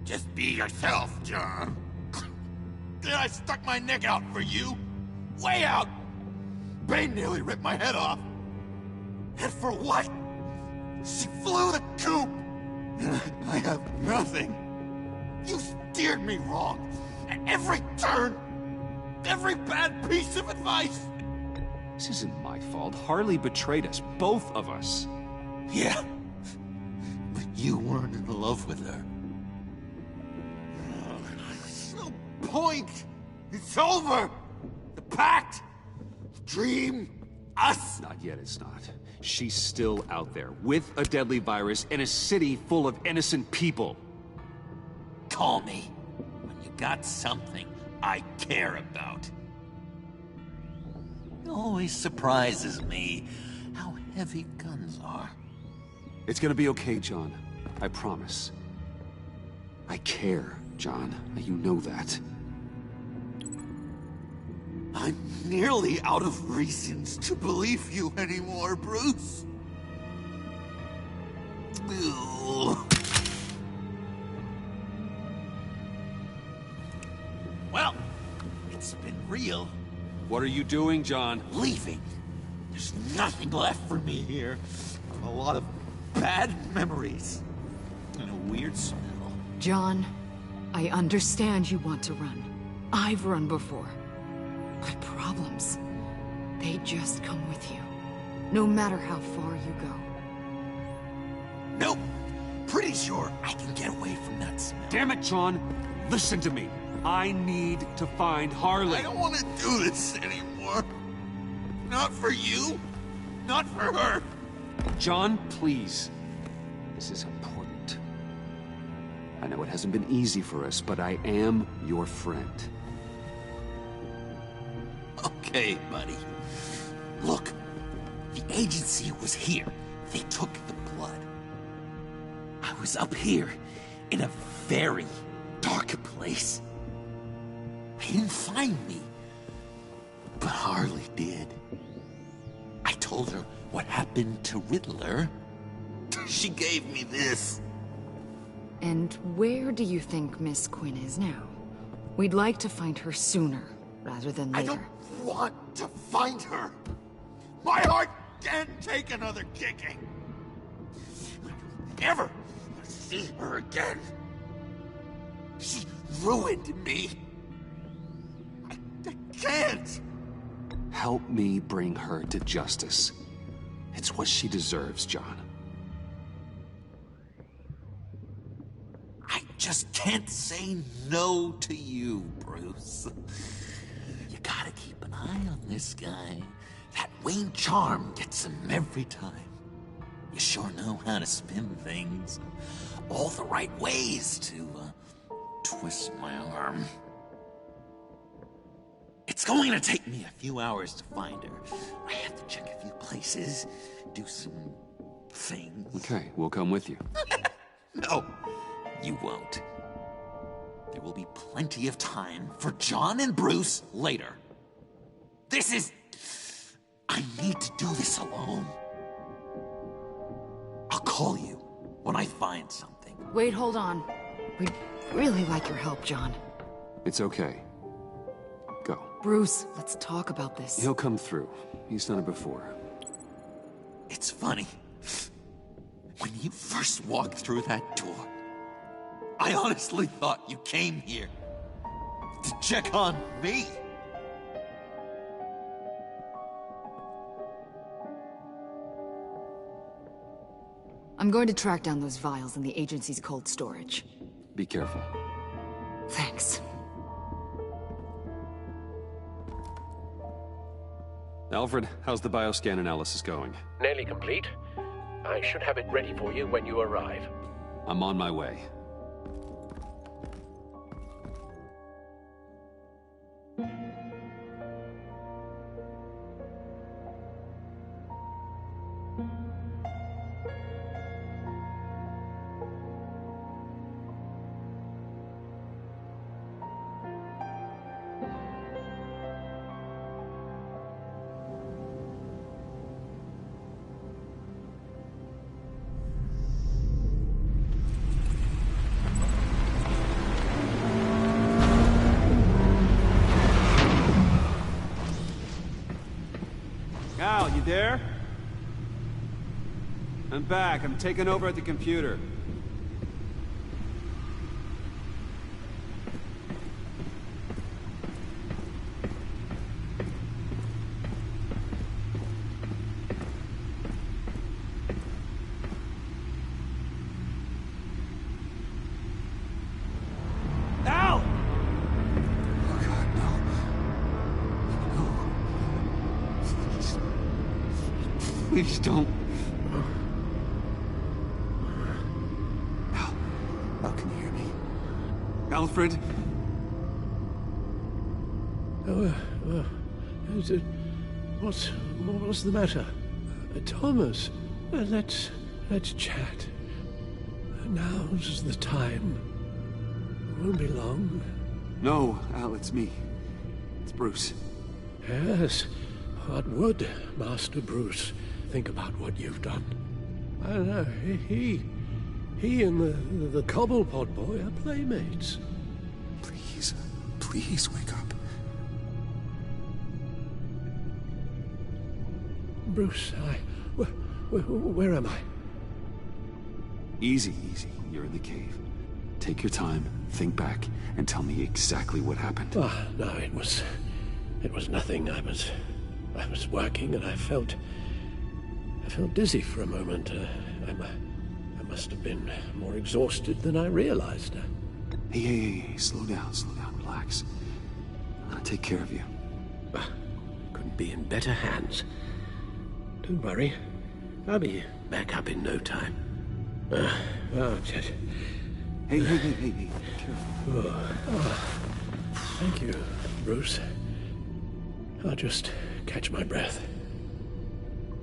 Just be yourself, John. I stuck my neck out for you. Way out. Bane nearly ripped my head off. And for what? She flew the coop. And I have nothing. You steered me wrong. At every turn. Every bad piece of advice. This isn't my fault. Harley betrayed us. Both of us. Yeah. But you weren't in love with her. Point! It's over! The Pact! Dream! Us! Not yet, it's not. She's still out there, with a deadly virus, in a city full of innocent people. Call me when you got something I care about. It always surprises me how heavy guns are. It's gonna be okay, John. I promise. I care, John. You know that. I'm nearly out of reasons to believe you anymore, Bruce. Ugh. Well, it's been real. What are you doing, John? Leaving. There's nothing left for me here. A lot of bad memories. And a weird smell. John, I understand you want to run. I've run before. But problems, they just come with you. No matter how far you go. Nope. Pretty sure I can get away from that smell. Damn it, John! Listen to me. I need to find Harley. I don't want to do this anymore. Not for you. Not for her. John, please. This is important. I know it hasn't been easy for us, but I am your friend. Okay, buddy. Look, the agency was here. They took the blood. I was up here in a very dark place. They didn't find me, but Harley did. I told her what happened to Riddler. She gave me this. And where do you think Miss Quinn is now? We'd like to find her sooner, rather than later. I don't want to find her. My heart can't take another kicking. I don't ever see her again. She ruined me. I can't. Help me bring her to justice. It's what she deserves, John. I just can't say no to you, Bruce. You gotta keep an eye on this guy. That Wayne charm gets him every time. You sure know how to spin things. All the right ways to twist my arm. It's going to take me a few hours to find her. I have to check a few places, do some things. Okay, we'll come with you. No, you won't. There will be plenty of time for John and Bruce later. This is... I need to do this alone. I'll call you when I find something. Wait, hold on. We'd really like your help, John. It's okay. Go. Bruce, let's talk about this. He'll come through. He's done it before. It's funny. When you first walked through that door, I honestly thought you came here to check on me. I'm going to track down those vials in the agency's cold storage. Be careful. Thanks. Alfred, how's the bioscan analysis going? Nearly complete. I should have it ready for you when you arrive. I'm on my way. Al, you there? I'm back. I'm taking over at the computer. Al! Oh God, no. No. Please don't. Al, can you hear me? Alfred? What's the matter? Thomas, let's chat. Now's the time. Won't be long. No, Al, it's me. It's Bruce. Yes, what would Master Bruce think about what you've done? I know, he and the Cobblepot boy are playmates. Please wake up. Bruce, where am I? Easy. You're in the cave. Take your time, think back, and tell me exactly what happened. Oh, no, it was nothing. I was working and I felt dizzy for a moment. I must have been more exhausted than I realized. Hey, slow down, relax. I'll take care of you. Couldn't be in better hands. Don't worry, I'll be back up in no time. Hey, careful. Thank you, Bruce. I'll just catch my breath.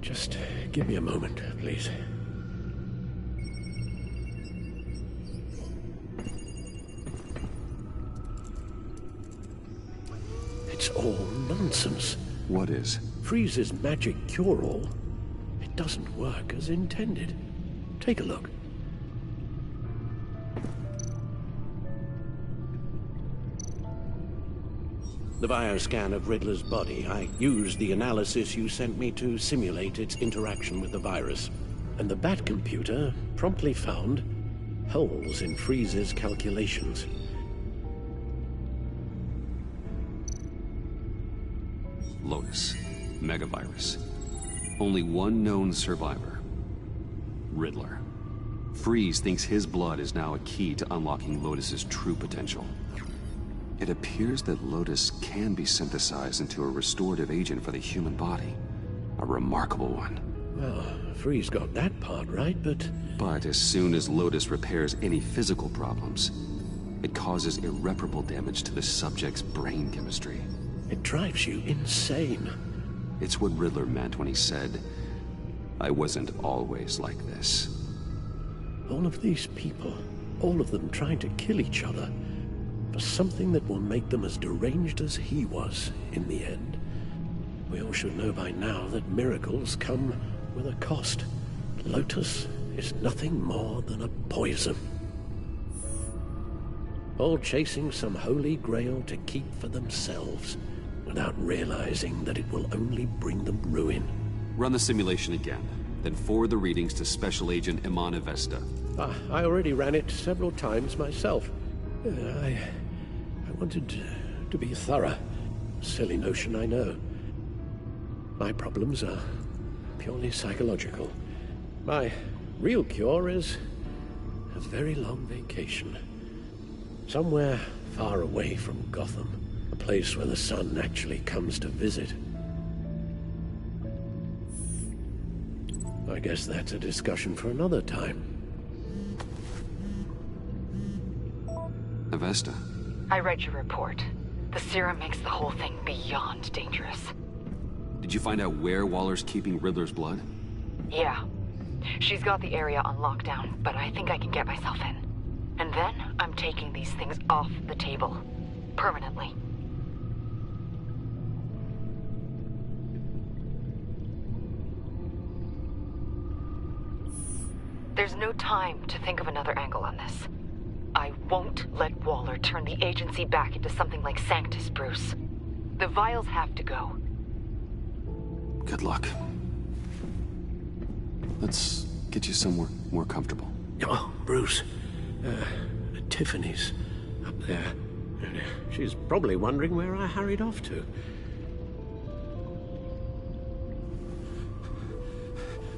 Just give me a moment, please. It's all nonsense. What is? Freeze's magic cure-all. It doesn't work as intended. Take a look. The bioscan of Riddler's body. I used the analysis you sent me to simulate its interaction with the virus. And the Bat computer promptly found holes in Freeze's calculations. Lotus. Megavirus. Only one known survivor. Riddler. Freeze thinks his blood is now a key to unlocking Lotus's true potential. It appears that Lotus can be synthesized into a restorative agent for the human body. A remarkable one. Well, Freeze got that part right, but... But as soon as Lotus repairs any physical problems, it causes irreparable damage to the subject's brain chemistry. It drives you insane. It's what Riddler meant when he said, "I wasn't always like this." All of these people, all of them trying to kill each other, for something that will make them as deranged as he was in the end. We all should know by now that miracles come with a cost. Lotus is nothing more than a poison. All chasing some holy grail to keep for themselves, without realizing that it will only bring them ruin. Run the simulation again, then forward the readings to Special Agent Imana Vesta. I already ran it several times myself. I wanted to be thorough. Silly notion, I know. My problems are purely psychological. My real cure is a very long vacation. Somewhere far away from Gotham. A place where the sun actually comes to visit. I guess that's a discussion for another time. Avesta. I read your report. The serum makes the whole thing beyond dangerous. Did you find out where Waller's keeping Riddler's blood? Yeah. She's got the area on lockdown, but I think I can get myself in. And then I'm taking these things off the table. Permanently. There's no time to think of another angle on this. I won't let Waller turn the agency back into something like Sanctus, Bruce. The vials have to go. Good luck. Let's get you somewhere more comfortable. Oh, Bruce. Tiffany's up there. She's probably wondering where I hurried off to.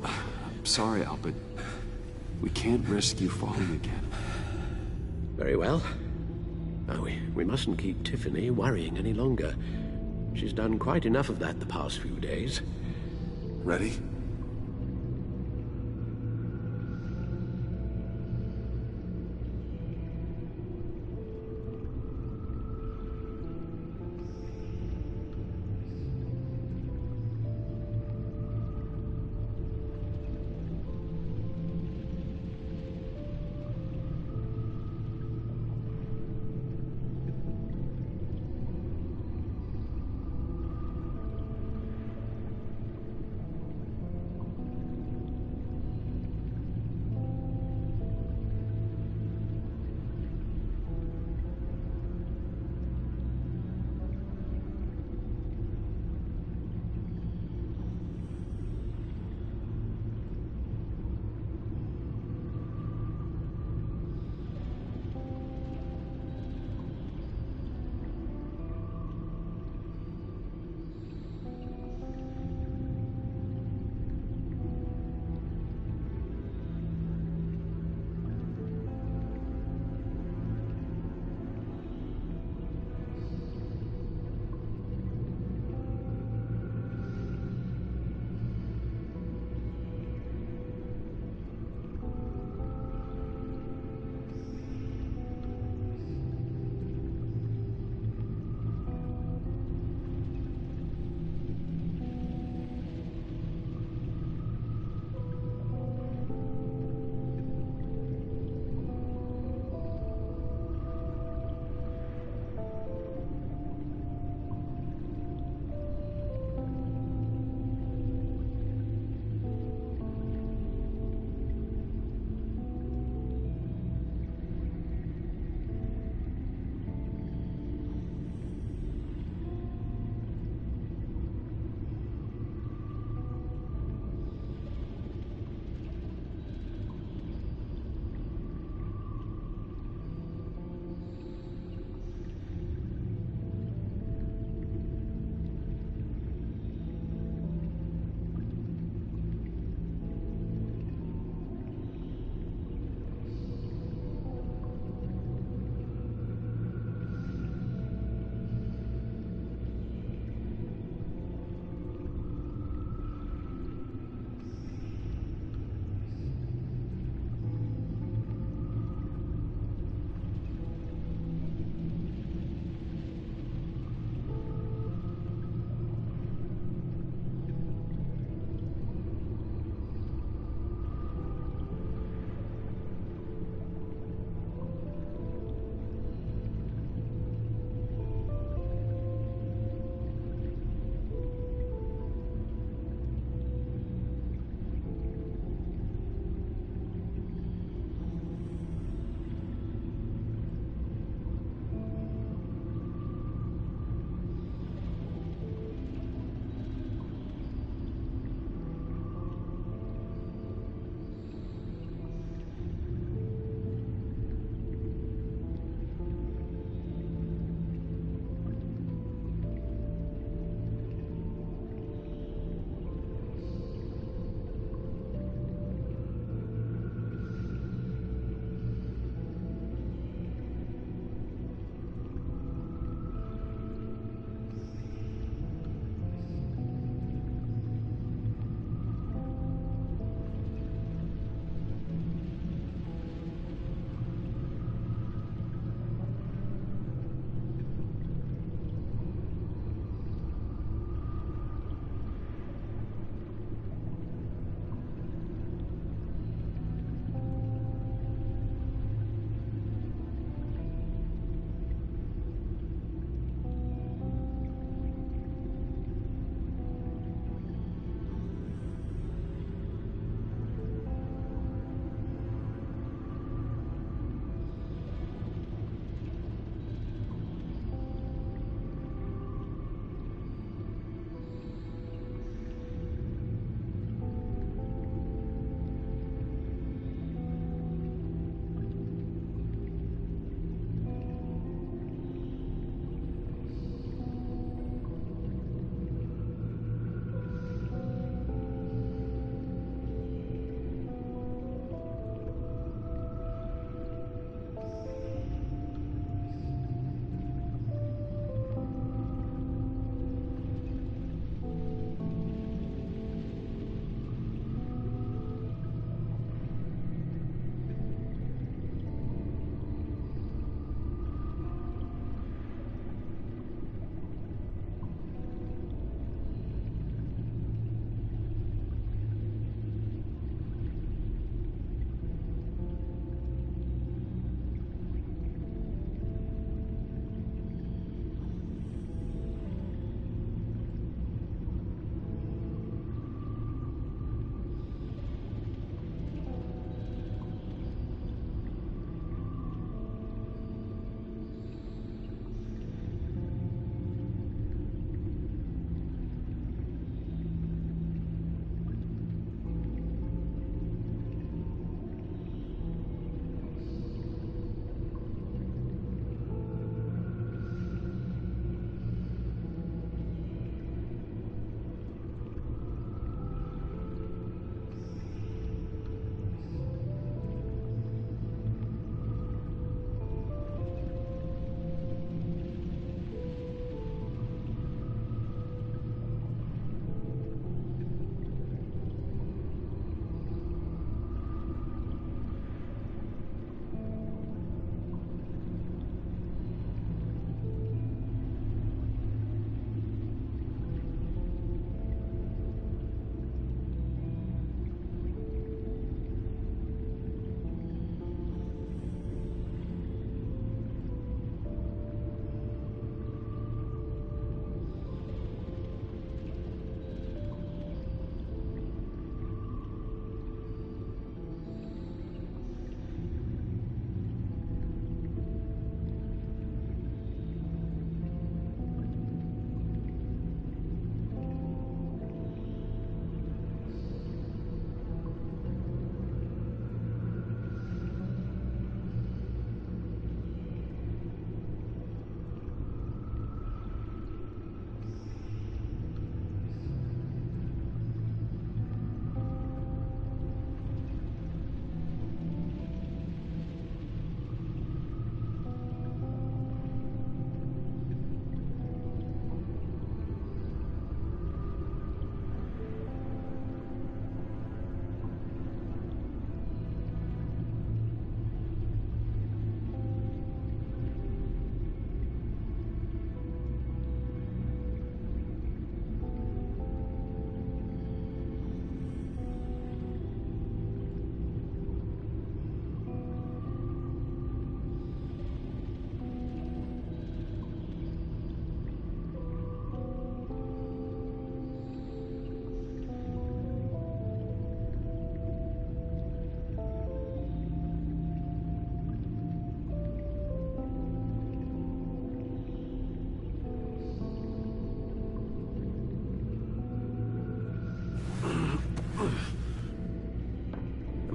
I'm sorry, Al, but we can't risk you falling again. Very well. Now, we mustn't keep Tiffany worrying any longer. She's done quite enough of that the past few days. Ready?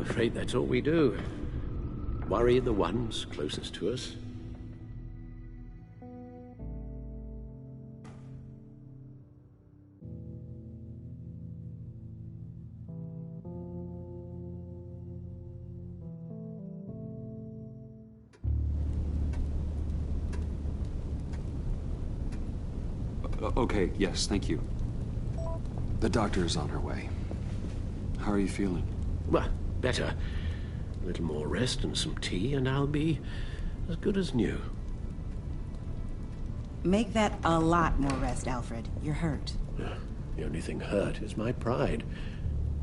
afraid that's all we do. Worry the ones closest to us. Okay, yes, thank you. The doctor is on her way. How are you feeling? Well, better. A little more rest and some tea, and I'll be as good as new. Make that a lot more rest, Alfred. You're hurt. The only thing hurt is my pride,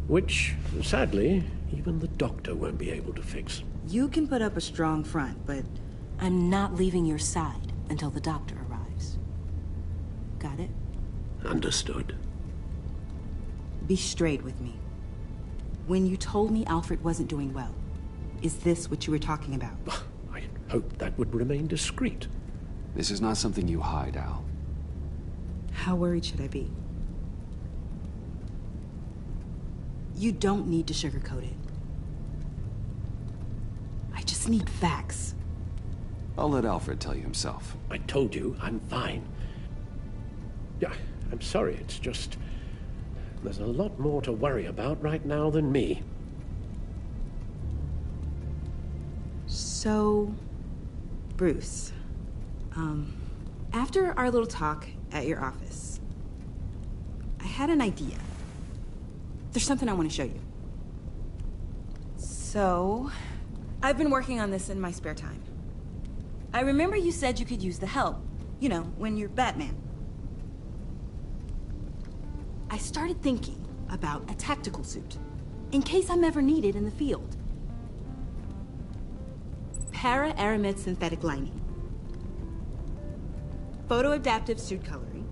which, sadly, even the doctor won't be able to fix. You can put up a strong front, but I'm not leaving your side until the doctor arrives. Got it? Understood. Be straight with me. When you told me Alfred wasn't doing well, is this what you were talking about? I hoped that would remain discreet. This is not something you hide, Al. How worried should I be? You don't need to sugarcoat it. I just need facts. I'll let Alfred tell you himself. I told you, I'm fine. Yeah, I'm sorry, it's just... there's a lot more to worry about right now than me. So, Bruce, after our little talk at your office, I had an idea. There's something I want to show you. So, I've been working on this in my spare time. I remember you said you could use the help, you know, when you're Batman. I started thinking about a tactical suit, in case I'm ever needed in the field. Para-aramid synthetic lining. Photo-adaptive suit coloring.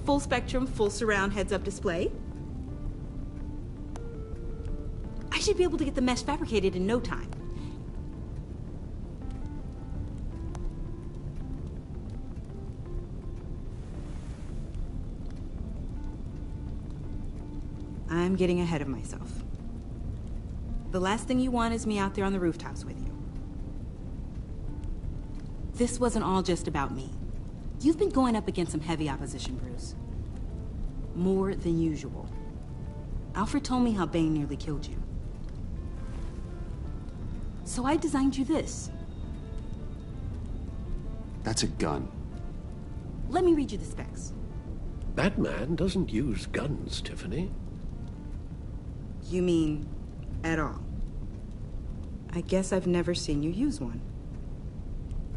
Full spectrum, full surround heads-up display. I should be able to get the mesh fabricated in no time. I'm getting ahead of myself. The last thing you want is me out there on the rooftops with you. This wasn't all just about me. You've been going up against some heavy opposition, Bruce. More than usual. Alfred told me how Bane nearly killed you. So I designed you this. That's a gun. Let me read you the specs. Batman doesn't use guns, Tiffany. You mean, at all? I guess I've never seen you use one.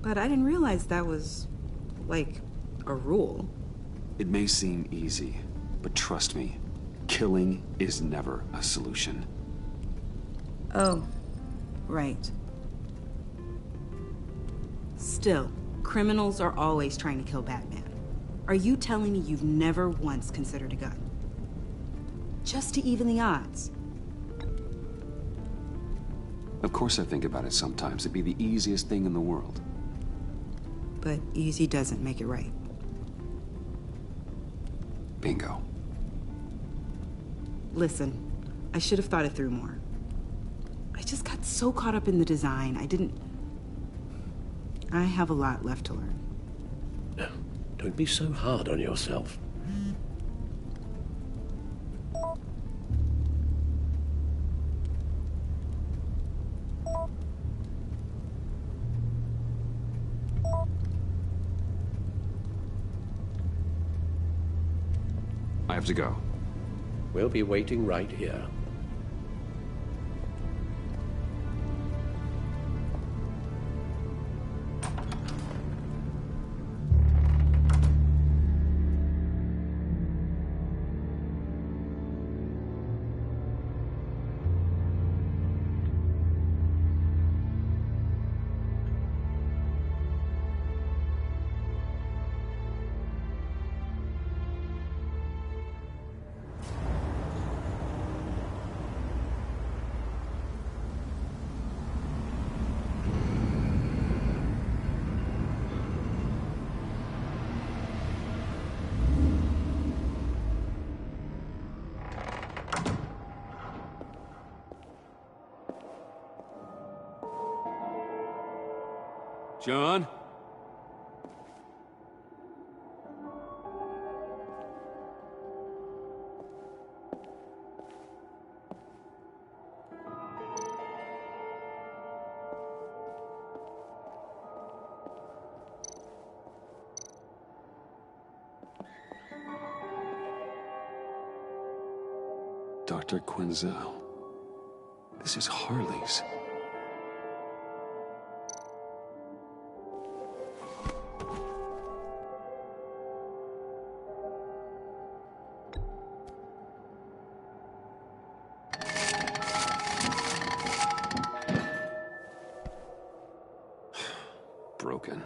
But I didn't realize that was, like, a rule. It may seem easy, but trust me, killing is never a solution. Oh, right. Still, criminals are always trying to kill Batman. Are you telling me you've never once considered a gun? Just to even the odds? Of course I think about it sometimes. It'd be the easiest thing in the world. But easy doesn't make it right. Bingo. Listen, I should have thought it through more. I just got so caught up in the design, I have a lot left to learn. No, don't be so hard on yourself. I have to go. We'll be waiting right here. John? Dr. Quinzel. This is Harley's. Broken.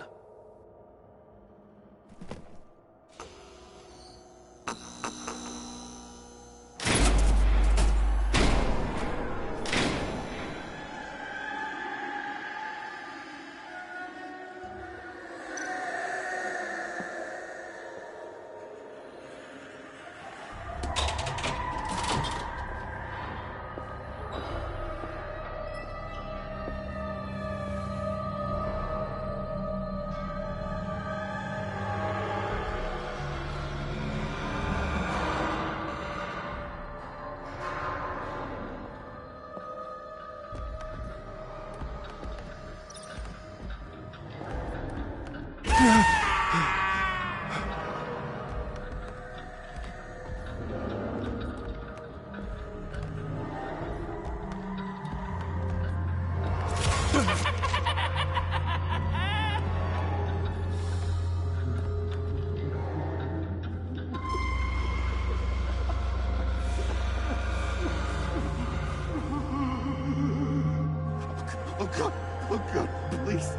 Oh God, please.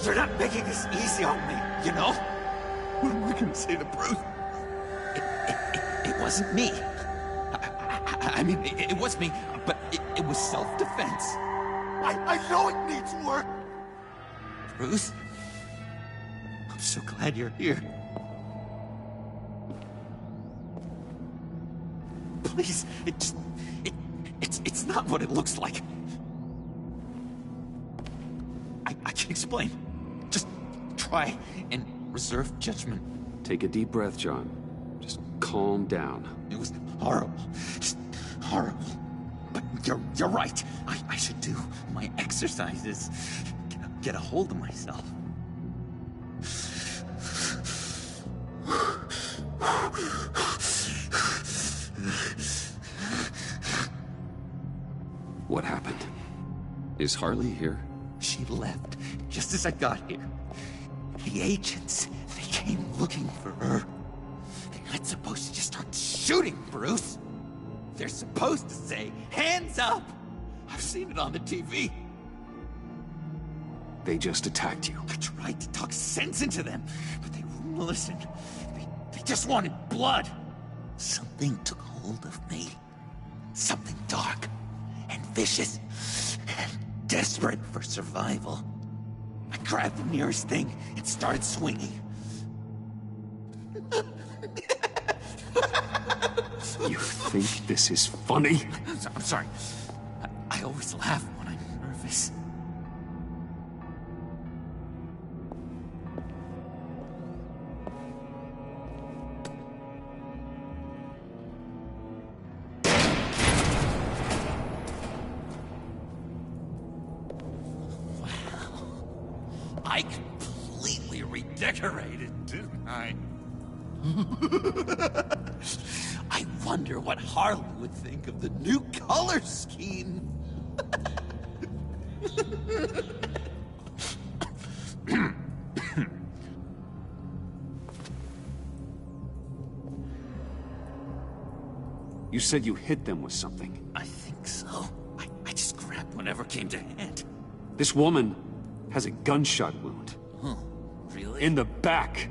You're not making this easy on me, you know? What am I gonna say to Bruce? It wasn't me. I mean, it was me, but it was self-defense. I know it needs work. Bruce, I'm so glad you're here. Please, it's not what it looks like. I can explain. Just try and reserve judgment. Take a deep breath, John. Just calm down. It was horrible. Just horrible. But you're right. I should do my exercises. Get a hold of myself. What happened? Is Harley here? She left just as I got here. The agents, they came looking for her. They're not supposed to just start shooting, Bruce. They're supposed to say, hands up! I've seen it on the TV. They just attacked you. I tried to talk sense into them, but they wouldn't listen. They just wanted blood. Something took hold of me. Something dark and vicious and desperate for survival. I grabbed the nearest thing and started swinging. You think this is funny? I'm sorry. I always laugh when I'm nervous. I completely redecorated, didn't I? I wonder what Harley would think of the new color scheme. You said you hit them with something. I think so. I just grabbed whatever came to hand. This woman has a gunshot wound. Oh, really? In the back.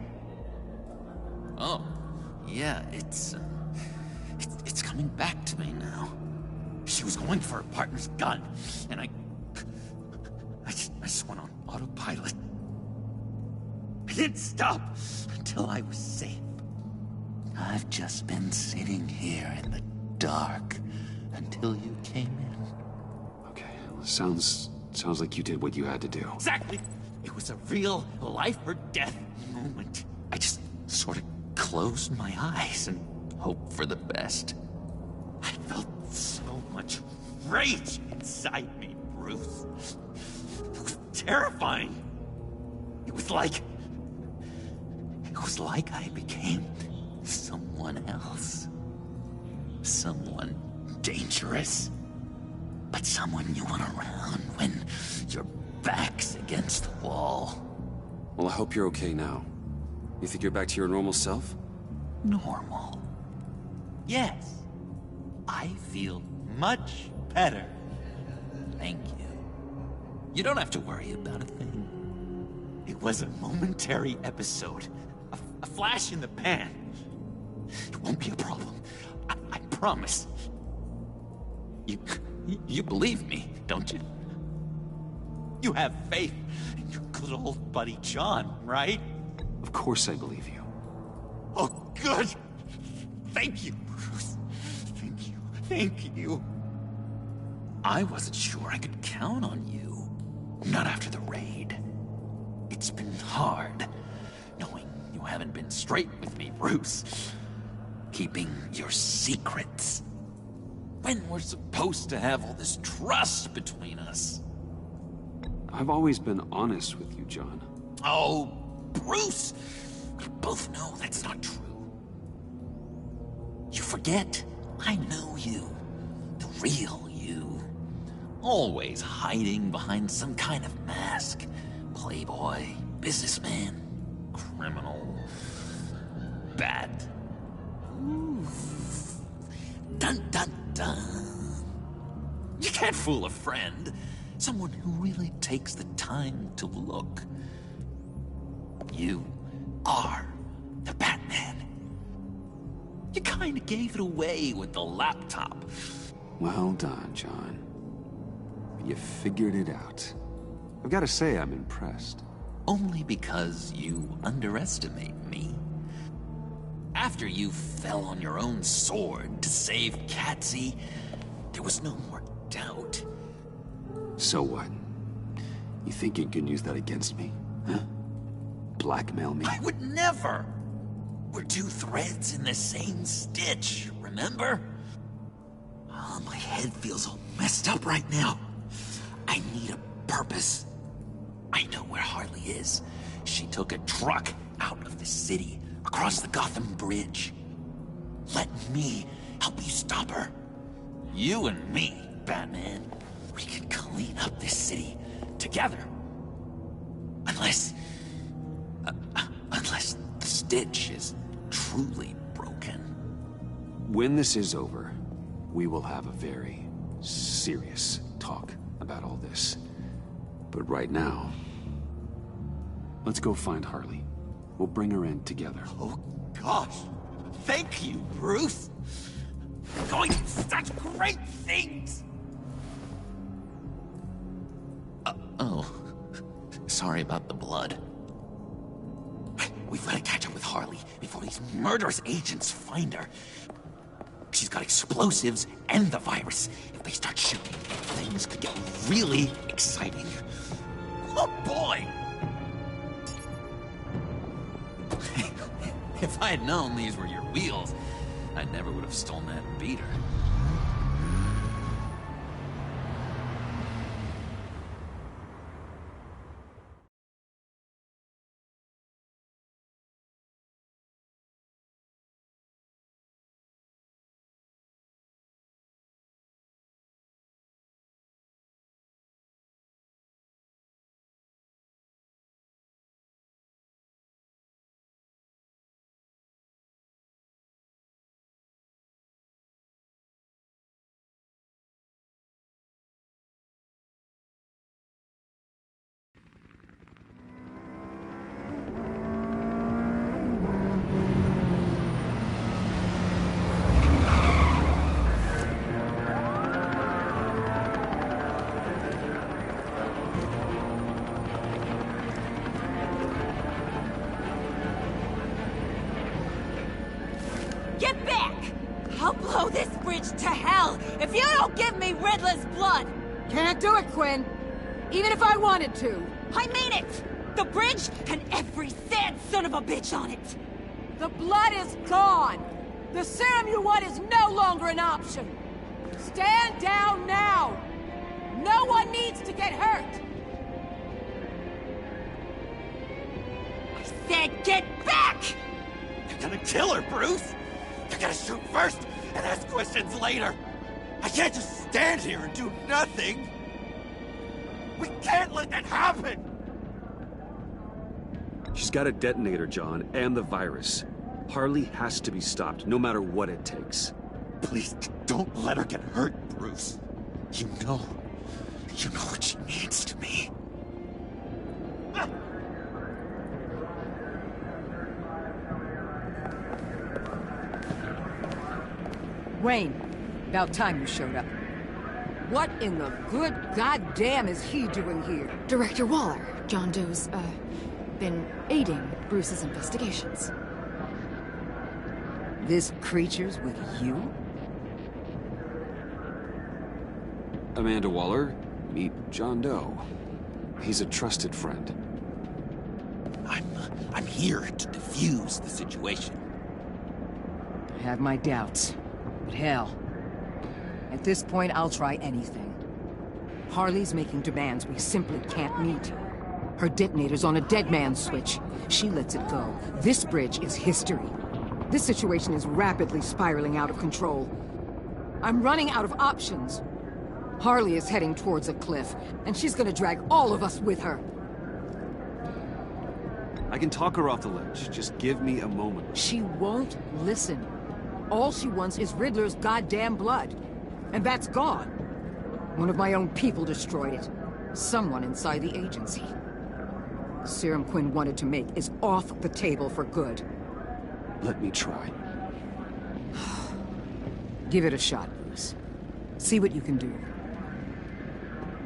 Oh, yeah, it's coming back to me now. She was going for her partner's gun, and I just went on autopilot. I didn't stop until I was safe. I've just been sitting here in the dark until you came in. Okay, sounds like you did what you had to do. Exactly. It was a real life or death moment. I just sort of closed my eyes and hoped for the best. I felt so much rage inside me, Bruce. It was terrifying. It was like I became someone else. Someone dangerous. But someone you want around when your back's against the wall. Well, I hope you're okay now. You think you're back to your normal self? Normal? Yes. I feel much better. Thank you. You don't have to worry about a thing. It was a momentary episode. A flash in the pan. It won't be a problem. I promise. You believe me, don't you? You have faith in your good old buddy John, right? Of course I believe you. Oh, good! Thank you, Bruce. Thank you. Thank you. I wasn't sure I could count on you. Not after the raid. It's been hard, knowing you haven't been straight with me, Bruce. Keeping your secrets. When we're supposed to have all this trust between us. I've always been honest with you, John. Oh, Bruce! We both know that's not true. You forget, I know you. The real you. Always hiding behind some kind of mask. Playboy, businessman, criminal, bad. Ooh. Dun dun dun. You can't fool a friend. Someone who really takes the time to look. You are the Batman. You kinda gave it away with the laptop. Well done, John. You figured it out. I've got to say, I'm impressed. Only because you underestimate me. After you fell on your own sword to save Katsy, there was no more doubt. So what? You think you can use that against me? Huh? Blackmail me? I would never! We're two threads in the same stitch, remember? Oh, my head feels all messed up right now. I need a purpose. I know where Harley is. She took a truck out of the city, across the Gotham Bridge. Let me help you stop her. You and me, Batman. We can clean up this city together. Unless the stitch is truly broken. When this is over, we will have a very serious talk about all this. But right now, let's go find Harley. We'll bring her in together. Oh, gosh. Thank you, Bruce. You're going to do such great things. Oh. Sorry about the blood. We've got to catch up with Harley before these murderous agents find her. She's got explosives and the virus. If they start shooting, things could get really exciting. Oh, boy! If I had known these were your wheels, I never would have stolen that beater. Get back! I'll blow this bridge to hell if you don't give me Riddler's blood! Can't do it, Quinn. Even if I wanted to. I mean it! The bridge and every sad son of a bitch on it! The blood is gone! The serum you want is no longer an option! Stand down now! No one needs to get hurt! I said get back! You're gonna kill her, Bruce! You're gonna shoot first and ask questions later! I can't just stand here and do nothing! We can't let that happen! She's got a detonator, John, and the virus. Harley has to be stopped, no matter what it takes. Please, don't let her get hurt, Bruce. You know what she means to me. Wayne, about time you showed up. What in the good goddamn is he doing here? Director Waller, John Doe's, been aiding Bruce's investigations. This creature's with you? Amanda Waller, meet John Doe. He's a trusted friend. I'm here to defuse the situation. I have my doubts. But hell, at this point I'll try anything. Harley's making demands we simply can't meet. Her detonator's on a dead man's switch. She lets it go. This bridge is history. This situation is rapidly spiraling out of control. I'm running out of options. Harley is heading towards a cliff, and she's gonna drag all of us with her. I can talk her off the ledge. Just give me a moment. She won't listen. All she wants is Riddler's goddamn blood. And that's gone. One of my own people destroyed it. Someone inside the agency. The serum Quinn wanted to make is off the table for good. Let me try. Give it a shot, Bruce. See what you can do.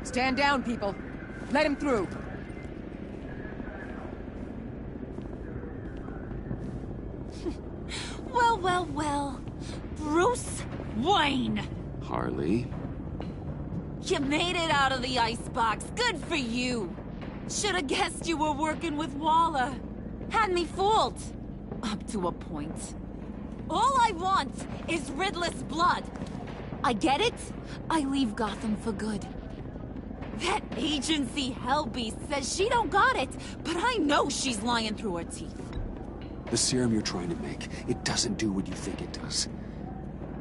Stand down, people. Let him through. Well. Bruce Wayne! Harley? You made it out of the icebox. Good for you. Should've guessed you were working with Waller. Had me fooled. Up to a point. All I want is Riddler's blood. I get it. I leave Gotham for good. That agency hellbeast says she don't got it, but I know she's lying through her teeth. The serum you're trying to make, it doesn't do what you think it does.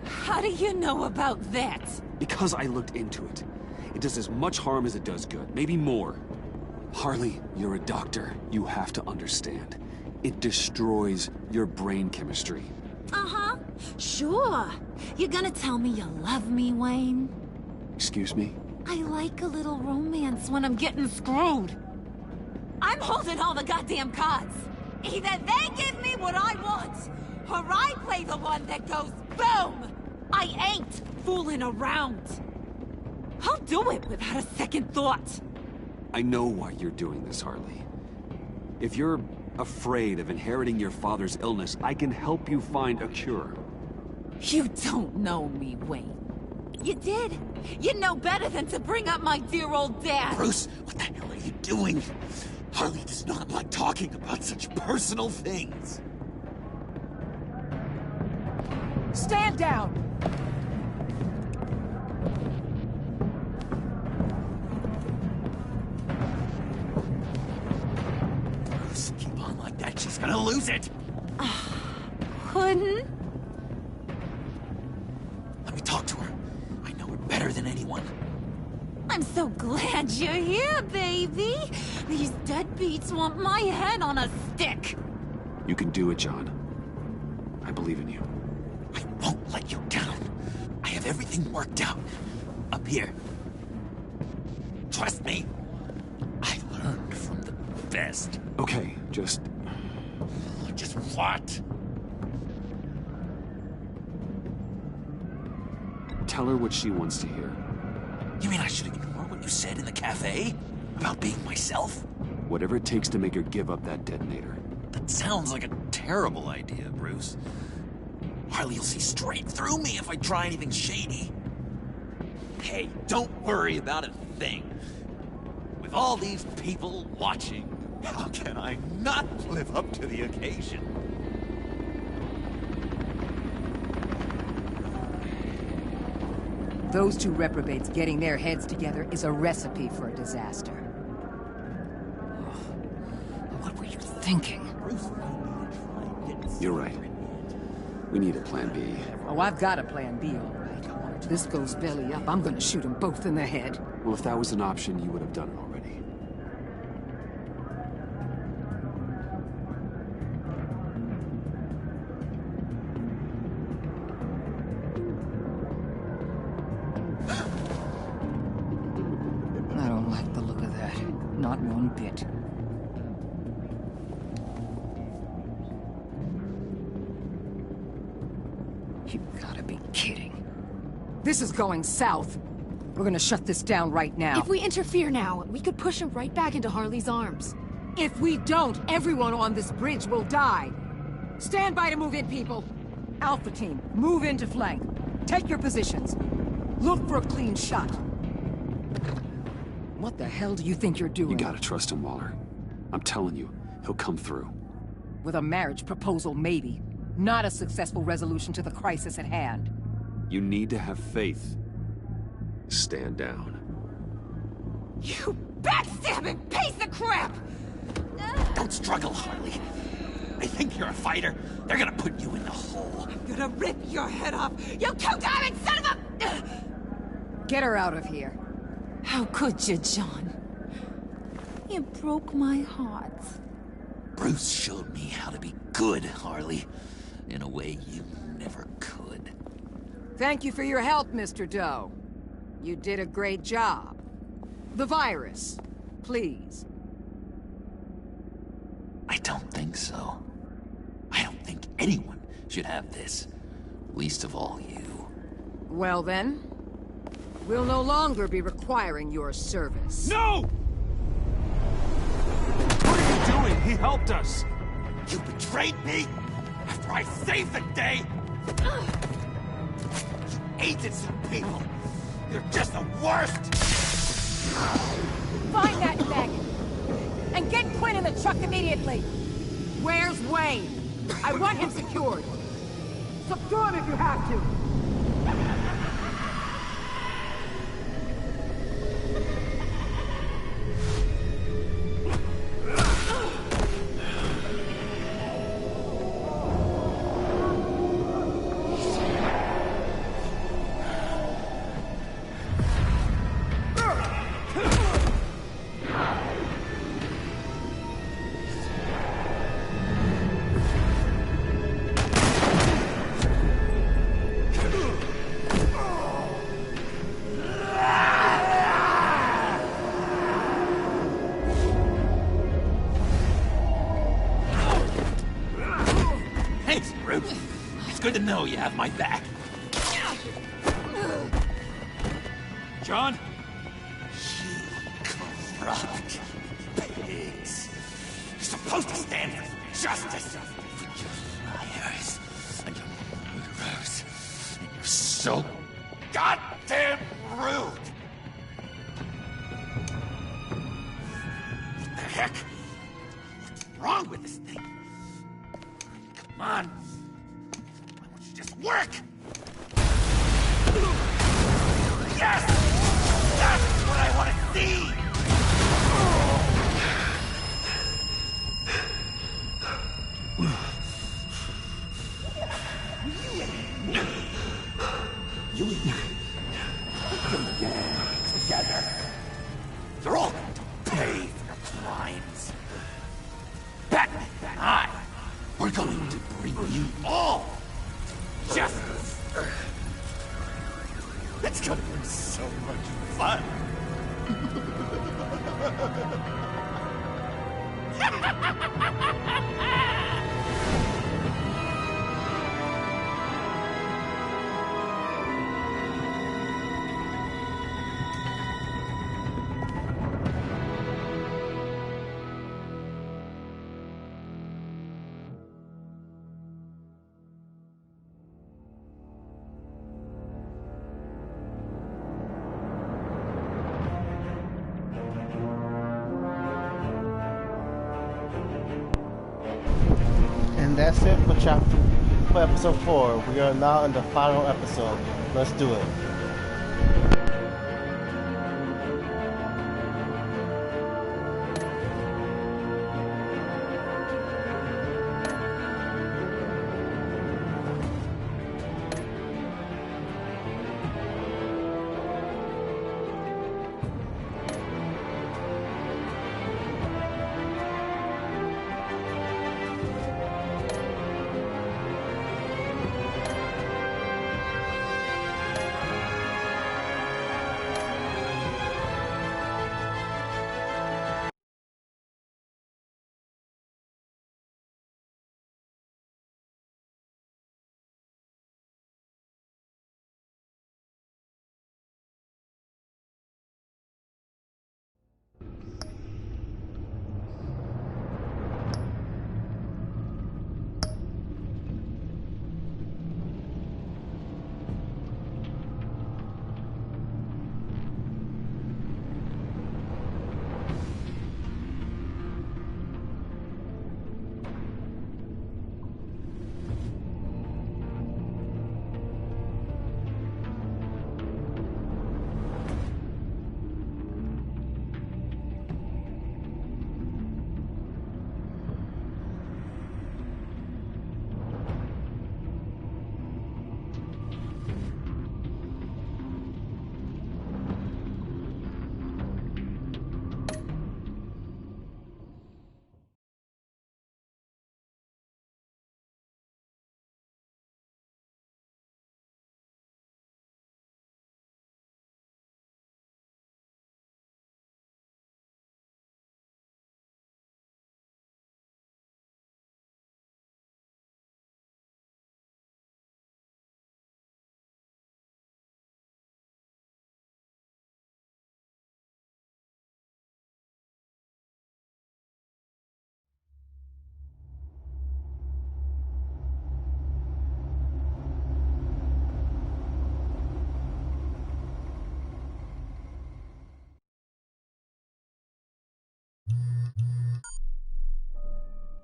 How do you know about that? Because I looked into it. It does as much harm as it does good, maybe more. Harley, you're a doctor. You have to understand. It destroys your brain chemistry. Uh-huh. Sure. You're gonna tell me you love me, Wayne? Excuse me? I like a little romance when I'm getting screwed. I'm holding all the goddamn cards. Either they give me what I want, or I play the one that goes boom! I ain't fooling around. I'll do it without a second thought. I know why you're doing this, Harley. If you're afraid of inheriting your father's illness, I can help you find a cure. You don't know me, Wayne. You did. You know better than to bring up my dear old dad. Bruce, what the hell are you doing? Harley does not like talking about such personal things. Stand down! Bruce, keep on like that. She's gonna lose it. Couldn't? Let me talk to her. I know her better than anyone. I'm so glad you're here, baby. These deadbeats want my head on a stick. You can do it, John. I believe in you. I won't let you down. I have everything worked out. Up here. Trust me. I learned from the best. Okay, just what? tell her what she wants to hear. You mean I should ignore what you said in the cafe? About being myself? Whatever it takes to make her give up that detonator. That sounds like a terrible idea, Bruce. Harley'll see straight through me if I try anything shady. Hey, don't worry about a thing. With all these people watching, How can I not live up to the occasion? Those two reprobates getting their heads together is a recipe for a disaster. What were you thinking? You're right. We need a plan B. Oh, I've got a plan B, all right. If this goes belly up, I'm gonna shoot them both in the head. Well, if that was an option, you would have done it already. I don't like the look of that. Not one bit. You gotta be kidding. This is going south. We're gonna shut this down right now. If we interfere now, we could push him right back into Harley's arms. If we don't, everyone on this bridge will die. Stand by to move in, people. Alpha team, move into flank. Take your positions. Look for a clean shot. What the hell do you think you're doing? You gotta trust him, Waller. I'm telling you, he'll come through. With a marriage proposal, maybe. Not a successful resolution to the crisis at hand. You need to have faith. Stand down. You backstabbing piece of crap! Don't struggle, Harley. They think you're a fighter. They're gonna put you in the hole. I'm gonna rip your head off, you two-diamond son of a... Get her out of here. How could you, John? You broke my heart. Bruce showed me how to be good, Harley. In a way you never could. Thank you for your help, Mr. Doe. You did a great job. The virus, please. I don't think so. I don't think anyone should have this. Least of all you. Well then, we'll no longer be requiring your service. No! What are you doing? He helped us. You betrayed me after I saved the day. You agents and people. You're just the worst. Find that maggot! And get Quinn in the truck immediately! Where's Wayne? I want him secured! Subdue him if you have to! Thanks, Bruce. It's good to know you have my back. John? You corrupt pigs. You're supposed to stand for justice. But you're liars. And you're murderers. And you're so goddamn rude. What the heck? What's wrong with this thing? Come on. Why won't you just work? Yes! That's what I want to see! You and me. Together. You're all going to pay for your crimes. Batman and I, we're going to bring you all justice. It's gonna be so much fun. that's it for episode 4. We are now in the final episode. Let's do it.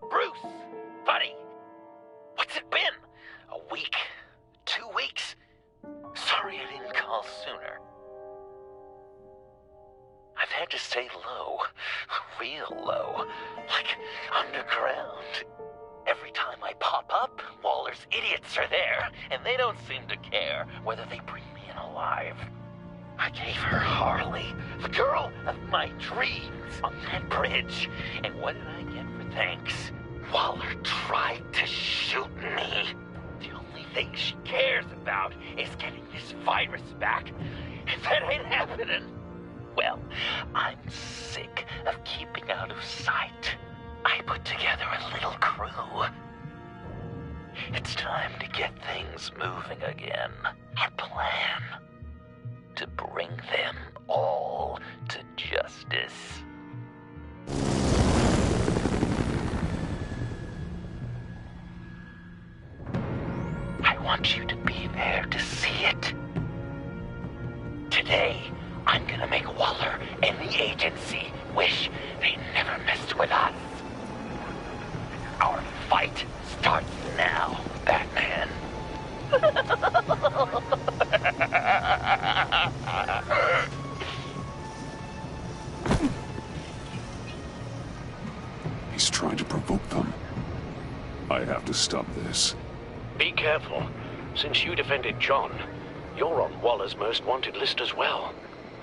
Bruce! Buddy! What's it been? A week? 2 weeks? Sorry I didn't call sooner. I've had to stay low. Real low. Like underground. Every time I pop up, Waller's idiots are there, and they don't seem to care whether they bring me in alive. I gave her Harley, the girl of my dreams, on that bridge. And what did I get for thanks? Waller tried to shoot me. The only thing she cares about is getting this virus back. If that ain't happening, well, I'm sick of keeping out of sight. I put together a little crew. It's time to get things moving again. Our plan: to bring them all to justice. I want you to be there to see it. Today, I'm gonna make Waller and the agency wish they never messed with us. Our fight starts now, Batman. He's trying to provoke them. I have to stop this. Be careful. Since you defended John, you're on Waller's most wanted list as well.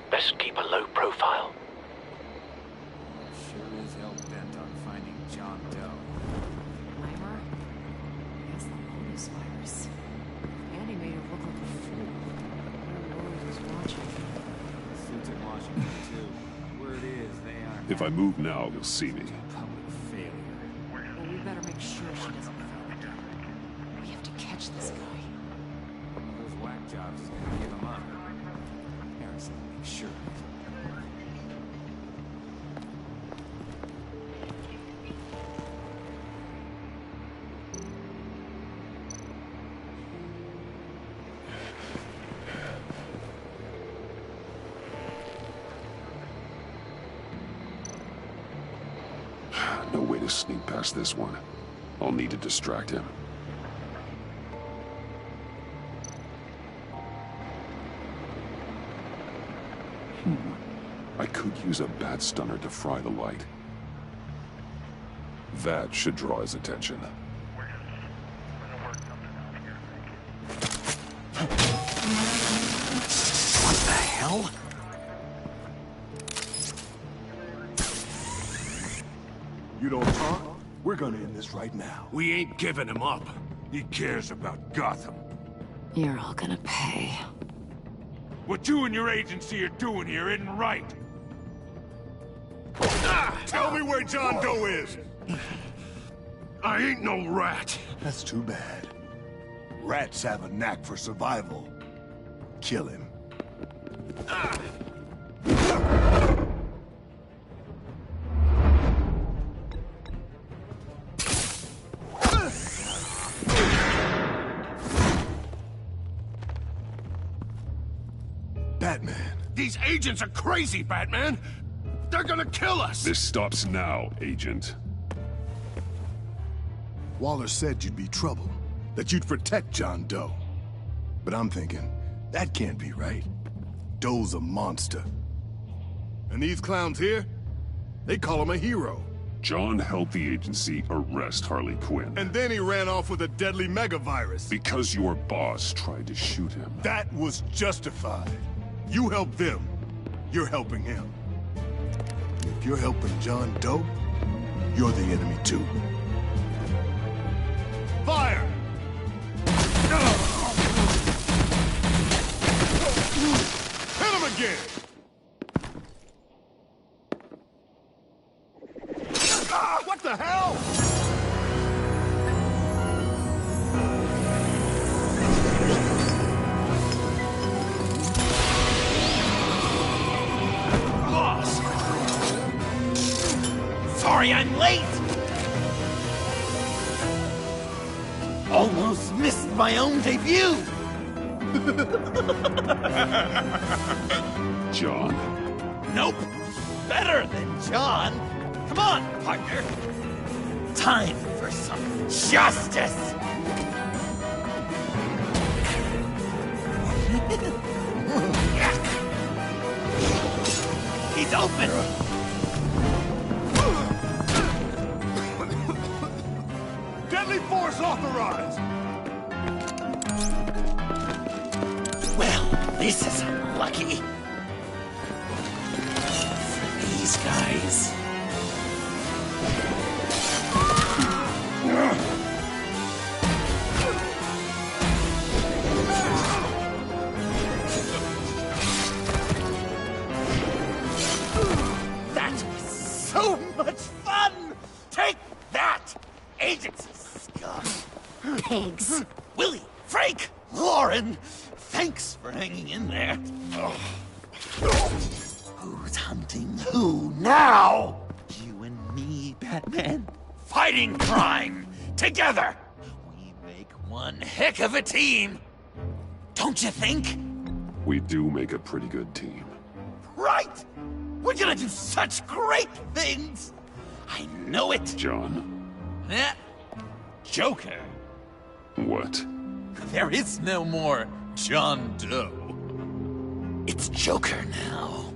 Best keep a low profile. Sure is hell bent on finding John Doe. Weimer? That's the bonus virus. Andy made her look like a fool. Her lawyer was watching. Suits in Washington, too. Word is, they are... If I move now, you'll see me. Public failure. Well, we better make sure she doesn't fall. We have to catch this guy. One of those whack jobs is gonna give him up. Harrison, make sure. No way to sneak past this one. I'll need to distract him. I could use a bat stunner to fry the light. That should draw his attention. What the hell? You don't talk? We're gonna end this right now. We ain't giving him up. He cares about Gotham. You're all gonna pay. What you and your agency are doing here isn't right. Tell me where John Doe is! I ain't no rat. That's too bad. Rats have a knack for survival. Kill him. Batman. These agents are crazy, Batman! They're gonna kill us! This stops now, Agent. Waller said you'd be trouble, that you'd protect John Doe. But I'm thinking, that can't be right. Doe's a monster. And these clowns here, they call him a hero. John helped the agency arrest Harley Quinn. And then he ran off with a deadly megavirus. Because your boss tried to shoot him. That was justified. You help them, you're helping him. If you're helping John Doe, you're the enemy too. Fire! Hit him again! What the hell? Boss! Sorry I'm late! Almost missed my own debut! John? Nope! Better than John! Come on, partner! Time for some justice! He's open! Deadly force authorized! Well, this is unlucky. These guys. That was so much fun! Take that, agency scum! Pigs. Willie, Frank, Lauren, thanks for hanging in there. Who's hunting who now? You and me, Batman. Fighting crime together. We make one heck of a team. Don't you think? We do make a pretty good team. Right? We're gonna do such great things. I know it. John? Eh? Joker. What? There is no more John Doe. It's Joker now.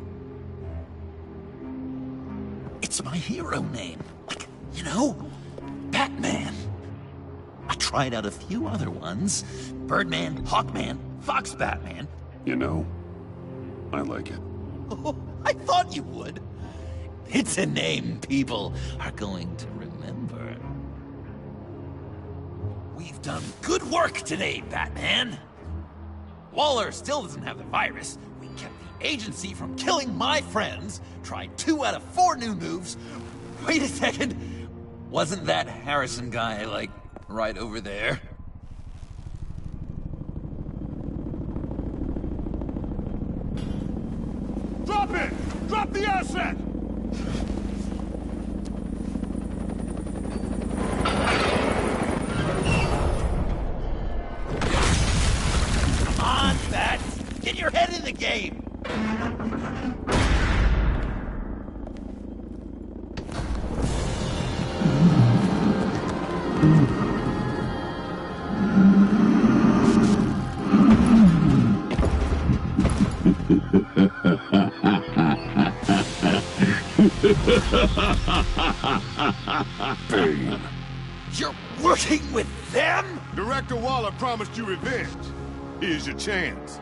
It's my hero name. Like, you know, Batman. I tried out a few other ones. Birdman, Hawkman, Fox Batman. You know, I like it. Oh, I thought you would. It's a name people are going to remember. We've done good work today, Batman. Waller still doesn't have the virus. We kept the agency from killing my friends, tried 2 out of 4 new moves. Wait a second. Wasn't that Harrison guy, like, right over there? Drop it! Drop the asset! Come on, Bats! Get your head in the game! Bane. You're working with them? Director Waller promised you revenge. Here's your chance.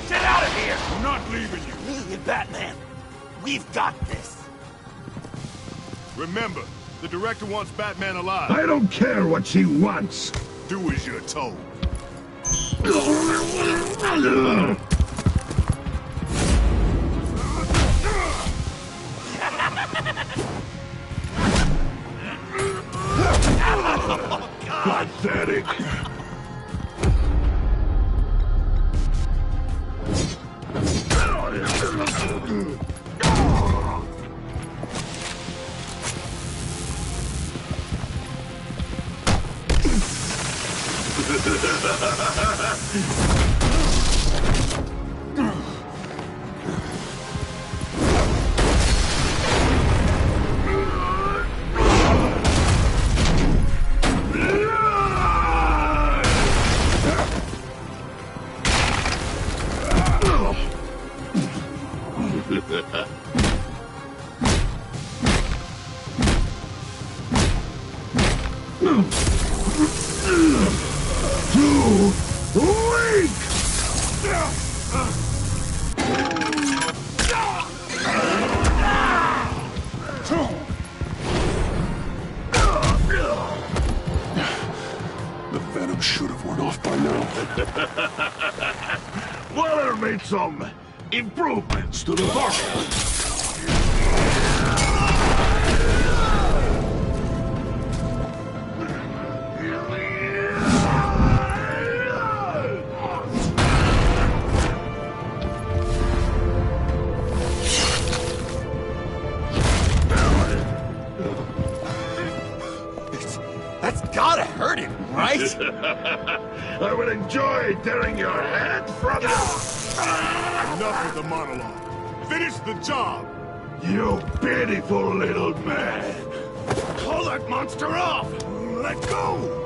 Get out of here! I'm not leaving you. Me and Batman, we've got this. Remember, the director wants Batman alive. I don't care what she wants. Do as you're told. Pathetic. Too weak! The venom should have worn off by now. Waller made some improvements to the bottle. That's gotta hurt him, right? I would enjoy tearing your head from you. Enough with the monologue. Finish the job. You pitiful little man. Call that monster off. Let go.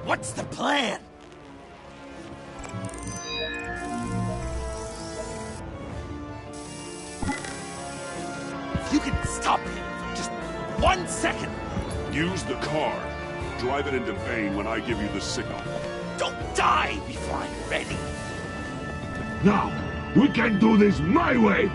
What's the plan? If you can stop him for just 1 second. Use the car. Drive it into Bane when I give you the signal. Don't die before I'm ready. Now, we can do this my way.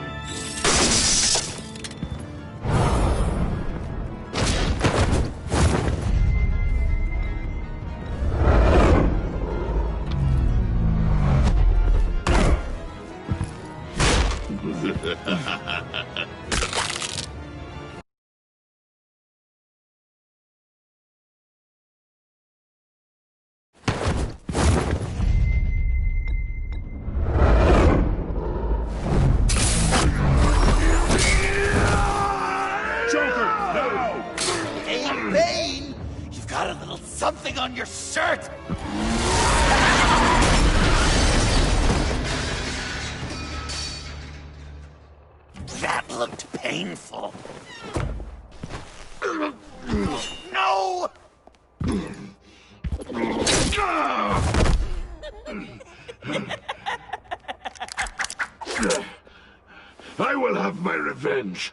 Hey, Bane! You've got a little something on your shirt! That looked painful. No! I will have my revenge.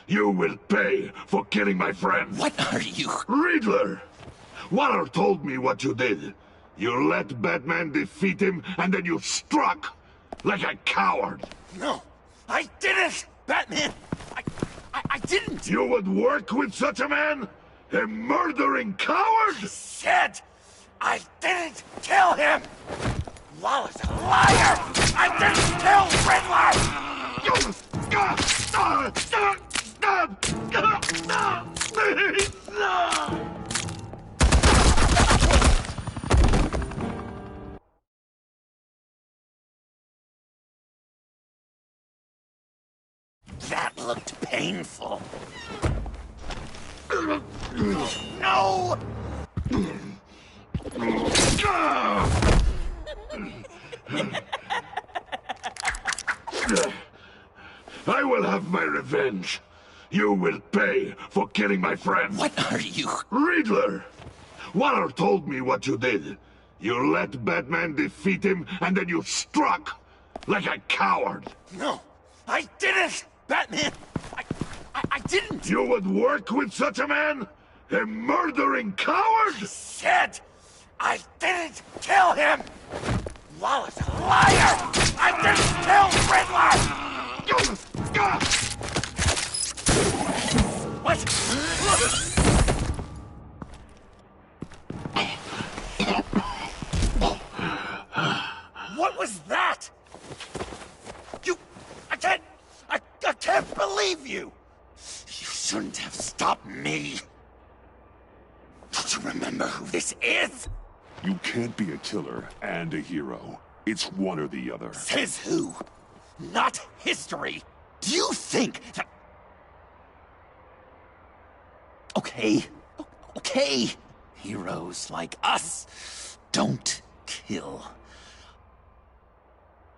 You will pay for killing my friend. What are you? Riddler! Waller told me what you did. You let Batman defeat him, and then you struck like a coward. No, I didn't! Batman! I didn't! You would work with such a man? A murdering coward? I said I didn't kill him! Waller's a liar! I didn't kill Riddler! Please, no! looked painful. No! I will have my revenge. You will pay for killing my friend. What are you? Riddler! Waller told me what you did. You let Batman defeat him, and then you struck like a coward. No, I didn't! Batman! I didn't! You would work with such a man? A murdering coward? I said I didn't kill him! Waller's a liar! I didn't kill Riddler! What? What was that? I can't believe you! You shouldn't have stopped me. Don't you remember who this is? You can't be a killer and a hero. It's one or the other. Says who? Not history. Do you think that... Okay. Heroes like us don't kill.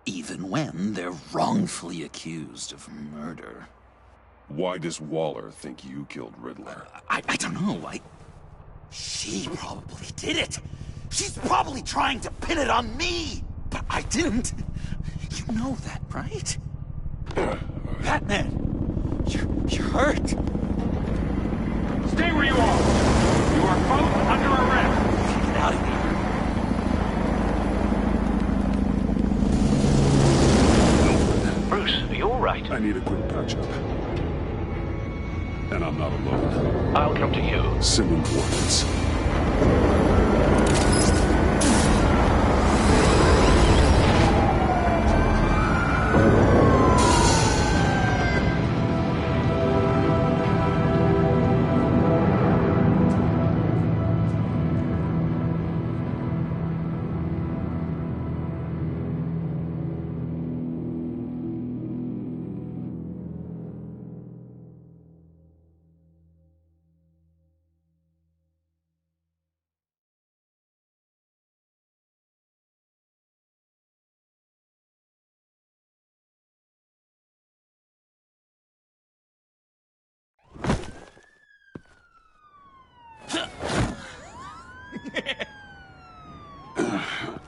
Even when they're wrongfully accused of murder. Why does Waller think you killed Riddler? I don't know. She probably did it. She's probably trying to pin it on me. But I didn't. You know that, right? Batman, you're hurt. Stay where you are. You are both under arrest. Get out of here. Bruce, are you all right? I need a quick patch-up. And I'm not alone. I'll come to you. Sending coordinates.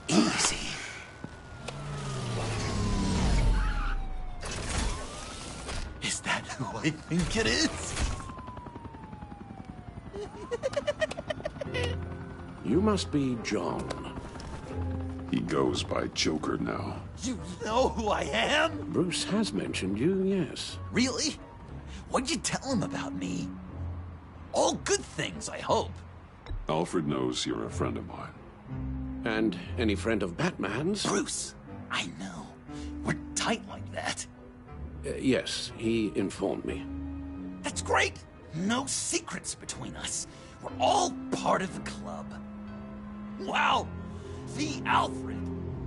Easy. Is that who I think it is? You must be John. He goes by Joker now. You know who I am? Bruce has mentioned you, yes. Really? What'd you tell him about me? All good things, I hope. Alfred knows you're a friend of mine. And any friend of Batman's? Bruce, I know. We're tight like that. Yes, he informed me. That's great. No secrets between us. We're all part of the club. Wow, the Alfred.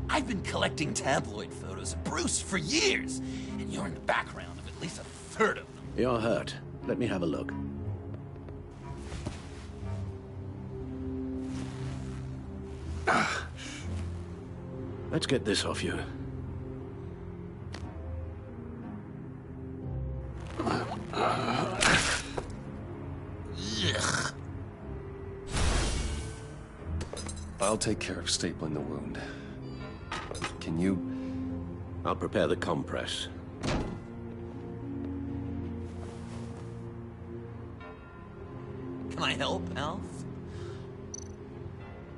I've been collecting tabloid photos of Bruce for years, and you're in the background of at least a third of them. You're hurt. Let me have a look. Let's get this off you. Ugh. I'll take care of stapling the wound. Can you? I'll prepare the compress. Can I help, Alf?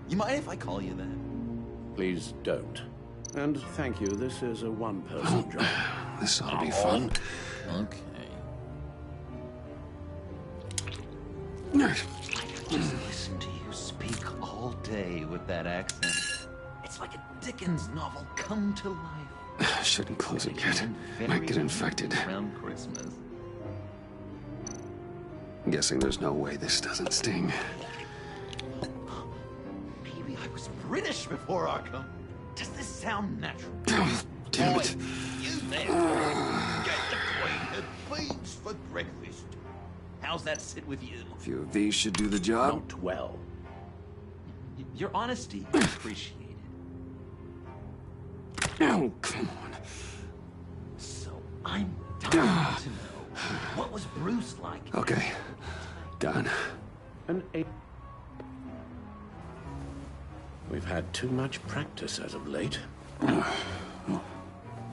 You mind if I call you that? Please don't. And thank you, this is a one-person job. This ought to be fun. Okay. Just listen to you speak all day with that accent. It's like a Dickens novel come to life. Shouldn't close it yet. Might get infected. Around Christmas. I'm guessing there's no way this doesn't sting. Maybe I was British before Arkham. Does this sound natural? Damn it. You there. Get acquainted, please. How's that sit with you? A few of these should do the job. Not well. Your honesty is appreciated. Oh, come on. So I'm dying to know, what was Bruce like? Okay, done. We've had too much practice as of late.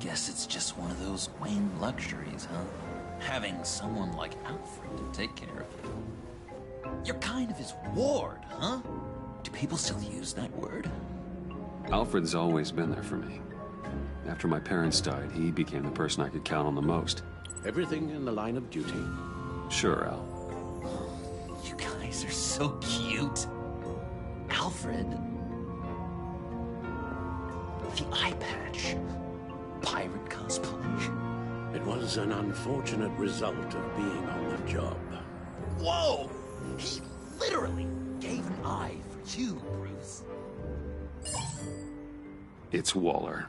Guess it's just one of those Wayne luxuries, huh? Having someone like Alfred to take care of you. You're kind of his ward, huh? Do people still use that word? Alfred's always been there for me. After my parents died, he became the person I could count on the most. Everything in the line of duty. Sure, Al. You guys are so cute. Alfred. The eye patch. Pirate cosplay. It was an unfortunate result of being on the job. Whoa! He literally gave an eye for you, Bruce. It's Waller.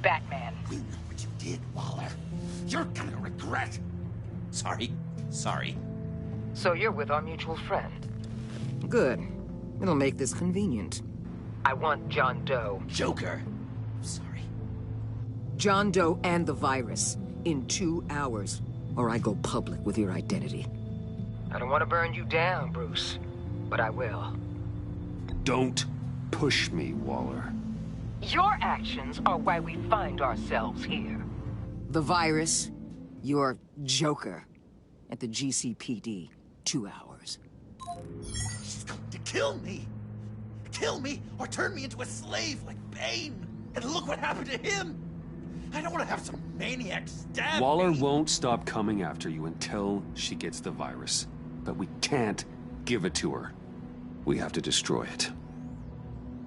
Batman. We know what you did, Waller. You're gonna regret. Sorry. So you're with our mutual friend. Good. It'll make this convenient. I want John Doe. Joker. Sorry. John Doe and the virus. In 2 hours. Or I go public with your identity. I don't want to burn you down, Bruce. But I will. Don't push me, Waller. Your actions are why we find ourselves here. The virus, your Joker. At the GCPD. 2 hours. She's going to kill me. Kill me or turn me into a slave like Bane. And look what happened to him. I don't want to have some maniac stab Waller me. won't stop coming after you until she gets the virus. But we can't give it to her. We have to destroy it.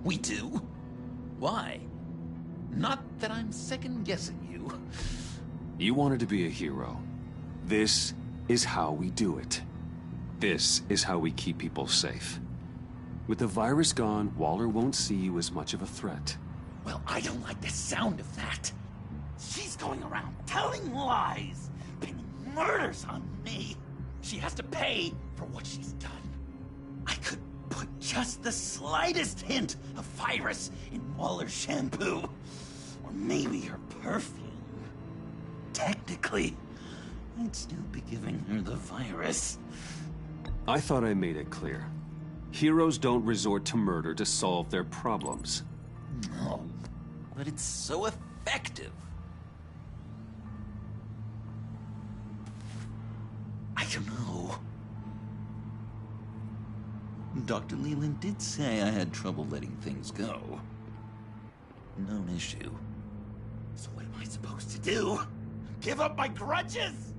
We do? Why? Not that I'm second-guessing you. You wanted to be a hero. This is how we do it. This is how we keep people safe. With the virus gone, Waller won't see you as much of a threat. Well, I don't like the sound of that. She's going around telling lies, pinning murders on me. She has to pay for what she's done. I could put just the slightest hint of virus in Waller's shampoo. Or maybe her perfume. Technically, I'd still be giving her the virus. I thought I made it clear. Heroes don't resort to murder to solve their problems. No, but it's so effective. I don't know. Dr. Leland did say I had trouble letting things go. Known issue. So what am I supposed to do? Give up my grudges?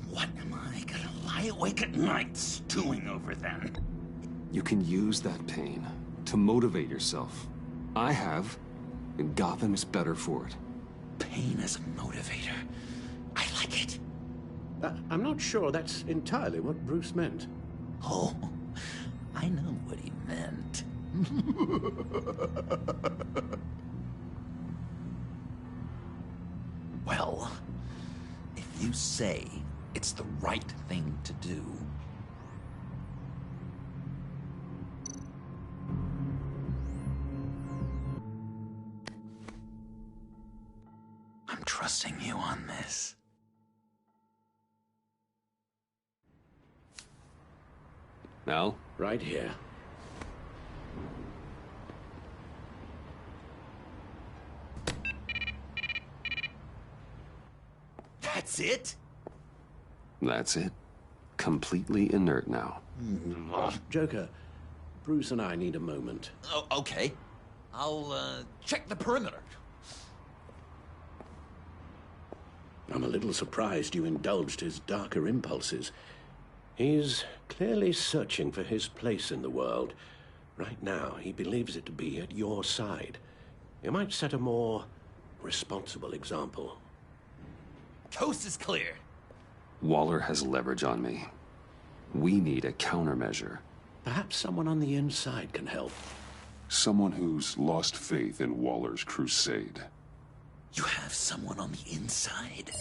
What am I gonna lie awake at night stewing over then? You can use that pain to motivate yourself. I have, and Gotham is better for it. Pain as a motivator. I like it. I'm not sure that's entirely what Bruce meant. Oh, I know what he meant. Well, if you say it's the right thing to do, I'm trusting you on this. Al? Right here. That's it? That's it. Completely inert now. Joker, Bruce and I need a moment. Oh, okay. I'll, check the perimeter. I'm a little surprised you indulged his darker impulses. He's clearly searching for his place in the world. Right now, he believes it to be at your side. You might set a more responsible example. Coast is clear. Waller has leverage on me. We need a countermeasure. Perhaps someone on the inside can help. Someone who's lost faith in Waller's crusade. You have someone on the inside?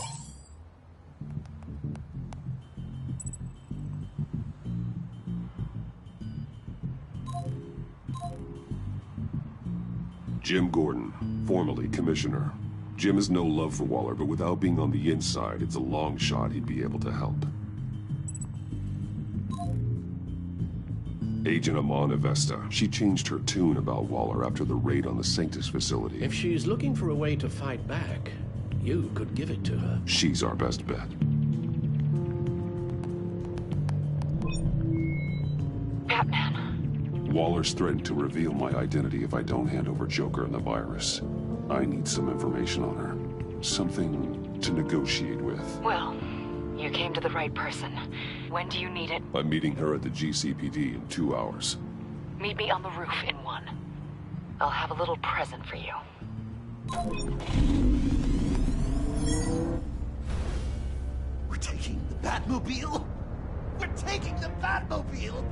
Jim Gordon, formerly Commissioner. Jim has no love for Waller, but without being on the inside, it's a long shot he'd be able to help. Agent Amon Avesta. She changed her tune about Waller after the raid on the Sanctus facility. If she's looking for a way to fight back, you could give it to her. She's our best bet. Batman. Waller's threatened to reveal my identity if I don't hand over Joker and the virus. I need some information on her. Something to negotiate with. Well, you came to the right person. When do you need it? I'm meeting her at the GCPD in 2 hours. Meet me on the roof in 1. I'll have a little present for you. We're taking the Batmobile? We're taking the Batmobile?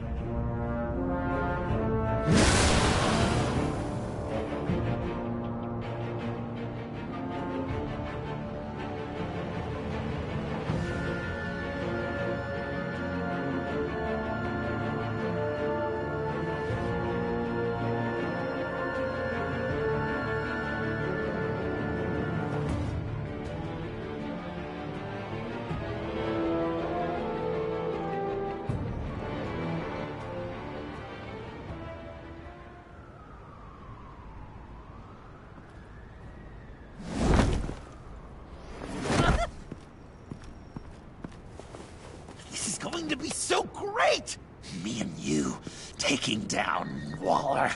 Going to be so great! Me and you taking down Waller.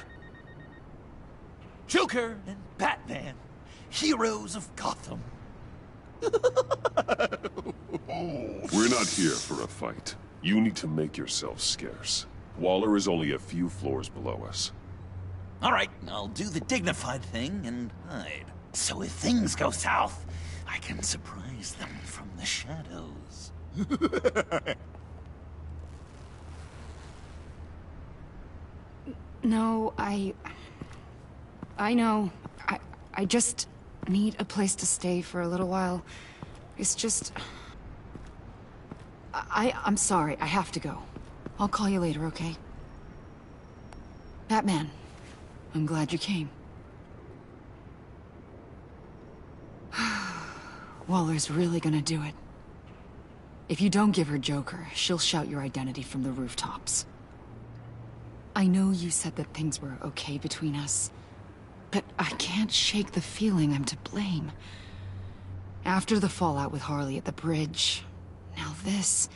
Joker and Batman, heroes of Gotham. We're not here for a fight. You need to make yourself scarce. Waller is only a few floors below us. All right, I'll do the dignified thing and hide. So if things go south, I can surprise them from the shadows. No, I know. I just need a place to stay for a little while. It's just... I'm sorry, I have to go. I'll call you later, okay? Batman, I'm glad you came. Waller's really gonna do it. If you don't give her Joker, she'll shout your identity from the rooftops. I know you said that things were okay between us, but I can't shake the feeling I'm to blame. After the fallout with Harley at the bridge, now this...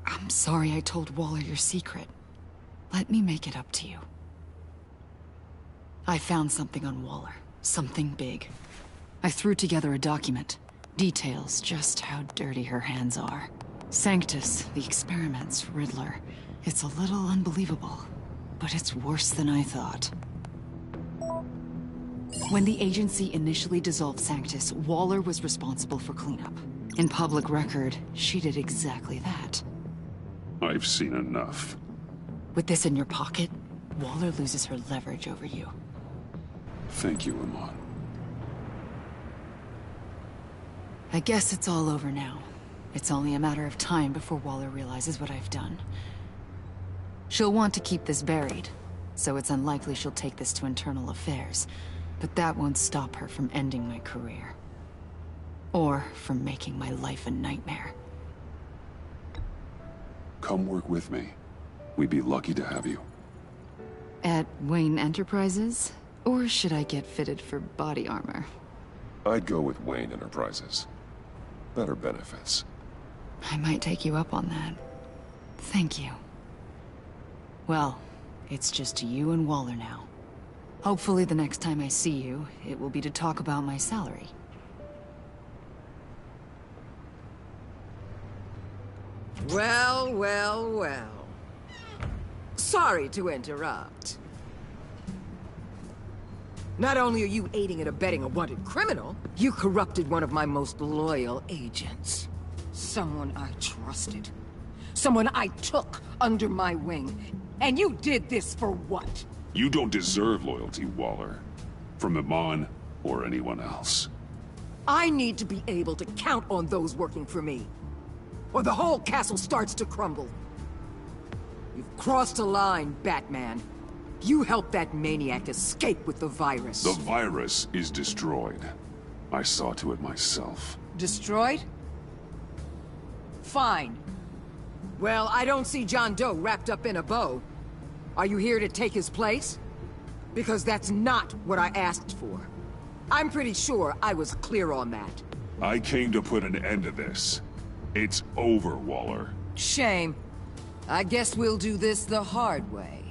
I'm sorry I told Waller your secret. Let me make it up to you. I found something on Waller. Something big. I threw together a document. Details just how dirty her hands are. Sanctus, the experiments, Riddler. It's a little unbelievable, but it's worse than I thought. When the agency initially dissolved Sanctus, Waller was responsible for cleanup. In public record, she did exactly that. I've seen enough. With this in your pocket, Waller loses her leverage over you. Thank you, Amon. I guess it's all over now. It's only a matter of time before Waller realizes what I've done. She'll want to keep this buried, so it's unlikely she'll take this to internal affairs. But that won't stop her from ending my career. Or from making my life a nightmare. Come work with me. We'd be lucky to have you. At Wayne Enterprises? Or should I get fitted for body armor? I'd go with Wayne Enterprises. Better benefits. I might take you up on that. Thank you. Well, it's just you and Waller now. Hopefully the next time I see you, it will be to talk about my salary. Well, well, well. Sorry to interrupt. Not only are you aiding and abetting a wanted criminal, you corrupted one of my most loyal agents. Someone I trusted. Someone I took under my wing. And you did this for what? You don't deserve loyalty, Waller. From Amon or anyone else. I need to be able to count on those working for me. Or the whole castle starts to crumble. You've crossed a line, Batman. You helped that maniac escape with the virus. The virus is destroyed. I saw to it myself. Destroyed? Fine. Well, I don't see John Doe wrapped up in a bow. Are you here to take his place? Because that's not what I asked for. I'm pretty sure I was clear on that. I came to put an end to this. It's over, Waller. Shame. I guess we'll do this the hard way.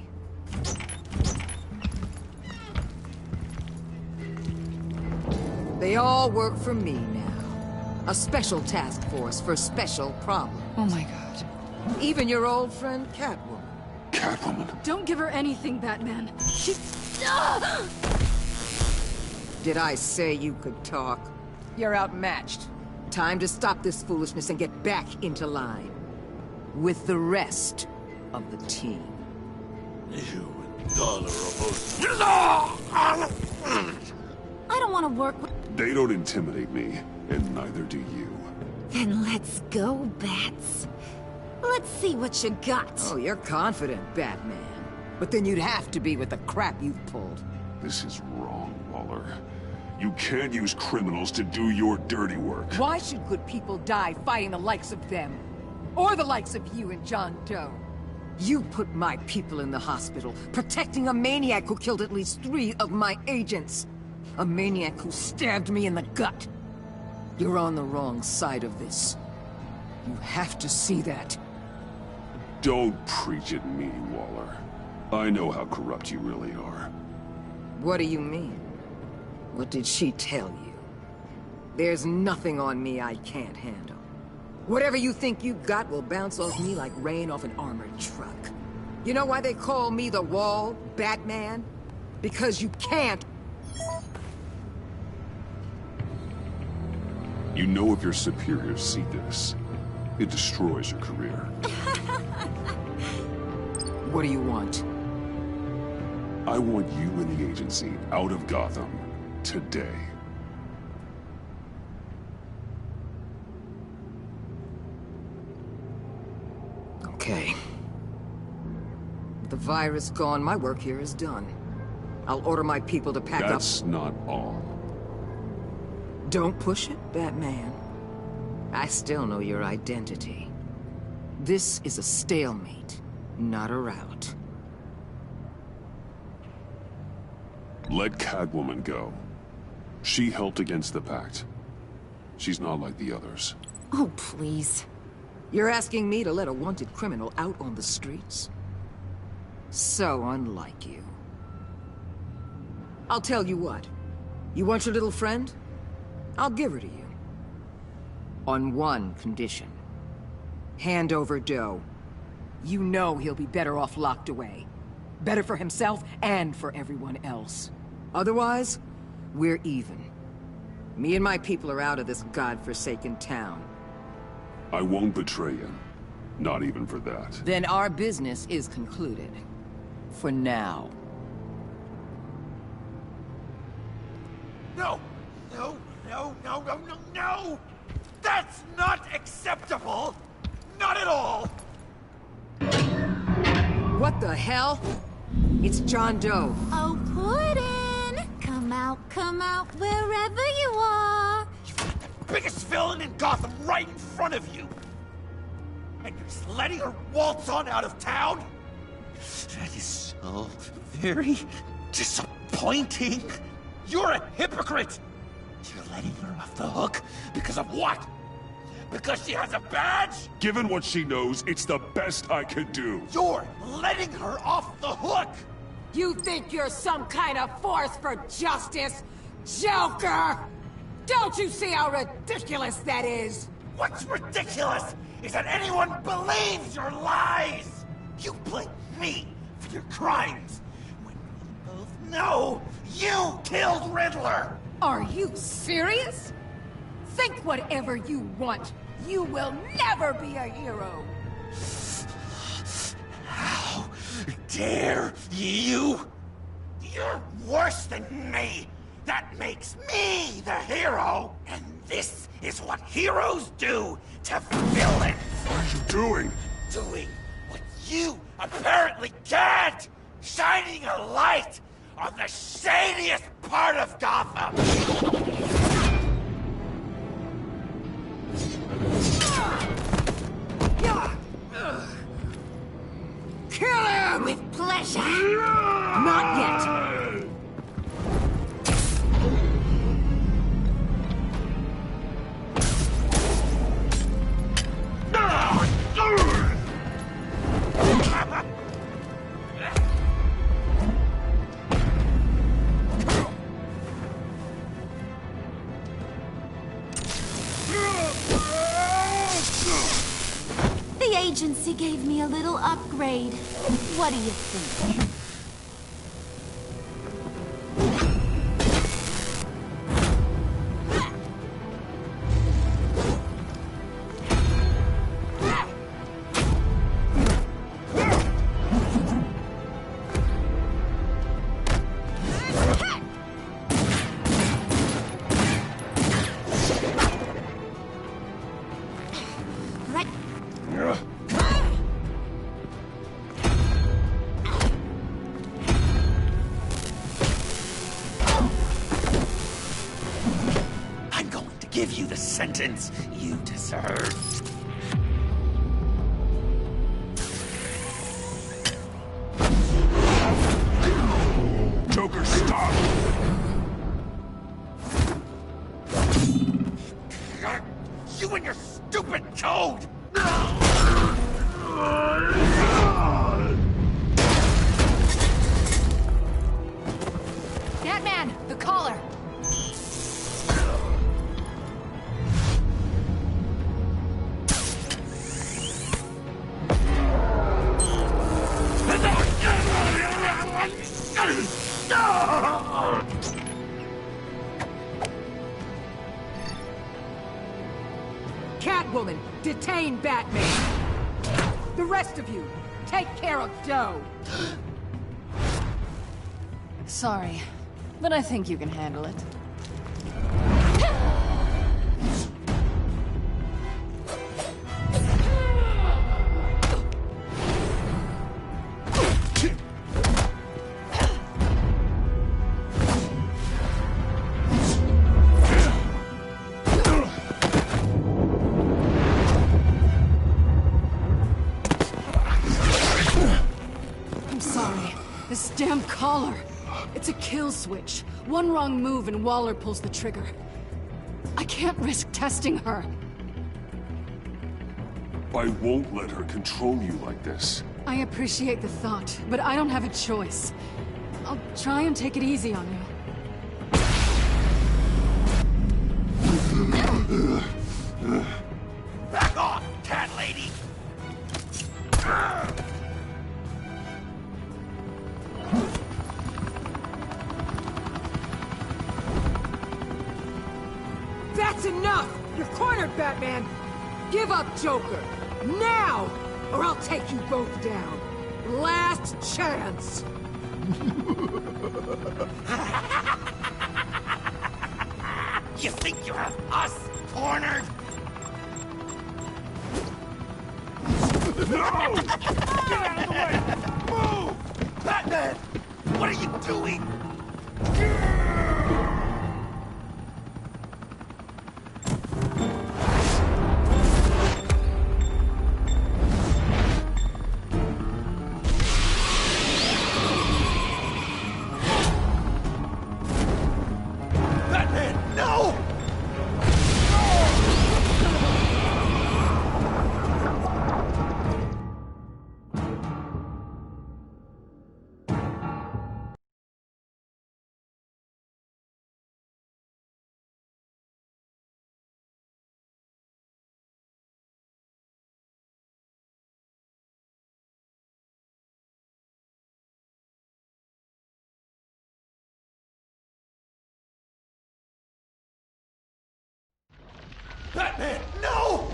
They all work for me now. A special task force for special problems. Oh my god. Even your old friend Catwoman. Catwoman? Don't give her anything, Batman. She... Did I say you could talk? You're outmatched. Time to stop this foolishness and get back into line. With the rest of the team. You and Dollar I don't want to work with... They don't intimidate me, and neither do you. Then let's go, Bats. Let's see what you got. Oh, you're confident, Batman. But then you'd have to be with the crap you've pulled. This is wrong, Waller. You can't use criminals to do your dirty work. Why should good people die fighting the likes of them? Or the likes of you and John Doe? You put my people in the hospital, protecting a maniac who killed at least 3 of my agents. A maniac who stabbed me in the gut. You're on the wrong side of this. You have to see that. Don't preach at me, Waller. I know how corrupt you really are. What do you mean? What did she tell you? There's nothing on me I can't handle. Whatever you think you got will bounce off me like rain off an armored truck. You know why they call me the Wall, Batman? Because you can't. You know if your superiors see this, it destroys your career. What do you want? I want you and the agency out of Gotham today. Okay. With the virus gone, my work here is done. I'll order my people to pack up... That's not all. Don't push it, Batman. I still know your identity. This is a stalemate, not a rout. Let Catwoman go. She helped against the Pact. She's not like the others. Oh, please. You're asking me to let a wanted criminal out on the streets? So unlike you. I'll tell you what. You want your little friend? I'll give her to you. On one condition. Hand over Doe. You know he'll be better off locked away. Better for himself and for everyone else. Otherwise, we're even. Me and my people are out of this godforsaken town. I won't betray you. Not even for that. Then our business is concluded. For now. No! No, no, no, no, no, no! That's not acceptable! Not at all! What the hell? It's John Doe. Oh, Puddin'! Come out, wherever you are! Biggest villain in Gotham right in front of you! And you're just letting her waltz on out of town? That is so very disappointing. You're a hypocrite! You're letting her off the hook because of what? Because she has a badge? Given what she knows, it's the best I could do. You're letting her off the hook! You think you're some kind of force for justice, Joker? Don't you see how ridiculous that is? What's ridiculous is that anyone believes your lies! You blame me for your crimes, when we both know you killed Riddler! Are you serious? Think whatever you want. You will never be a hero! How dare you? You're worse than me! That makes me the hero! And this is what heroes do to villains! What are you doing? Doing what you apparently can't! shining a light on the shadiest part of Gotham! Kill him! With pleasure! Not yet! The agency gave me a little upgrade. What do you think? Give you the sentence you deserve. Joker, stop! You and your stupid code! Batman, the collar! Catwoman, detain Batman! The rest of you, take care of Doe! Sorry, but I think you can handle it. This damn collar. It's a kill switch. One wrong move and Waller pulls the trigger. I can't risk testing her. I won't let her control you like this. I appreciate the thought, but I don't have a choice. I'll try and take it easy on you. Back off, cat lady! That's enough! You're cornered, Batman! Give up, Joker! Now! Or I'll take you both down. Last chance! You think you have us cornered? No! Get out of the way! Move! Batman! What are you doing? Batman, no! Batman, no!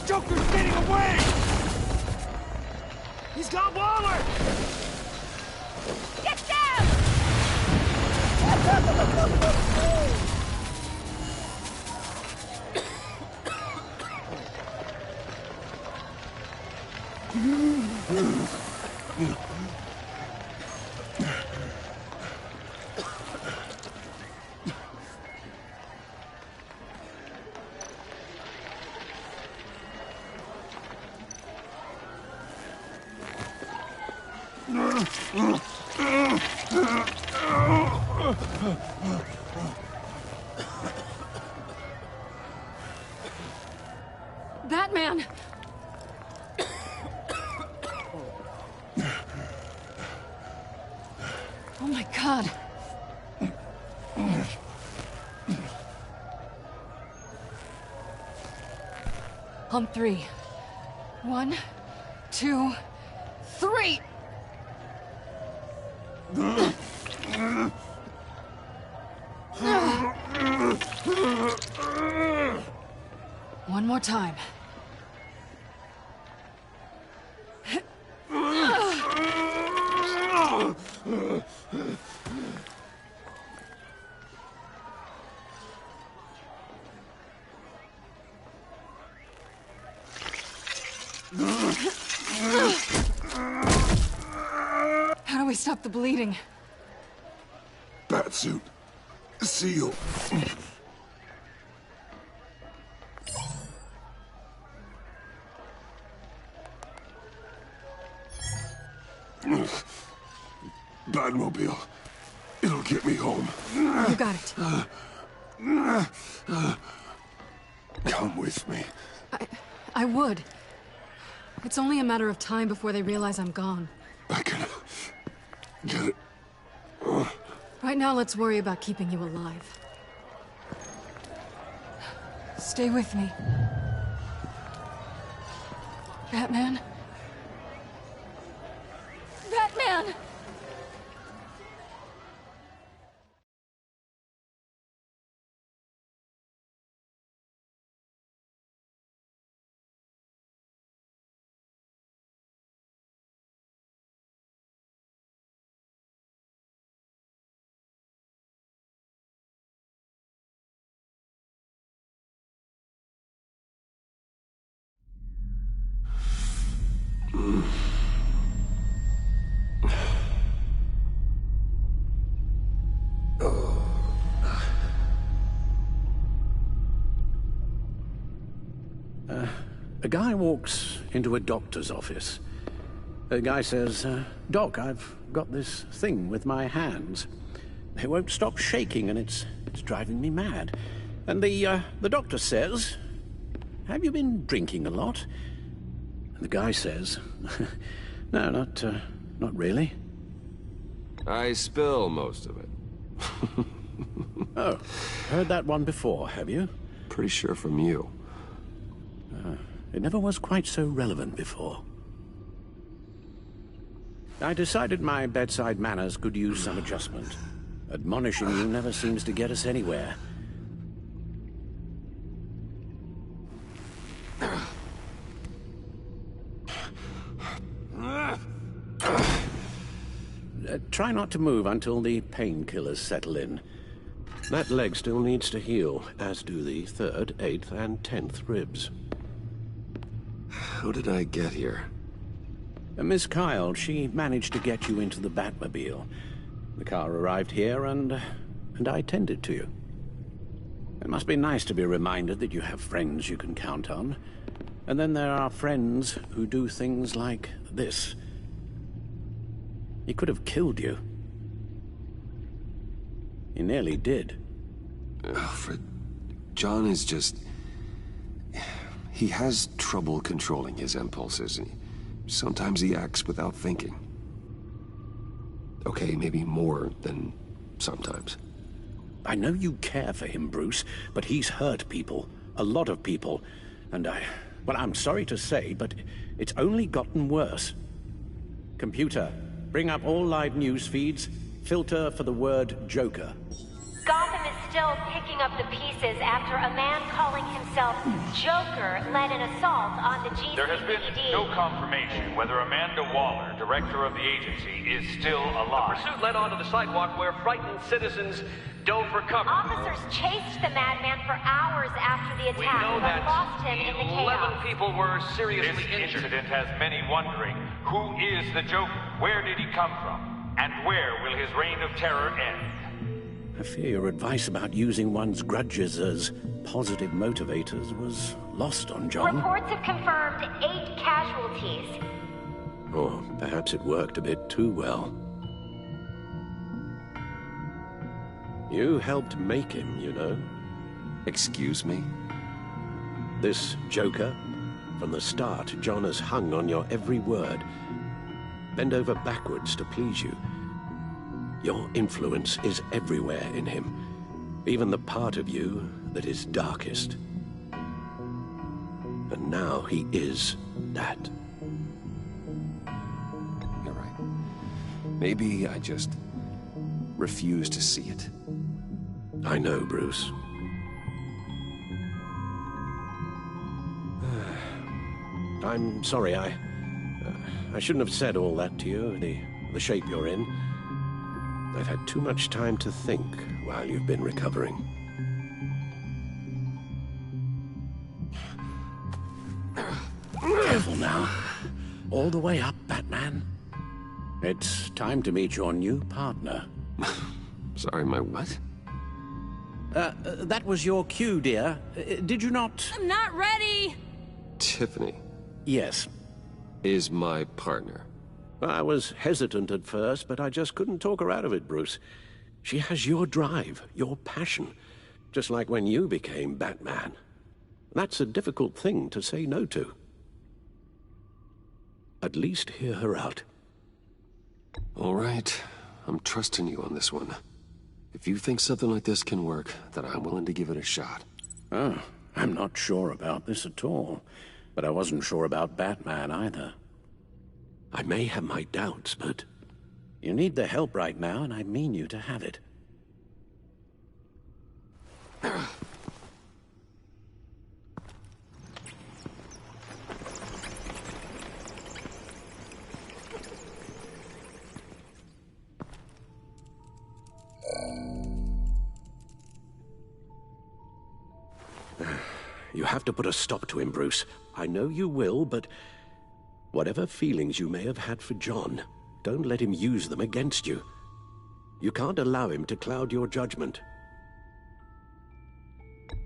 Joker's getting away! He's got Waller! Get down! Batman! Oh my God. On three. 1, 2, 3! One more time. How do we stop the bleeding? Batsuit. Seal. Batmobile. It'll get me home. You got it. Come with me. I would. It's only a matter of time before they realize I'm gone. I can get it. Right now, let's worry about keeping you alive. Stay with me. Batman? Batman! A guy walks into a doctor's office. The guy says, Doc, I've got this thing with my hands. They won't stop shaking and it's driving me mad. And the doctor says, have you been drinking a lot? And the guy says, no, not really. I spill most of it. Oh, heard that one before, have you? Pretty sure from you. It never was quite so relevant before. I decided my bedside manners could use some adjustment. Admonishing you never seems to get us anywhere. Try not to move until the painkillers settle in. That leg still needs to heal, as do the 3rd, 8th, and 10th ribs. How did I get here? Miss Kyle, she managed to get you into the Batmobile. The car arrived here, and I tended to you. It must be nice to be reminded that you have friends you can count on. And then there are friends who do things like this. He could have killed you. He nearly did. Alfred, John is just... He has trouble controlling his impulses. Sometimes he acts without thinking. Okay, maybe more than sometimes. I know you care for him, Bruce, but he's hurt people. A lot of people. And well, I'm sorry to say, but it's only gotten worse. Computer, bring up all live news feeds. Filter for the word Joker. Gotham is still picking up the pieces after a man calling himself Joker led an assault on the GCPD. There has been no confirmation whether Amanda Waller, director of the agency, is still alive. The pursuit led onto the sidewalk where frightened citizens dove for cover. Officers chased the madman for hours after the We attack, know but that lost him in the 11 chaos. people were seriously This injured. incident has many wondering, who is the Joker? Where did he come from? And where will his reign of terror end? I fear your advice about using one's grudges as positive motivators was lost on John. Reports have confirmed 8 casualties. Or perhaps it worked a bit too well. You helped make him, you know. Excuse me? This Joker, from the start, John has hung on your every word. Bend over backwards to please you. Your influence is everywhere in him, even the part of you that is darkest. And now he is that. You're right. Maybe I just refuse to see it. I know, Bruce. I'm sorry, I shouldn't have said all that to you, the shape you're in. I've had too much time to think while you've been recovering. Careful now. All the way up, Batman. It's time to meet your new partner. Sorry, my what? That was your cue, dear. Did you not? I'm not ready! Tiffany. Yes. Is my partner. I was hesitant at first, but I just couldn't talk her out of it, Bruce. She has your drive, your passion, just like when you became Batman. That's a difficult thing to say no to. At least hear her out. All right. I'm trusting you on this one. If you think something like this can work, then I'm willing to give it a shot. Oh, I'm not sure about this at all. But I wasn't sure about Batman either. I may have my doubts, but... You need the help right now, and I mean you to have it. You have to put a stop to him, Bruce. I know you will, but... Whatever feelings you may have had for John, don't let him use them against you. You can't allow him to cloud your judgment.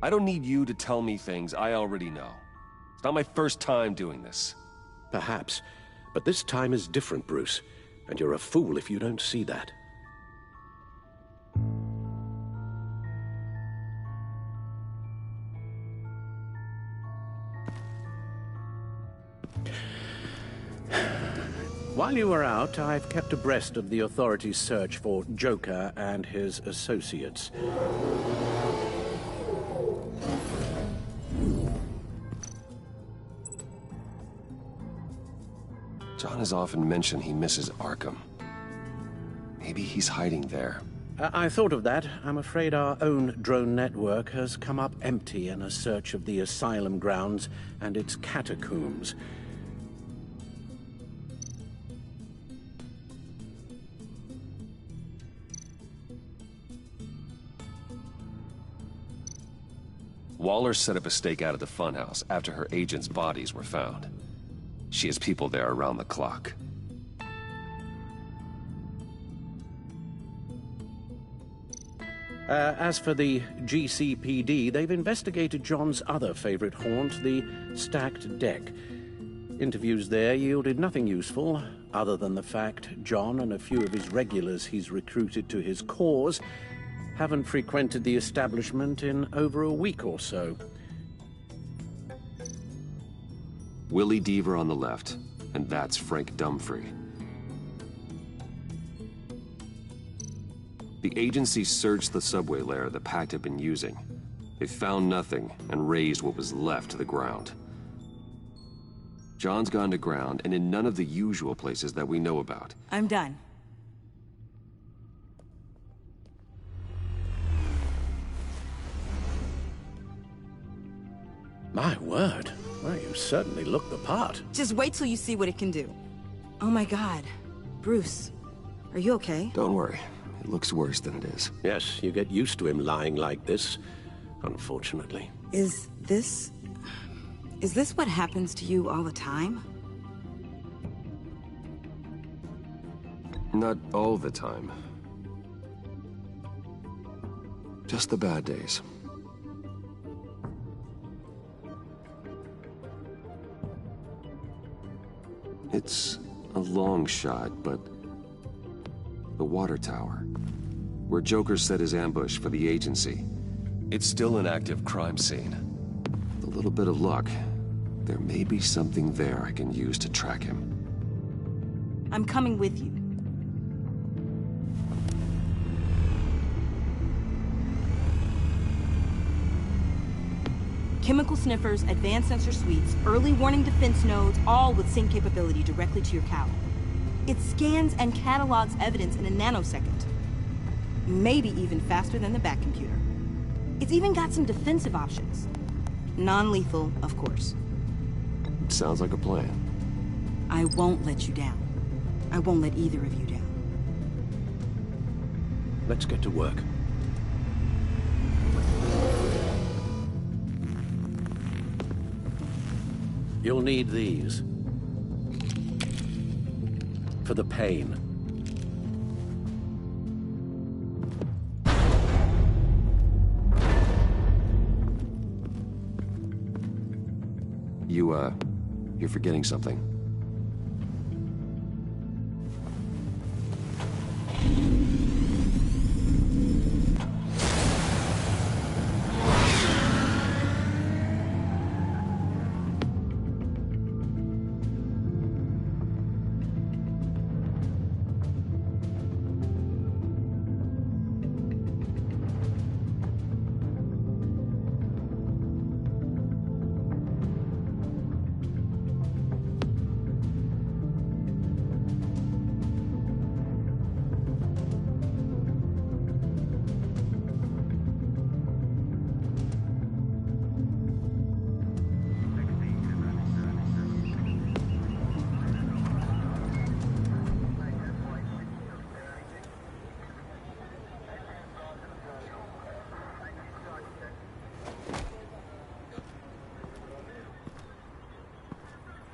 I don't need you to tell me things I already know. It's not my first time doing this. Perhaps, but this time is different, Bruce, and you're a fool if you don't see that. While you were out, I've kept abreast of the authorities' search for Joker and his associates. John has often mentioned he misses Arkham. Maybe he's hiding there. I thought of that. I'm afraid our own drone network has come up empty in a search of the asylum grounds and its catacombs. Waller set up a stakeout at the funhouse after her agents' bodies were found. She has people there around the clock. As for the GCPD, they've investigated John's other favorite haunt, the stacked deck. Interviews there yielded nothing useful, other than the fact John and a few of his regulars he's recruited to his cause haven't frequented the establishment in over a week or so. Willie Deaver on the left, and that's Frank Dumfrey. The agency searched the subway lair the Pact had been using. They found nothing and razed what was left to the ground. John's gone to ground and in none of the usual places that we know about. I'm done. My word. Well, you certainly look the part. Just wait till you see what it can do. Oh my god. Bruce, are you okay? Don't worry. It looks worse than it is. Yes, you get used to him lying like this, unfortunately. Is this what happens to you all the time? Not all the time. Just the bad days. It's a long shot, but the water tower, where Joker set his ambush for the agency, it's still an active crime scene. With a little bit of luck, there may be something there I can use to track him. I'm coming with you. Chemical sniffers, advanced sensor suites, early warning defense nodes, all with sync capability directly to your cowl. It scans and catalogs evidence in a nanosecond. Maybe even faster than the back computer. It's even got some defensive options. Non-lethal, of course. It sounds like a plan. I won't let you down. I won't let either of you down. Let's get to work. You'll need these. For the pain. You're forgetting something.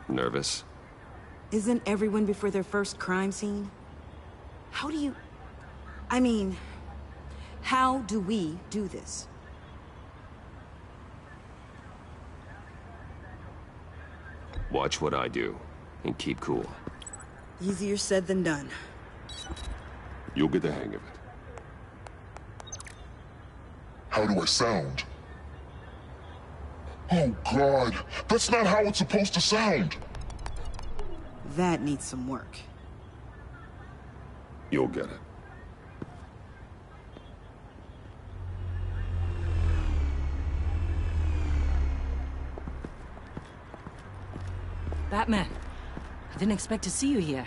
Nervous? Isn't everyone before their first crime scene? How do you... I mean, how do we do this? Watch what I do, and keep cool. Easier said than done. You'll get the hang of it. How do I sound? Oh God, that's not how it's supposed to sound. That needs some work. You'll get it. Batman, I didn't expect to see you here.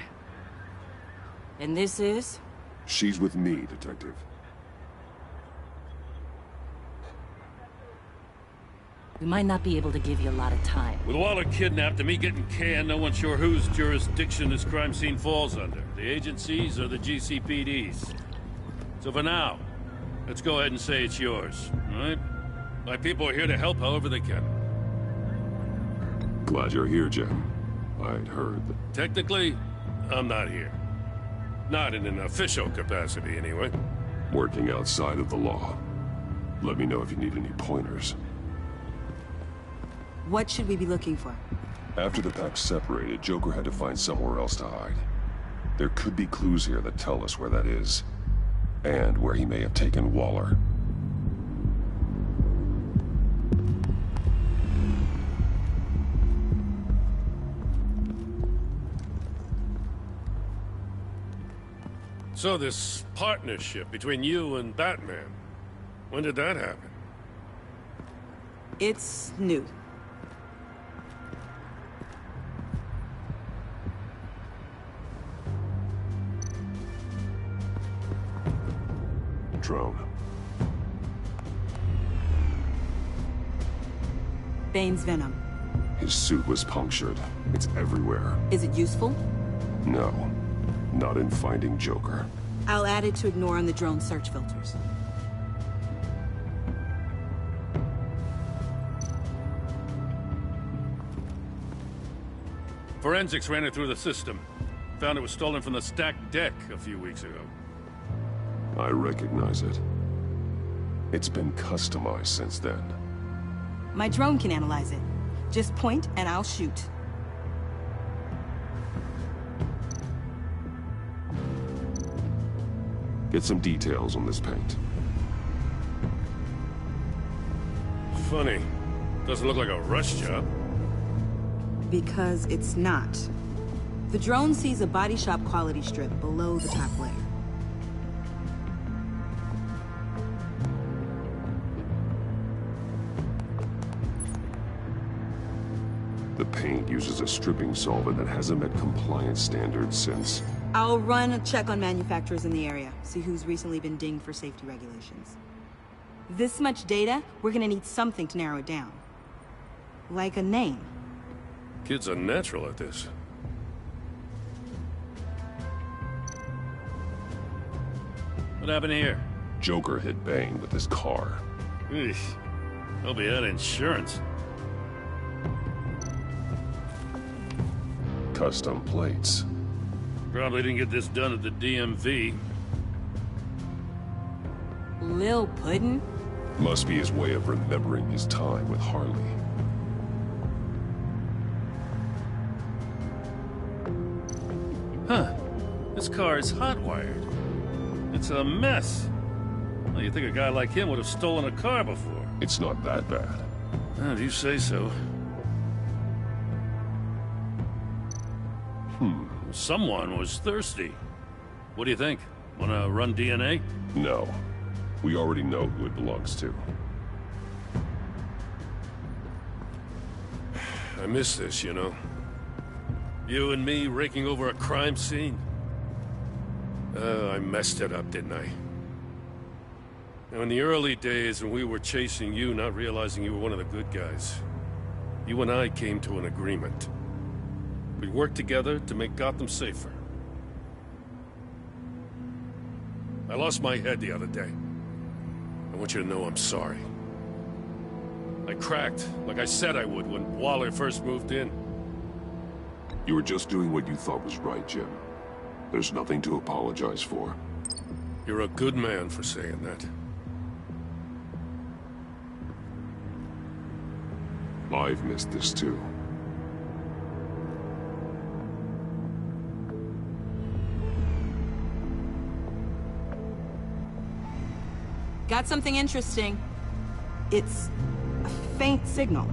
And this is? She's with me, Detective. We might not be able to give you a lot of time. With Waller kidnapped and me getting canned, no one's sure whose jurisdiction this crime scene falls under. The agencies or the GCPD's. So for now, let's go ahead and say it's yours, all right? My people are here to help however they can. Glad you're here, Jim. I'd heard that... Technically, I'm not here. Not in an official capacity, anyway. Working outside of the law. Let me know if you need any pointers. What should we be looking for? After the pack separated, Joker had to find somewhere else to hide. There could be clues here that tell us where that is. And where he may have taken Waller. So this partnership between you and Batman, when did that happen? It's new. Drone. Bane's venom. His suit was punctured. It's everywhere. Is it useful? No. Not in finding Joker. I'll add it to ignore on the drone search filters. Forensics ran it through the system. Found it was stolen from the stacked deck a few weeks ago. I recognize it. It's been customized since then. My drone can analyze it. Just point and I'll shoot. Get some details on this paint. Funny. Doesn't look like a rush job. Because it's not. The drone sees a body shop quality strip below the top layer. The paint uses a stripping solvent that hasn't met compliance standards since... I'll run a check on manufacturers in the area, see who's recently been dinged for safety regulations. This much data, we're gonna need something to narrow it down. Like a name. Kids are natural at this. What happened here? Joker hit Bane with his car. Eesh. Hope he had insurance. Custom plates. Probably didn't get this done at the DMV. Lil Puddin'? Must be his way of remembering his time with Harley. Huh. This car is hot-wired. It's a mess. Well, you'd think a guy like him would have stolen a car before. It's not that bad. If you say so. Someone was thirsty. What do you think? Wanna run DNA? No. We already know who it belongs to. I miss this, you know. You and me raking over a crime scene. I messed it up, didn't I? Now, in the early days when we were chasing you, not realizing you were one of the good guys, you and I came to an agreement. We worked together to make Gotham safer. I lost my head the other day. I want you to know I'm sorry. I cracked, like I said I would when Waller first moved in. You were just doing what you thought was right, Jim. There's nothing to apologize for. You're a good man for saying that. I've missed this too. Got something interesting. It's a faint signal.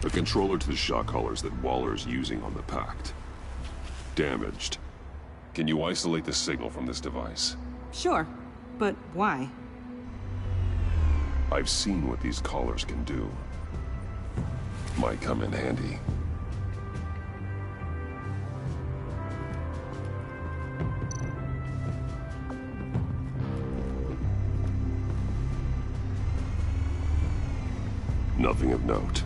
A controller to the shock collars that Waller's using on the Pact. Damaged. Can you isolate the signal from this device? Sure, but why? I've seen what these collars can do. Might come in handy. Nothing of note.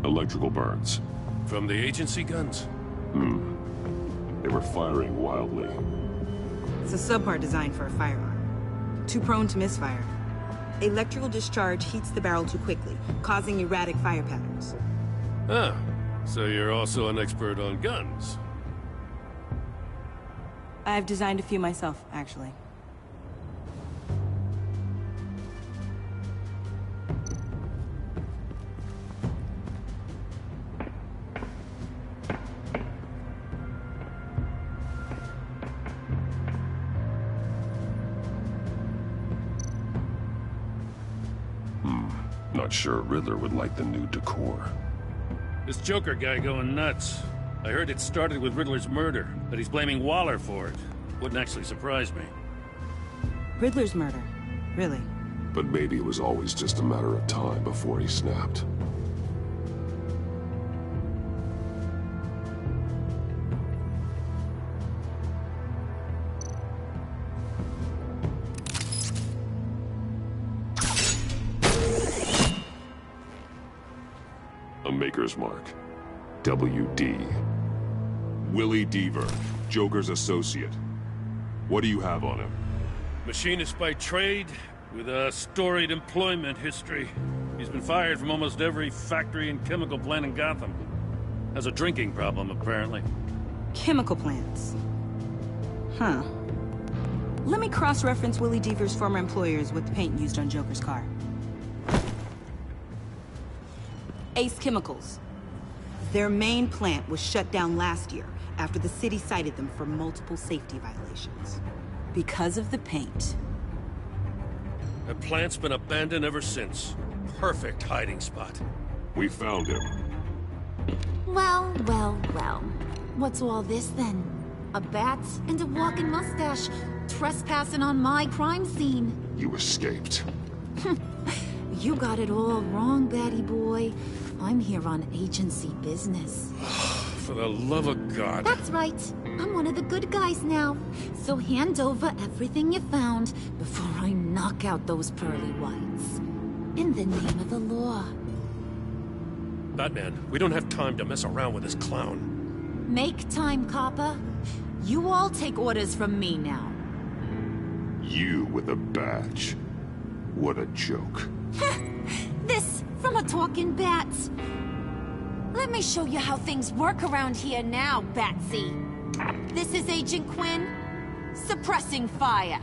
Electrical burns. From the agency guns? They were firing wildly. It's a subpart designed for a firearm. Too prone to misfire. Electrical discharge heats the barrel too quickly, causing erratic fire patterns. Ah, so you're also an expert on guns. I've designed a few myself, actually. Not sure Riddler would like the new decor. This Joker guy going nuts. I heard it started with Riddler's murder, but he's blaming Waller for it. Wouldn't actually surprise me. Riddler's murder? Really? But maybe it was always just a matter of time before he snapped. A Maker's Mark. WD. Willie Deaver, Joker's associate. What do you have on him? Machinist by trade, with a storied employment history. He's been fired from almost every factory and chemical plant in Gotham. Has a drinking problem, apparently. Chemical plants. Huh. Let me cross-reference Willie Deaver's former employers with the paint used on Joker's car. Ace Chemicals. Their main plant was shut down last year after the city cited them for multiple safety violations. Because of the paint. The plant's been abandoned ever since. Perfect hiding spot. We found him. Well, well, well. What's all this then? A bat and a walking mustache trespassing on my crime scene. You escaped. You got it all wrong, Batty boy. I'm here on agency business. For the love of God. That's right. I'm one of the good guys now. So hand over everything you found before I knock out those pearly whites. In the name of the law. Batman, we don't have time to mess around with this clown. Make time, copper. You all take orders from me now. You with a badge. What a joke. This from a talking bat. Let me show you how things work around here now, Batsy. This is Agent Quinn, suppressing fire.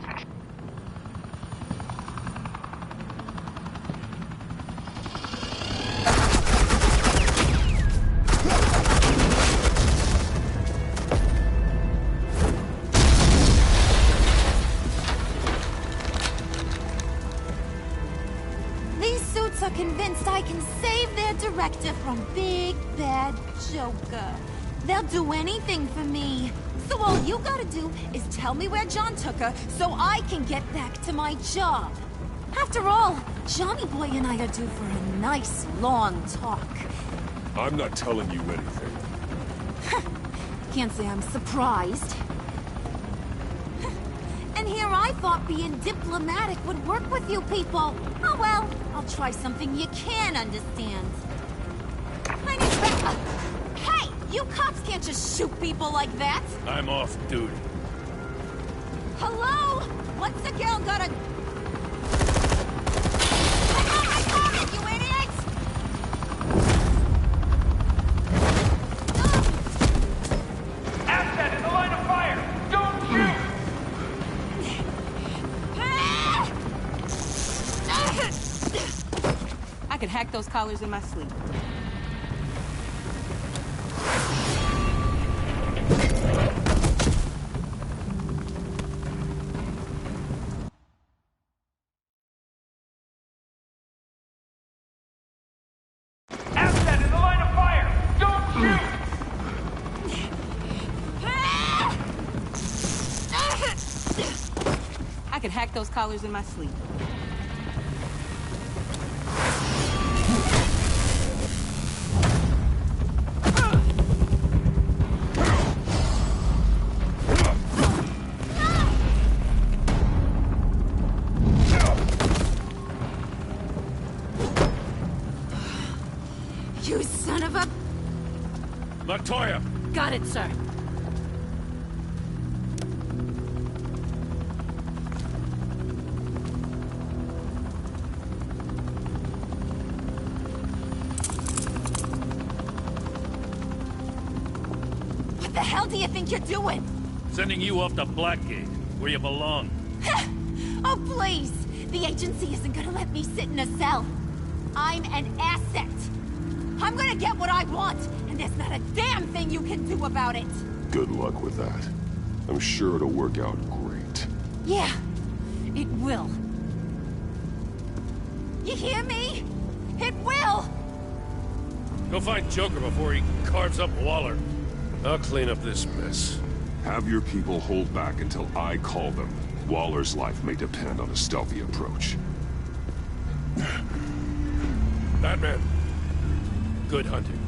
Are convinced I can save their director from Big Bad Joker. They'll do anything for me. So all you gotta do is tell me where John took her so I can get back to my job. After all, Johnny Boy and I are due for a nice long talk. I'm not telling you anything. Can't say I'm surprised. And here I thought being diplomatic would work with you people. Oh well, I'll try something you can understand. Hey! You cops can't just shoot people like that! I'm off duty. Hello? What's the girl gotta... You idiot! Asset in the line of fire! Don't shoot! I could hack those collars in my sleep. Asset in the line of fire! Don't shoot! I could hack those collars in my sleep. You son of a... Montoya! Got it, sir. What the hell do you think you're doing? Sending you off to Blackgate, where you belong. Oh, please! The agency isn't gonna let me sit in a cell. I'm an asset. I'm gonna get what I want, and there's not a damn thing you can do about it. Good luck with that. I'm sure it'll work out great. Yeah, it will. You hear me? It will! Go find Joker before he carves up Waller. I'll clean up this mess. Have your people hold back until I call them. Waller's life may depend on a stealthy approach. Batman. Good hunting.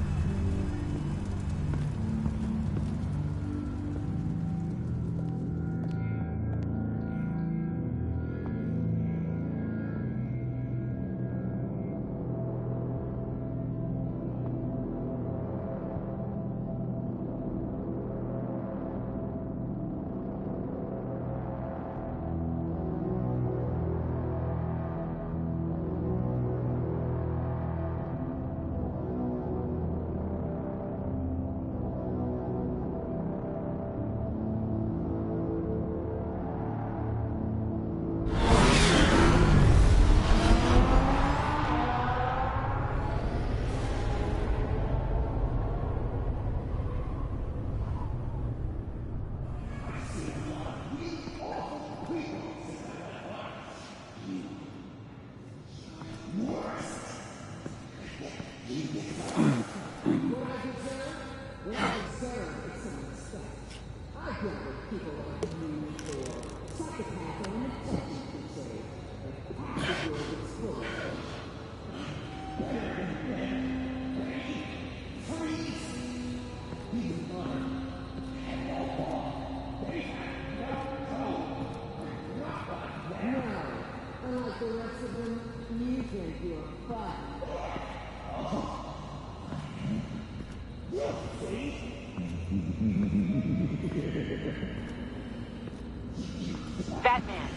Batman.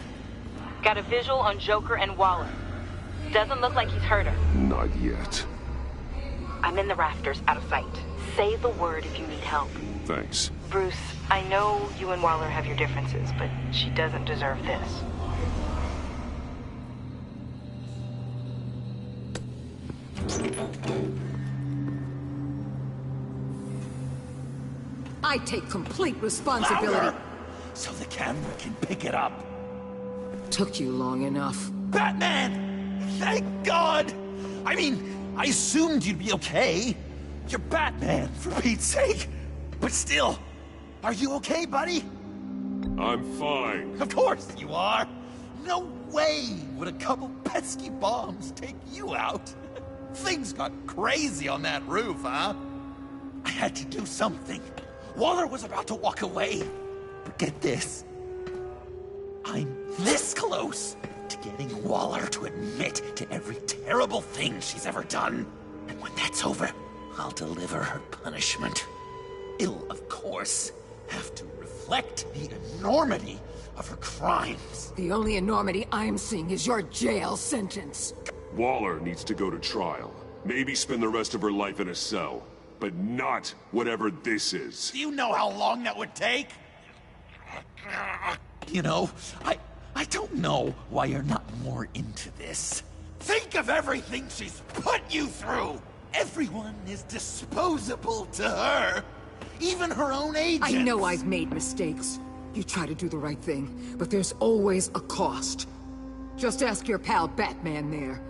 Got a visual on Joker and Waller. Doesn't look like he's hurt her. Not yet. I'm in the rafters, out of sight. Say the word if you need help. Thanks. Bruce, I know you and Waller have your differences, but she doesn't deserve this. I take complete responsibility. Louder! So the camera can pick it up. Took you long enough. Batman! Thank God! I mean, I assumed you'd be okay. You're Batman, for Pete's sake. But still, are you okay, buddy? I'm fine. Of course you are. No way would a couple pesky bombs take you out. Things got crazy on that roof, huh? I had to do something. Waller was about to walk away. But get this. I'm this close to getting Waller to admit to every terrible thing she's ever done. And when that's over, I'll deliver her punishment. It'll, of course, have to reflect the enormity of her crimes. The only enormity I'm seeing is your jail sentence. Waller needs to go to trial. Maybe spend the rest of her life in a cell. But not whatever this is. Do you know how long that would take? You know, I don't know why you're not more into this. Think of everything she's put you through! Everyone is disposable to her. Even her own agents. I know I've made mistakes. You try to do the right thing, but there's always a cost. Just ask your pal Batman there.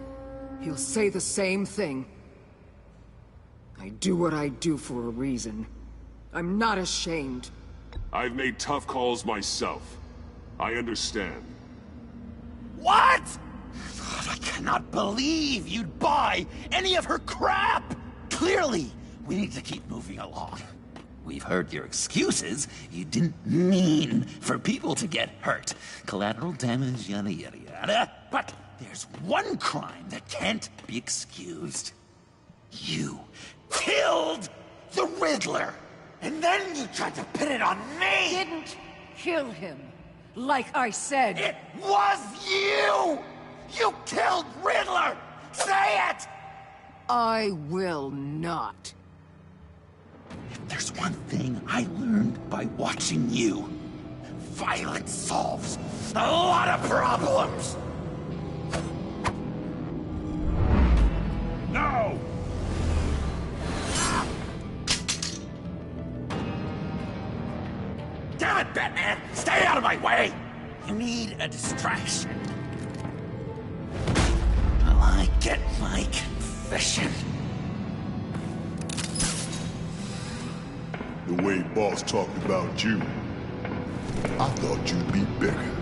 He'll say the same thing. I do what I do for a reason. I'm not ashamed. I've made tough calls myself. I understand. What? I cannot believe you'd buy any of her crap! Clearly, we need to keep moving along. We've heard your excuses. You didn't mean for people to get hurt. Collateral damage, yada yada yada. But there's one crime that can't be excused. You killed the Riddler! And then you tried to pin it on me! Didn't kill him. Like I said. It was you! You killed Riddler! Say it! I will not. If there's one thing I learned by watching you, violence solves a lot of problems! No! Damn it, Batman! Stay out of my way! You need a distraction. While I get my confession. The way Boss talked about you, I thought you'd be bigger.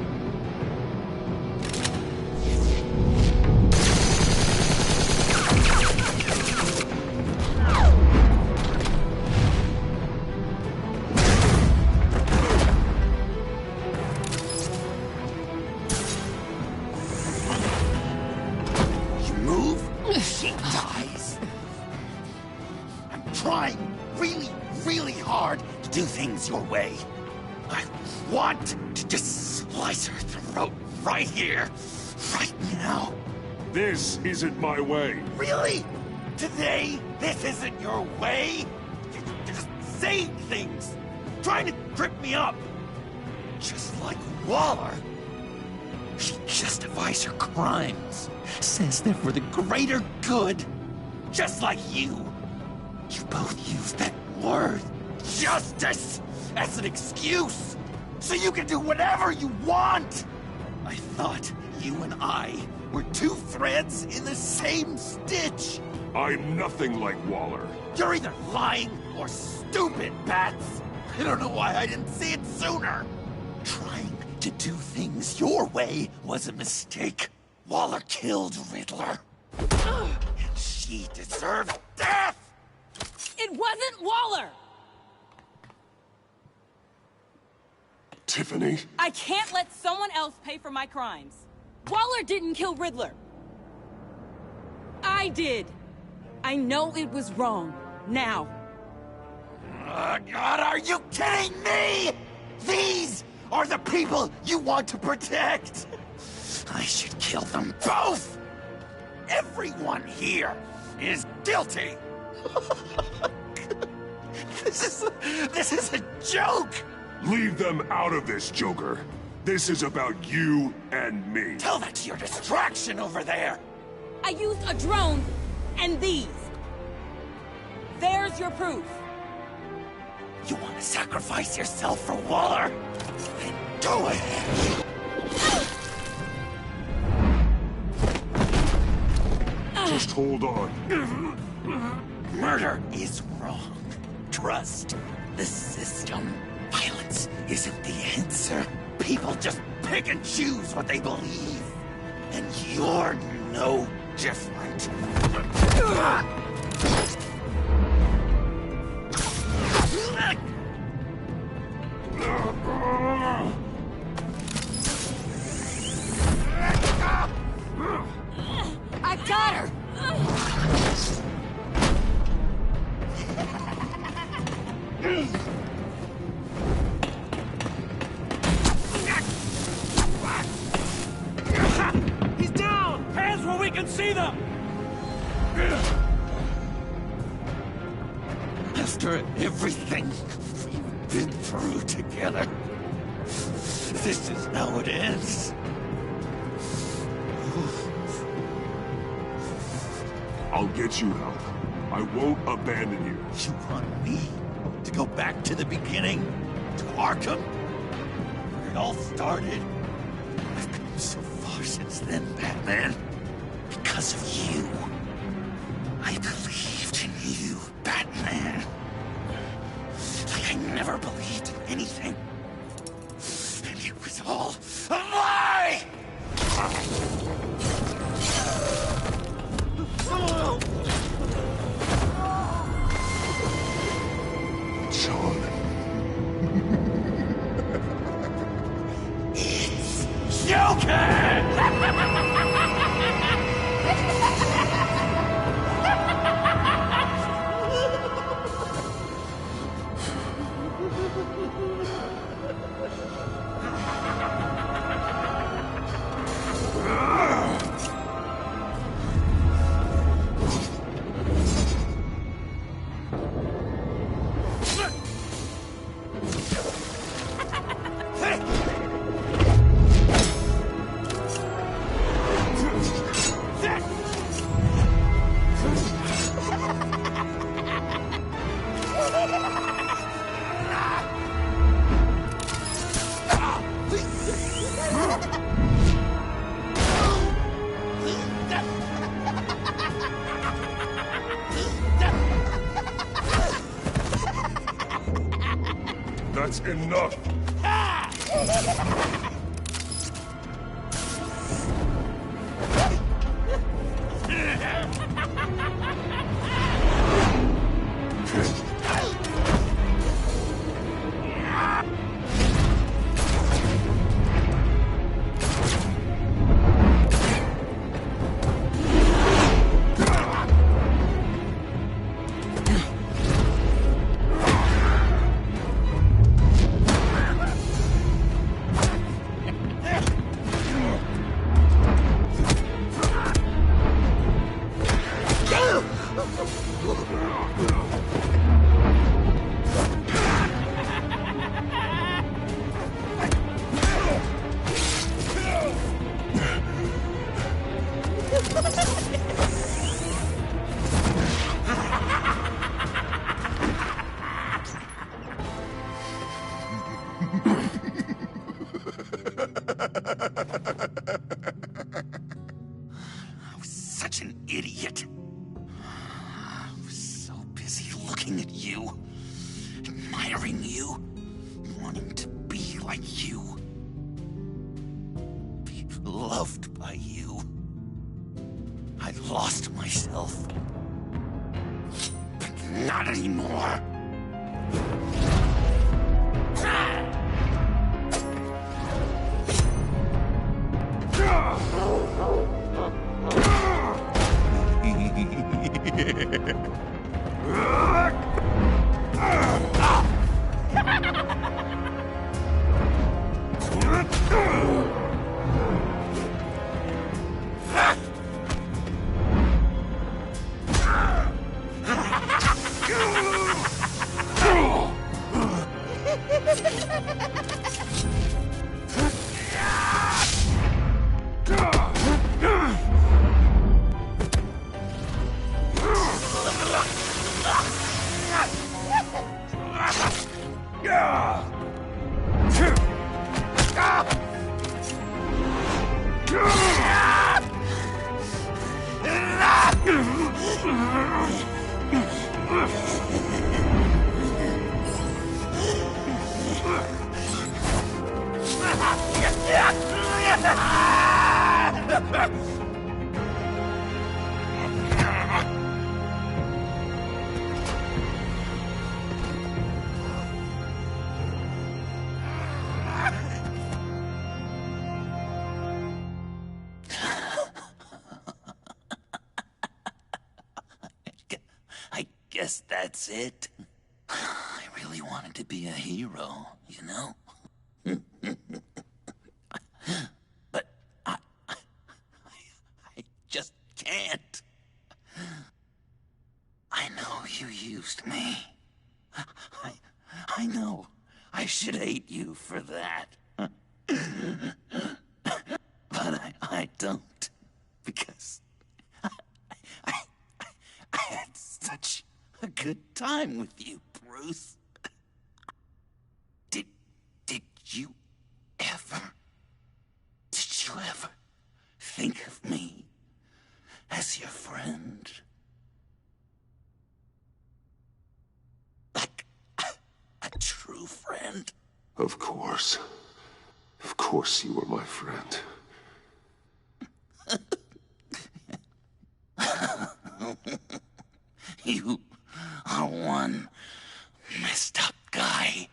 trying really, really hard to do things your way. I want to just slice her throat right here, right now. This isn't my way. Really? Today, this isn't your way? You're just saying things, trying to trip me up. Just like Waller. She justifies her crimes, says they're for the greater good. Just like you. You both use that word, justice, as an excuse, so you can do whatever you want. I thought you and I were two threads in the same stitch. I'm nothing like Waller. You're either lying or stupid, Bats. I don't know why I didn't see it sooner. Trying to do things your way was a mistake. Waller killed Riddler. And she deserved death! It wasn't Waller! Tiffany? I can't let someone else pay for my crimes. Waller didn't kill Riddler. I did. I know it was wrong. Now. God, are you kidding me? These are the people you want to protect. I should kill them both. Everyone here is guilty. This is a joke. Leave them out of this, Joker. This is about you and me. Tell that to your distraction over there. I used a drone and these. There's your proof. You want to sacrifice yourself for Waller? Then do it. Just hold on. Murder is wrong. Trust the system. Violence isn't the answer. People just pick and choose what they believe. And you're no different. I got her! He's down! Hands where we can see them! After everything we've been through together, this is how it ends. I'll get you help. I won't abandon you. You want me to go back to the beginning? To Arkham? Where it all started? I've come so far since then, Batman. Because of you. I believed in you, Batman. Like I never believed in anything. And it was all a lie! John. It's Joker! That's enough. I was such an idiot. I was so busy looking at you, admiring you, wanting to be like you, be loved by you. I lost myself. But not anymore. I guess that's it. I really wanted to be a hero, you know? But I just can't. I know you used me. I know. I should hate you for that. But I don't. Because I had such a good time with you, Bruce. Did you ever think of me as your friend? Like a true friend? Of course. Of course you were my friend. You are one messed up guy.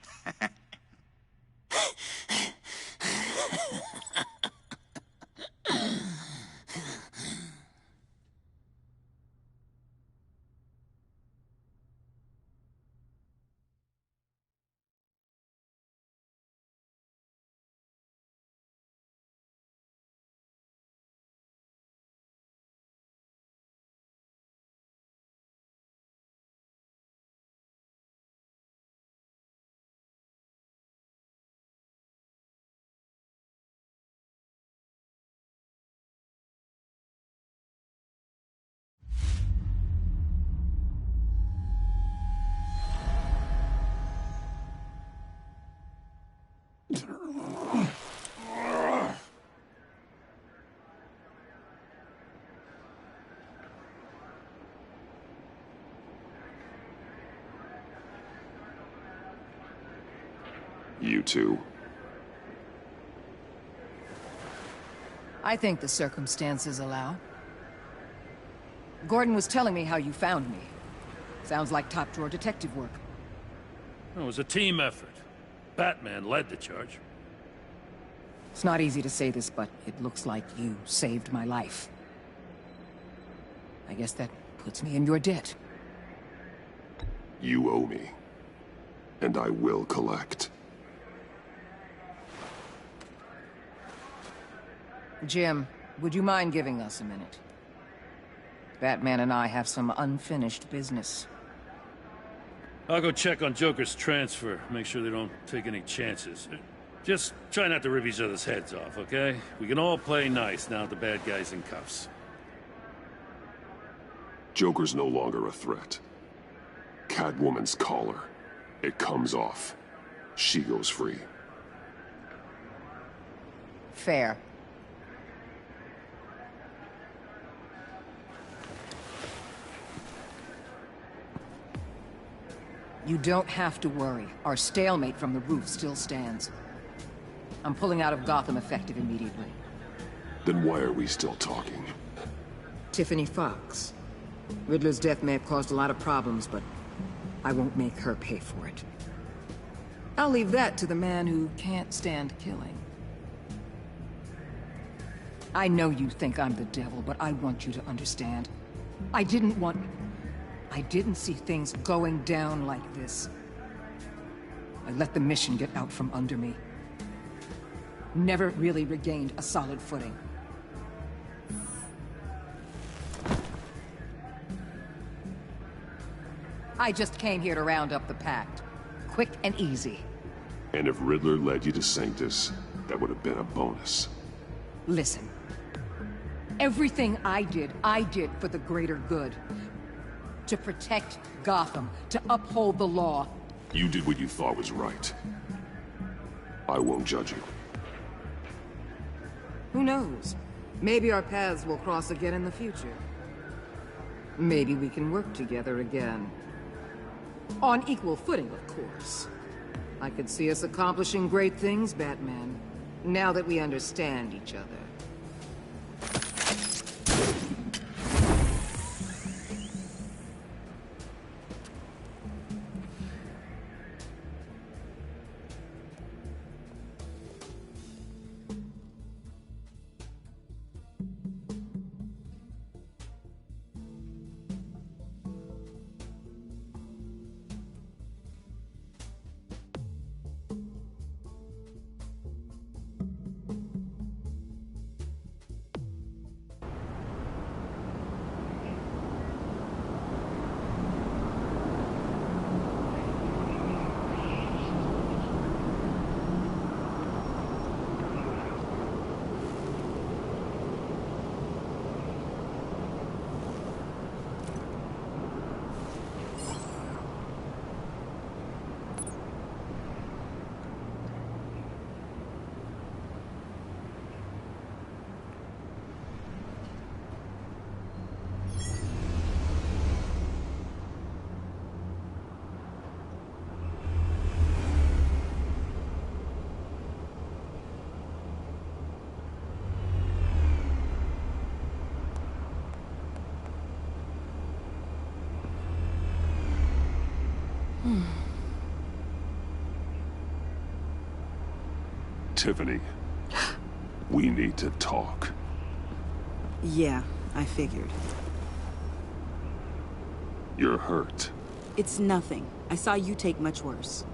You two. I think the circumstances allow. Gordon was telling me how you found me. Sounds like top-drawer detective work. It was a team effort. Batman led the charge. It's not easy to say this, but it looks like you saved my life. I guess that puts me in your debt. You owe me. And I will collect. Jim, would you mind giving us a minute? Batman and I have some unfinished business. I'll go check on Joker's transfer, make sure they don't take any chances. Just try not to rip each other's heads off, okay? We can all play nice now that the bad guy's in cuffs. Joker's no longer a threat. Catwoman's collar. It comes off. She goes free. Fair. You don't have to worry. Our stalemate from the roof still stands. I'm pulling out of Gotham effective immediately. Then why are we still talking? Tiffany Fox. Riddler's death may have caused a lot of problems, but I won't make her pay for it. I'll leave that to the man who can't stand killing. I know you think I'm the devil, but I want you to understand. I didn't see things going down like this. I let the mission get out from under me. Never really regained a solid footing. I just came here to round up the Pact. Quick and easy. And if Riddler led you to Sanctus, that would have been a bonus. Listen. Everything I did for the greater good. To protect Gotham, to uphold the law. You did what you thought was right. I won't judge you. Who knows? Maybe our paths will cross again in the future. Maybe we can work together again. On equal footing, of course. I could see us accomplishing great things, Batman. Now that we understand each other. Tiffany, we need to talk. Yeah, I figured. You're hurt. It's nothing. I saw you take much worse.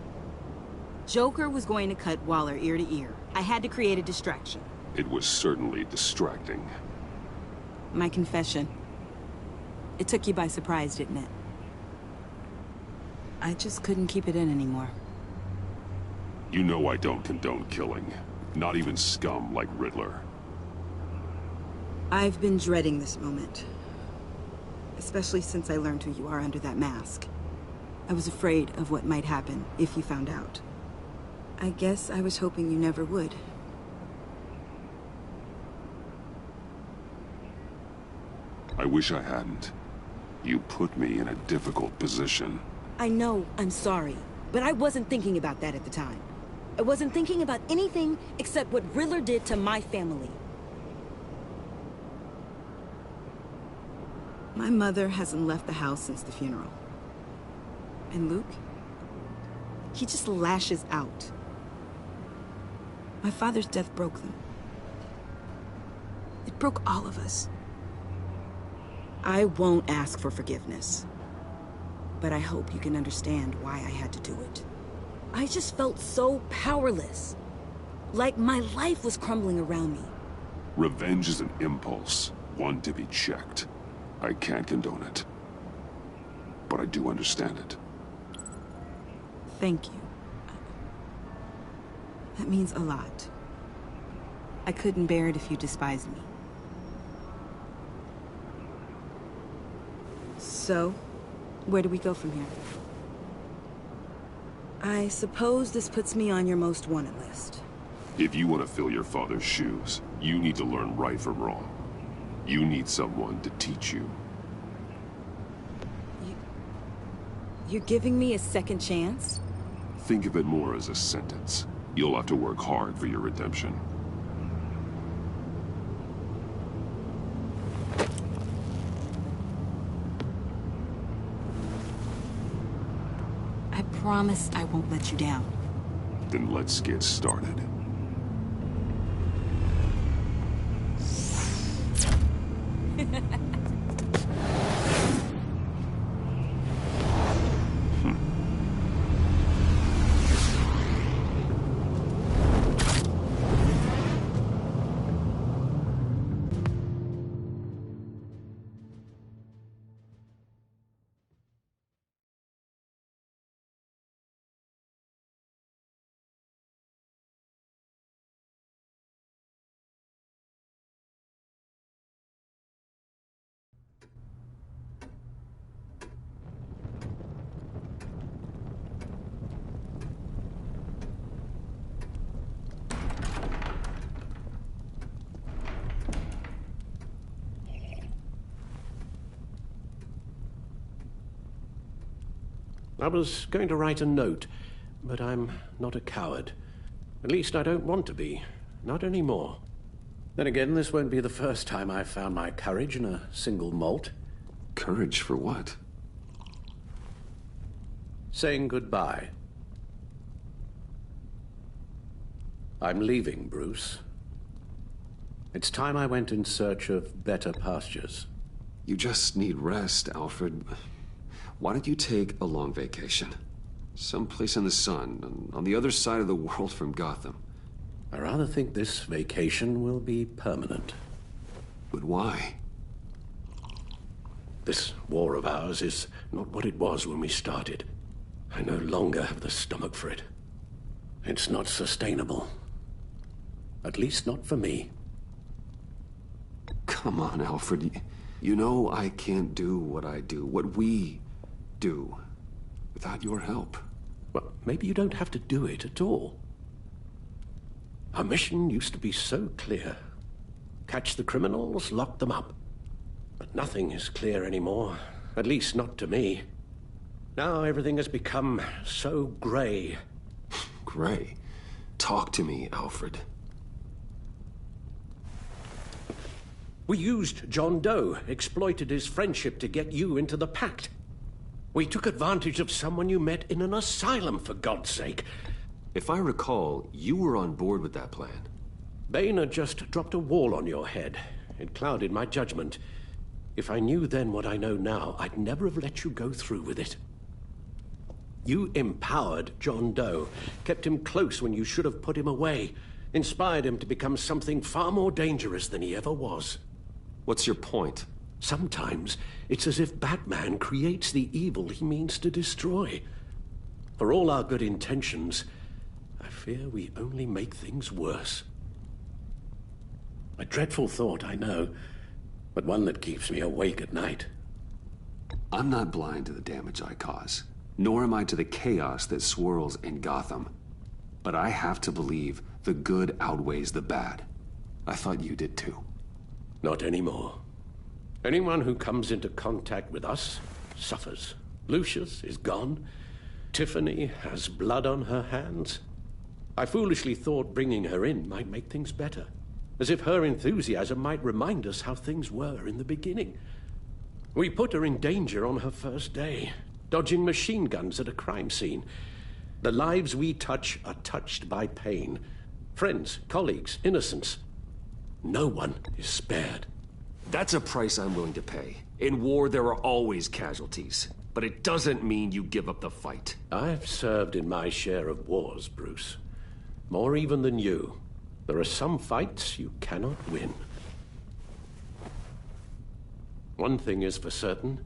Joker was going to cut Waller ear to ear. I had to create a distraction. It was certainly distracting. My confession. It took you by surprise, didn't it? I just couldn't keep it in anymore. You know I don't condone killing. Not even scum like Riddler. I've been dreading this moment. Especially since I learned who you are under that mask. I was afraid of what might happen if you found out. I guess I was hoping you never would. I wish I hadn't. You put me in a difficult position. I know, I'm sorry. But I wasn't thinking about that at the time. I wasn't thinking about anything except what Riddler did to my family. My mother hasn't left the house since the funeral. And Luke? He just lashes out. My father's death broke them. It broke all of us. I won't ask for forgiveness. But I hope you can understand why I had to do it. I just felt so powerless. Like my life was crumbling around me. Revenge is an impulse, one to be checked. I can't condone it. But I do understand it. Thank you. That means a lot. I couldn't bear it if you despised me. So, where do we go from here? I suppose this puts me on your most wanted list. If you want to fill your father's shoes, you need to learn right from wrong. You need someone to teach you. You're giving me a second chance? Think of it more as a sentence. You'll have to work hard for your redemption. I promise I won't let you down. Then let's get started. I was going to write a note, but I'm not a coward. At least I don't want to be. Not anymore. Then again, this won't be the first time I've found my courage in a single malt. Courage for what? Saying goodbye. I'm leaving, Bruce. It's time I went in search of better pastures. You just need rest, Alfred. Why don't you take a long vacation? Someplace in the sun, on the other side of the world from Gotham. I rather think this vacation will be permanent. But why? This war of ours is not what it was when we started. I no longer have the stomach for it. It's not sustainable. At least not for me. Come on, Alfred. You know I can't do what I do, what we do, without your help. Well, maybe you don't have to do it at all. Our mission used to be so clear. Catch the criminals, lock them up. But nothing is clear anymore, at least not to me. Now everything has become so gray. Gray? Talk to me, Alfred. We used John Doe, exploited his friendship to get you into the pact. We took advantage of someone you met in an asylum, for God's sake. If I recall, you were on board with that plan. Boehner just dropped a wall on your head. It clouded my judgment. If I knew then what I know now, I'd never have let you go through with it. You empowered John Doe, kept him close when you should have put him away, inspired him to become something far more dangerous than he ever was. What's your point? Sometimes it's as if Batman creates the evil he means to destroy. For all our good intentions, I fear we only make things worse. A dreadful thought, I know, but one that keeps me awake at night. I'm not blind to the damage I cause, nor am I to the chaos that swirls in Gotham. But I have to believe the good outweighs the bad. I thought you did too. Not anymore. Anyone who comes into contact with us suffers. Lucius is gone. Tiffany has blood on her hands. I foolishly thought bringing her in might make things better, as if her enthusiasm might remind us how things were in the beginning. We put her in danger on her first day, dodging machine guns at a crime scene. The lives we touch are touched by pain. Friends, colleagues, innocents. No one is spared. That's a price I'm willing to pay. In war, there are always casualties. But it doesn't mean you give up the fight. I've served in my share of wars, Bruce. More even than you. There are some fights you cannot win. One thing is for certain,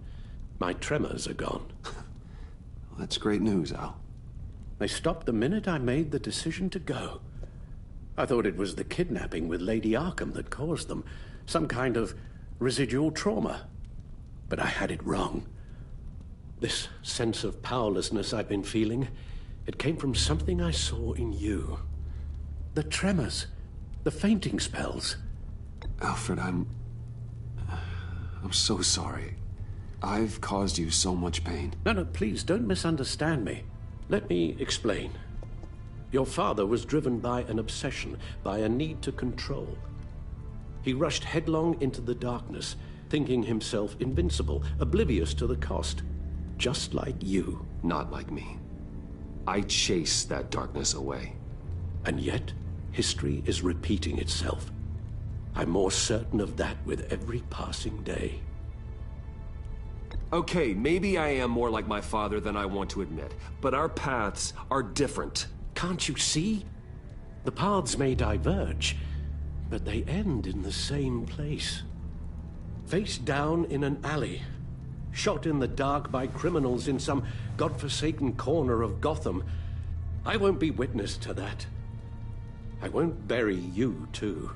my tremors are gone. Well, that's great news, Al. They stopped the minute I made the decision to go. I thought it was the kidnapping with Lady Arkham that caused them. Some kind of residual trauma. But I had it wrong. This sense of powerlessness I've been feeling, it came from something I saw in you. The tremors, the fainting spells. Alfred, I'm so sorry. I've caused you so much pain. No, please, don't misunderstand me. Let me explain. Your father was driven by an obsession, by a need to control. He rushed headlong into the darkness, thinking himself invincible, oblivious to the cost. Just like you. Not like me. I chased that darkness away. And yet, history is repeating itself. I'm more certain of that with every passing day. Okay, maybe I am more like my father than I want to admit, but our paths are different. Can't you see? The paths may diverge, but they end in the same place. Face down in an alley, shot in the dark by criminals in some godforsaken corner of Gotham. I won't be witness to that. I won't bury you, too.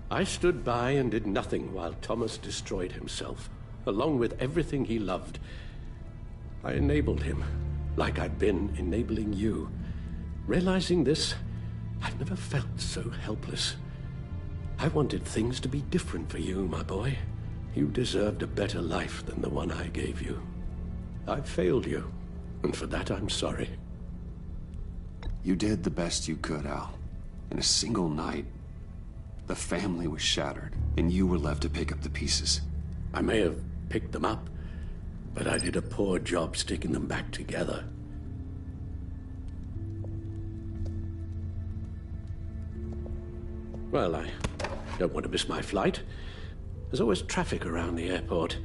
I stood by and did nothing while Thomas destroyed himself, along with everything he loved. I enabled him, like I'd been enabling you. Realizing this, I've never felt so helpless. I wanted things to be different for you, my boy. You deserved a better life than the one I gave you. I failed you, and for that I'm sorry. You did the best you could, Al. In a single night, the family was shattered, and you were left to pick up the pieces. I may have picked them up, but I did a poor job sticking them back together. Well, I don't want to miss my flight. There's always traffic around the airport.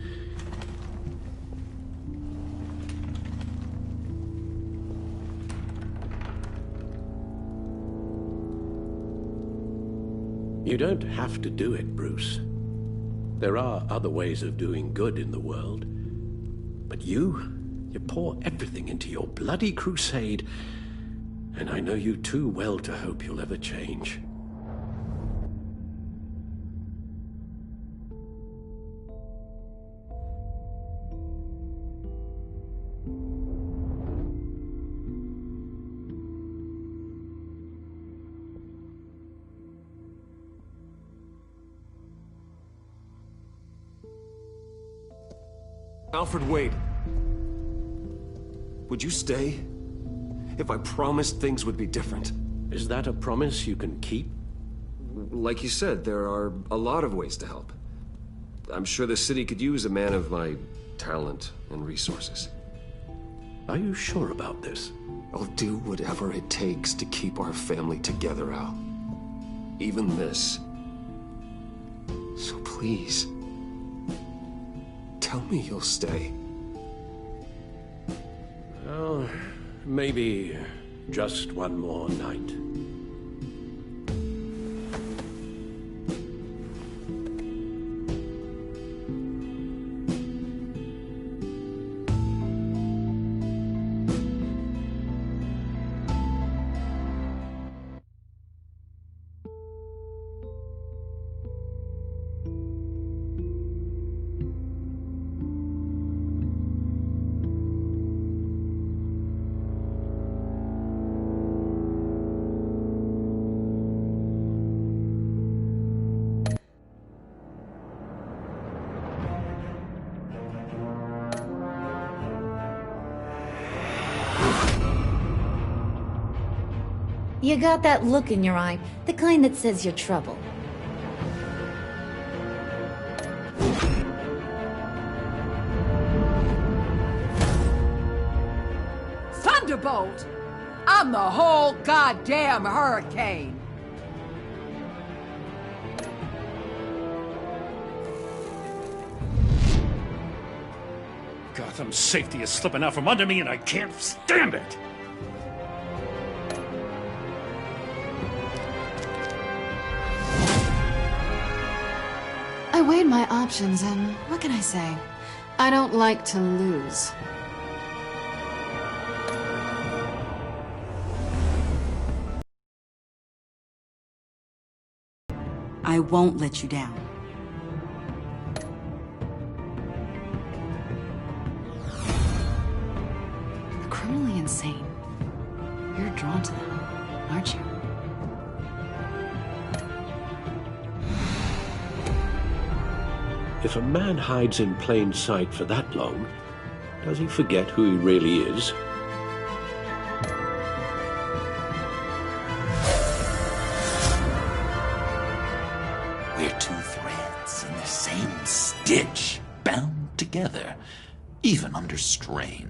You don't have to do it, Bruce. There are other ways of doing good in the world. But you pour everything into your bloody crusade, and I know you too well to hope you'll ever change. Alfred, wait. Would you stay? If I promised things would be different. Is that a promise you can keep? Like you said, there are a lot of ways to help. I'm sure the city could use a man of my talent and resources. Are you sure about this? I'll do whatever it takes to keep our family together, Al. Even this. So please, tell me you'll stay. Well, maybe just one more night. You got that look in your eye, the kind that says you're trouble. Thunderbolt! I'm the whole goddamn hurricane! Gotham's safety is slipping out from under me and I can't stand it! I weighed my options, and what can I say? I don't like to lose. I won't let you down. They're criminally insane. You're drawn to them, aren't you? If a man hides in plain sight for that long, does he forget who he really is? We're two threads in the same stitch, bound together, even under strain.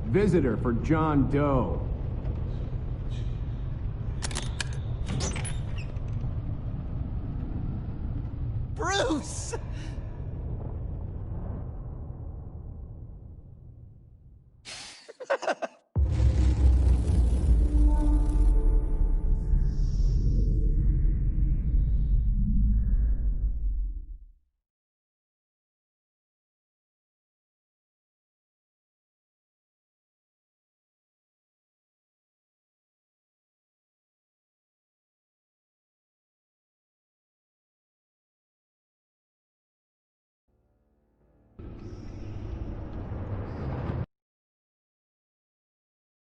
Visitor for John Doe. Bruce!